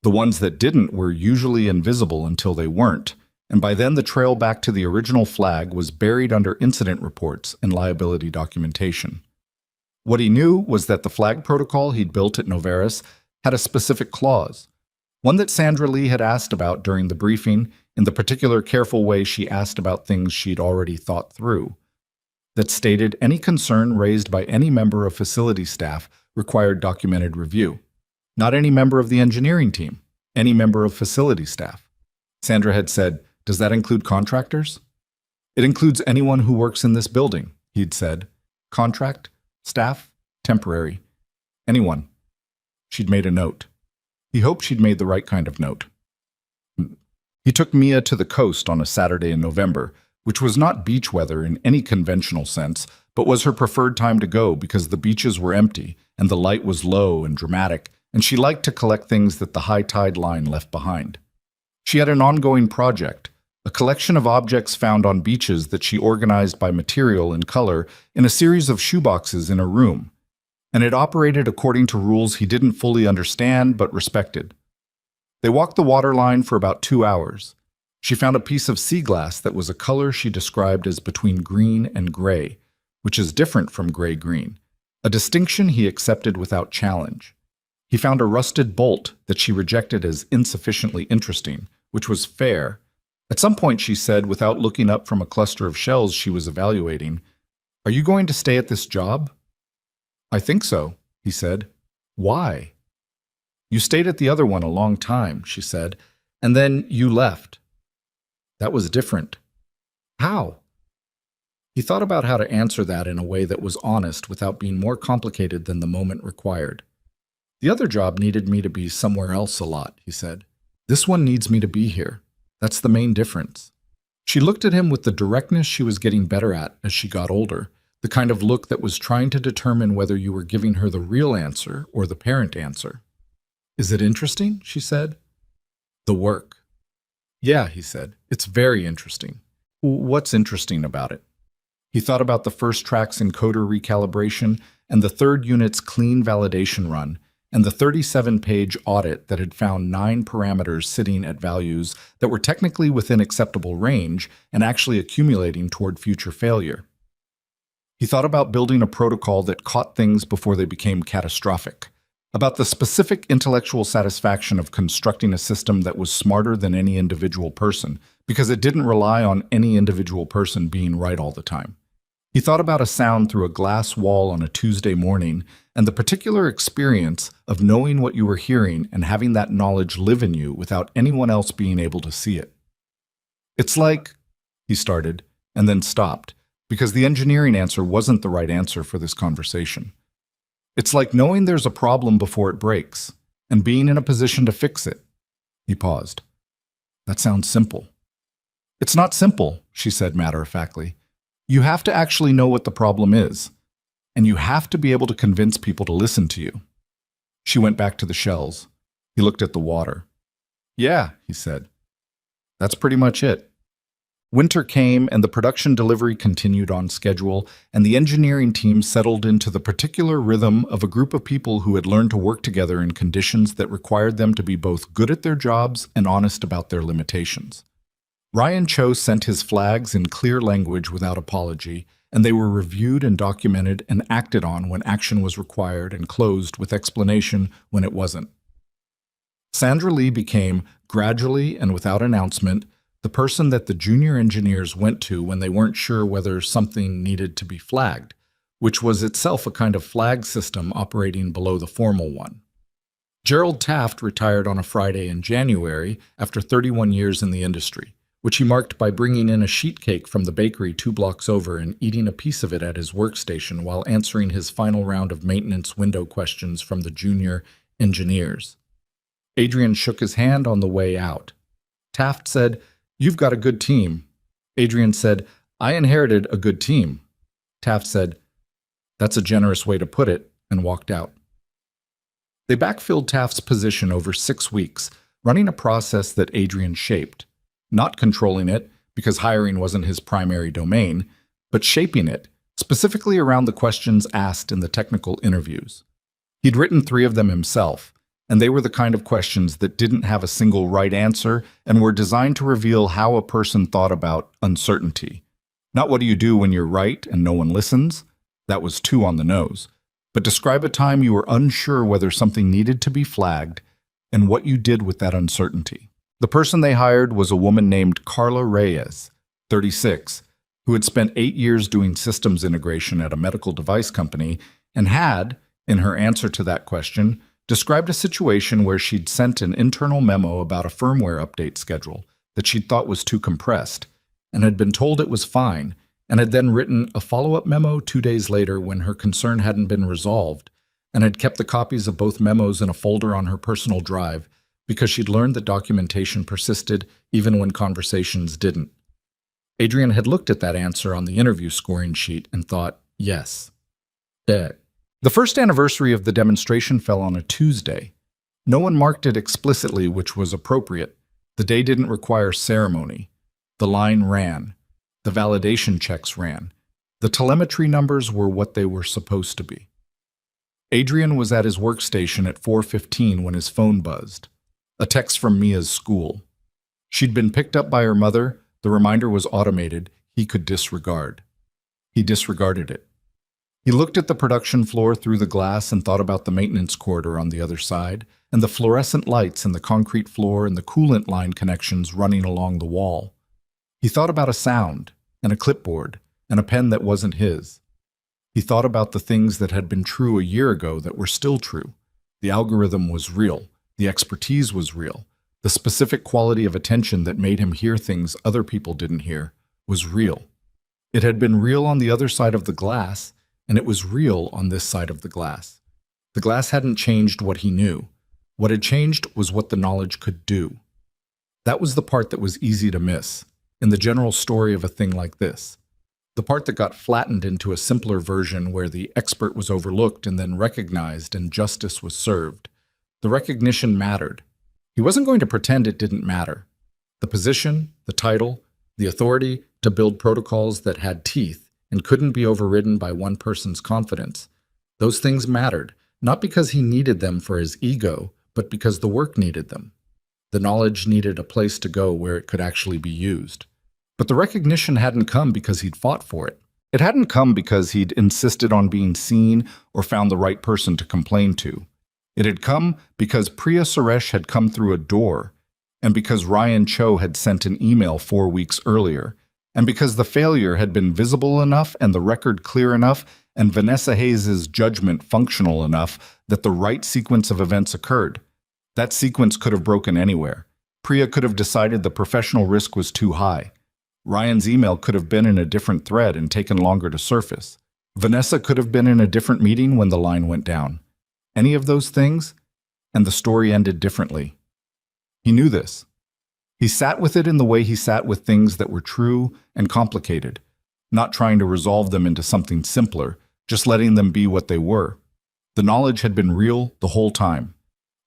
Speaker 1: The ones that didn't were usually invisible until they weren't, and by then the trail back to the original flag was buried under incident reports and liability documentation. What he knew was that the flag protocol he'd built at Noveris had a specific clause, one that Sandra Lee had asked about during the briefing in the particular careful way she asked about things she'd already thought through, that stated any concern raised by any member of facility staff required documented review. Not any member of the engineering team, any member of facility staff. Sandra had said, "Does that include contractors?" "It includes anyone who works in this building," he'd said. "Contract, staff, temporary, anyone." She'd made a note. He hoped she'd made the right kind of note. He took Mia to the coast on a Saturday in November, which was not beach weather in any conventional sense, but was her preferred time to go because the beaches were empty and the light was low and dramatic, and she liked to collect things that the high tide line left behind. She had an ongoing project, a collection of objects found on beaches that she organized by material and color in a series of shoeboxes in a room, and it operated according to rules he didn't fully understand but respected. They walked the waterline for about 2 hours. She found a piece of sea glass that was a color she described as between green and gray, which is different from gray-green, a distinction he accepted without challenge. He found a rusted bolt that she rejected as insufficiently interesting, which was fair. At some point she said, without looking up from a cluster of shells she was evaluating, "Are you going to stay at this job?" "I think so," he said. "Why?" "You stayed at the other one a long time," she said, "and then you left." "That was different." "How?" He thought about how to answer that in a way that was honest without being more complicated than the moment required. "The other job needed me to be somewhere else a lot," he said. "This one needs me to be here. That's the main difference." She looked at him with the directness she was getting better at as she got older, the kind of look that was trying to determine whether you were giving her the real answer or the parent answer. "Is it interesting?" she said. "The work." "Yeah," he said. "It's very interesting." "What's interesting about it?" He thought about the first track's encoder recalibration and the third unit's clean validation run, and the 37-page audit that had found 9 parameters sitting at values that were technically within acceptable range and actually accumulating toward future failure. He thought about building a protocol that caught things before they became catastrophic, about the specific intellectual satisfaction of constructing a system that was smarter than any individual person, because it didn't rely on any individual person being right all the time. He thought about a sound through a glass wall on a Tuesday morning and the particular experience of knowing what you were hearing and having that knowledge live in you without anyone else being able to see it. It's like, he started, and then stopped, because the engineering answer wasn't the right answer for this conversation. It's like knowing there's a problem before it breaks, and being in a position to fix it. He paused. That sounds simple. It's not simple, she said matter-of-factly. You have to actually know what the problem is, and you have to be able to convince people to listen to you. She went back to the shells. He looked at the water. Yeah, he said. That's pretty much it. Winter came and the production delivery continued on schedule, and the engineering team settled into the particular rhythm of a group of people who had learned to work together in conditions that required them to be both good at their jobs and honest about their limitations. Ryan Cho sent his flags in clear language without apology, and they were reviewed and documented and acted on when action was required and closed with explanation when it wasn't. Sandra Lee became, gradually and without announcement, the person that the junior engineers went to when they weren't sure whether something needed to be flagged, which was itself a kind of flag system operating below the formal one. Gerald Taft retired on a Friday in January after 31 years in the industry, which he marked by bringing in a sheet cake from the bakery 2 blocks over and eating a piece of it at his workstation while answering his final round of maintenance window questions from the junior engineers. Adrian shook his hand on the way out. Taft said, "You've got a good team." Adrian said, "I inherited a good team." Taft said, "That's a generous way to put it," and walked out. They backfilled Taft's position over 6 weeks, running a process that Adrian shaped, not controlling it because hiring wasn't his primary domain, but shaping it, specifically around the questions asked in the technical interviews. He'd written 3 of them himself, and they were the kind of questions that didn't have a single right answer and were designed to reveal how a person thought about uncertainty. Not what do you do when you're right and no one listens? That was too on the nose. But describe a time you were unsure whether something needed to be flagged and what you did with that uncertainty. The person they hired was a woman named Carla Reyes, 36, who had spent 8 years doing systems integration at a medical device company and had, in her answer to that question, described a situation where she'd sent an internal memo about a firmware update schedule that she'd thought was too compressed and had been told it was fine, and had then written a follow-up memo 2 days later when her concern hadn't been resolved, and had kept the copies of both memos in a folder on her personal drive because she'd learned that documentation persisted even when conversations didn't. Adrian had looked at that answer on the interview scoring sheet and thought, yes. The first anniversary of the demonstration fell on a Tuesday. No one marked it explicitly, which was appropriate. The day didn't require ceremony. The line ran. The validation checks ran. The telemetry numbers were what they were supposed to be. Adrian was at his workstation at 4:15 when his phone buzzed. A text from Mia's school. She'd been picked up by her mother. The reminder was automated. He could disregard. He disregarded it. He looked at the production floor through the glass and thought about the maintenance corridor on the other side, and the fluorescent lights in the concrete floor and the coolant line connections running along the wall. He thought about a sound, and a clipboard, and a pen that wasn't his. He thought about the things that had been true a year ago that were still true. The algorithm was real. The expertise was real. The specific quality of attention that made him hear things other people didn't hear was real. It had been real on the other side of the glass, and it was real on this side of the glass. The glass hadn't changed what he knew. What had changed was what the knowledge could do. That was the part that was easy to miss, in the general story of a thing like this. The part that got flattened into a simpler version where the expert was overlooked and then recognized and justice was served. The recognition mattered. He wasn't going to pretend it didn't matter. The position, the title, the authority to build protocols that had teeth and couldn't be overridden by one person's confidence. Those things mattered, not because he needed them for his ego, but because the work needed them. The knowledge needed a place to go where it could actually be used. But the recognition hadn't come because he'd fought for it. It hadn't come because he'd insisted on being seen or found the right person to complain to. It had come because Priya Suresh had come through a door, and because Ryan Cho had sent an email 4 weeks earlier, and because the failure had been visible enough and the record clear enough and Vanessa Hayes' judgment functional enough that the right sequence of events occurred. That sequence could have broken anywhere. Priya could have decided the professional risk was too high. Ryan's email could have been in a different thread and taken longer to surface. Vanessa could have been in a different meeting when the line went down. Any of those things, and the story ended differently. He knew this. He sat with it in the way he sat with things that were true and complicated, not trying to resolve them into something simpler, just letting them be what they were. The knowledge had been real the whole time.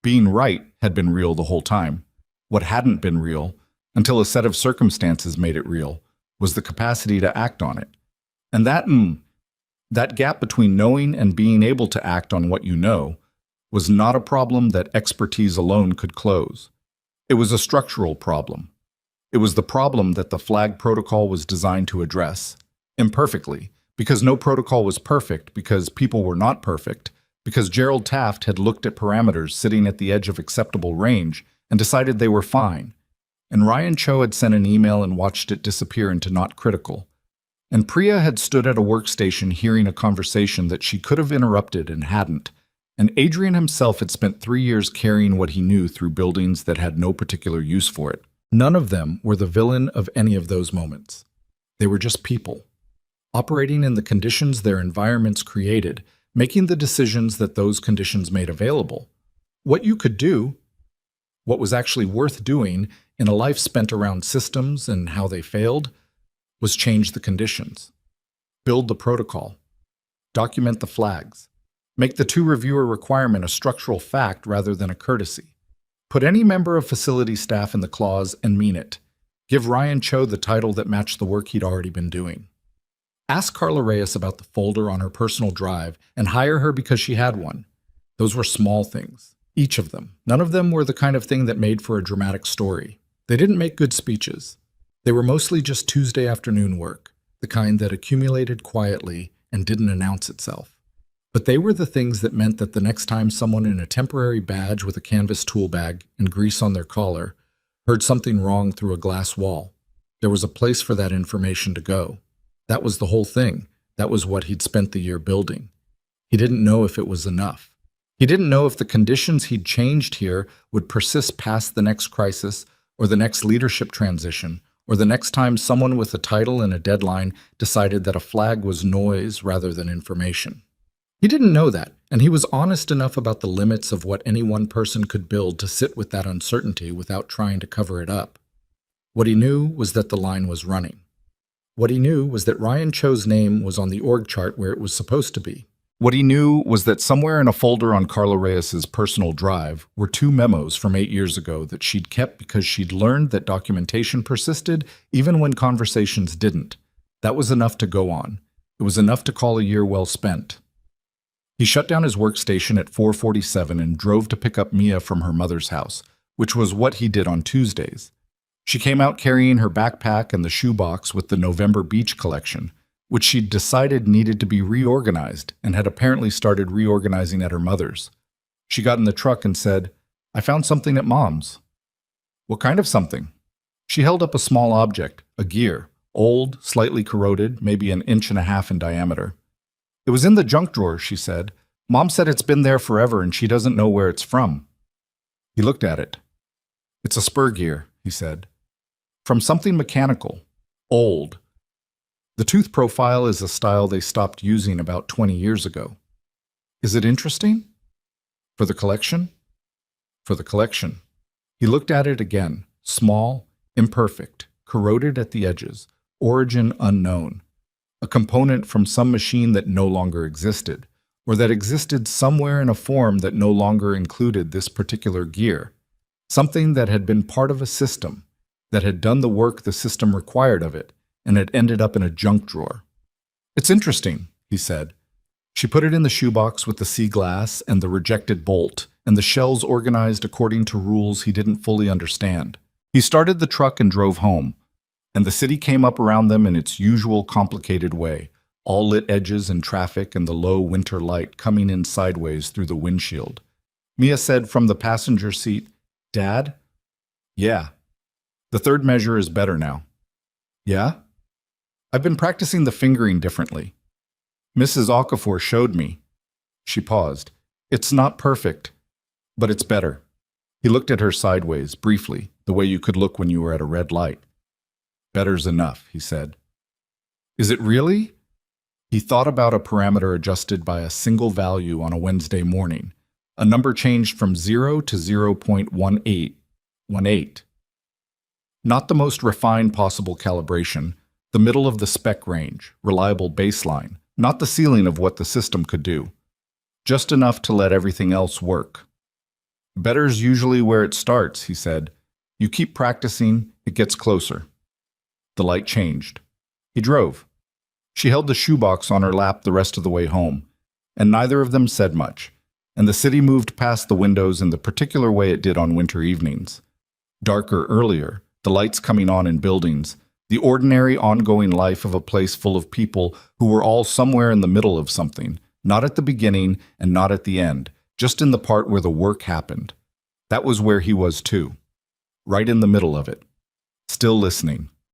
Speaker 1: Being right had been real the whole time. What hadn't been real, until a set of circumstances made it real, was the capacity to act on it. And that gap between knowing and being able to act on what you know was not a problem that expertise alone could close. It was a structural problem. It was the problem that the flag protocol was designed to address, imperfectly, because no protocol was perfect, because people were not perfect, because Gerald Taft had looked at parameters sitting at the edge of acceptable range and decided they were fine, and Ryan Cho had sent an email and watched it disappear into not critical. And Priya had stood at a workstation hearing a conversation that she could have interrupted and hadn't, and Adrian himself had spent 3 years carrying what he knew through buildings that had no particular use for it. None of them were the villain of any of those moments. They were just people, operating in the conditions their environments created, making the decisions that those conditions made available. What you could do, what was actually worth doing in a life spent around systems and how they failed, was change the conditions, build the protocol, document the flags, make the two-reviewer requirement a structural fact rather than a courtesy. Put any member of facility staff in the clause and mean it. Give Ryan Cho the title that matched the work he'd already been doing. Ask Carla Reyes about the folder on her personal drive and hire her because she had one. Those were small things, each of them. None of them were the kind of thing that made for a dramatic story. They didn't make good speeches. They were mostly just Tuesday afternoon work, the kind that accumulated quietly and didn't announce itself. But they were the things that meant that the next time someone in a temporary badge with a canvas tool bag and grease on their collar heard something wrong through a glass wall, there was a place for that information to go. That was the whole thing. That was what he'd spent the year building. He didn't know if it was enough. He didn't know if the conditions he'd changed here would persist past the next crisis or the next leadership transition or the next time someone with a title and a deadline decided that a flag was noise rather than information. He didn't know that, and he was honest enough about the limits of what any one person could build to sit with that uncertainty without trying to cover it up. What he knew was that the line was running. What he knew was that Ryan Cho's name was on the org chart where it was supposed to be. What he knew was that somewhere in a folder on Carla Reyes' personal drive were 2 memos from 8 years ago that she'd kept because she'd learned that documentation persisted even when conversations didn't. That was enough to go on. It was enough to call a year well spent. He shut down his workstation at 4:47 and drove to pick up Mia from her mother's house, which was what he did on Tuesdays. She came out carrying her backpack and the shoebox with the November beach collection, which she'd decided needed to be reorganized and had apparently started reorganizing at her mother's. She got in the truck and said, "I found something at Mom's." "What kind of something?" She held up a small object, a gear, old, slightly corroded, maybe 1.5 inches in diameter. "It was in the junk drawer," she said. "Mom said it's been there forever and she doesn't know where it's from." He looked at it. "It's a spur gear," he said. "From something mechanical. Old. The tooth profile is a style they stopped using about 20 years ago. Is it interesting? For the collection?" "For the collection." He looked at it again. Small, imperfect, corroded at the edges, origin unknown. A component from some machine that no longer existed, or that existed somewhere in a form that no longer included this particular gear. Something that had been part of a system, that had done the work the system required of it, and had ended up in a junk drawer. "It's interesting," he said. She put it in the shoebox with the sea glass and the rejected bolt, and the shells organized according to rules he didn't fully understand. He started the truck and drove home, and the city came up around them in its usual complicated way, all lit edges and traffic and the low winter light coming in sideways through the windshield. Mia said from the passenger seat, "Dad?" "Yeah." "The third measure is better now." "Yeah?" "I've been practicing the fingering differently. Mrs. Okafor showed me." She paused. "It's not perfect, but it's better." He looked at her sideways, briefly, the way you could look when you were at a red light. "Better's enough," he said. "Is it really?" He thought about a parameter adjusted by a single value on a Wednesday morning. A number changed from 0 to 0.1818. Not the most refined possible calibration, the middle of the spec range, reliable baseline, not the ceiling of what the system could do. Just enough to let everything else work. "Better's usually where it starts," he said. "You keep practicing, it gets closer." The light changed. He drove. She held the shoebox on her lap the rest of the way home, and neither of them said much, and the city moved past the windows in the particular way it did on winter evenings. Darker earlier, the lights coming on in buildings, the ordinary ongoing life of a place full of people who were all somewhere in the middle of something, not at the beginning and not at the end, just in the part where the work happened. That was where he was too, right in the middle of it, still listening.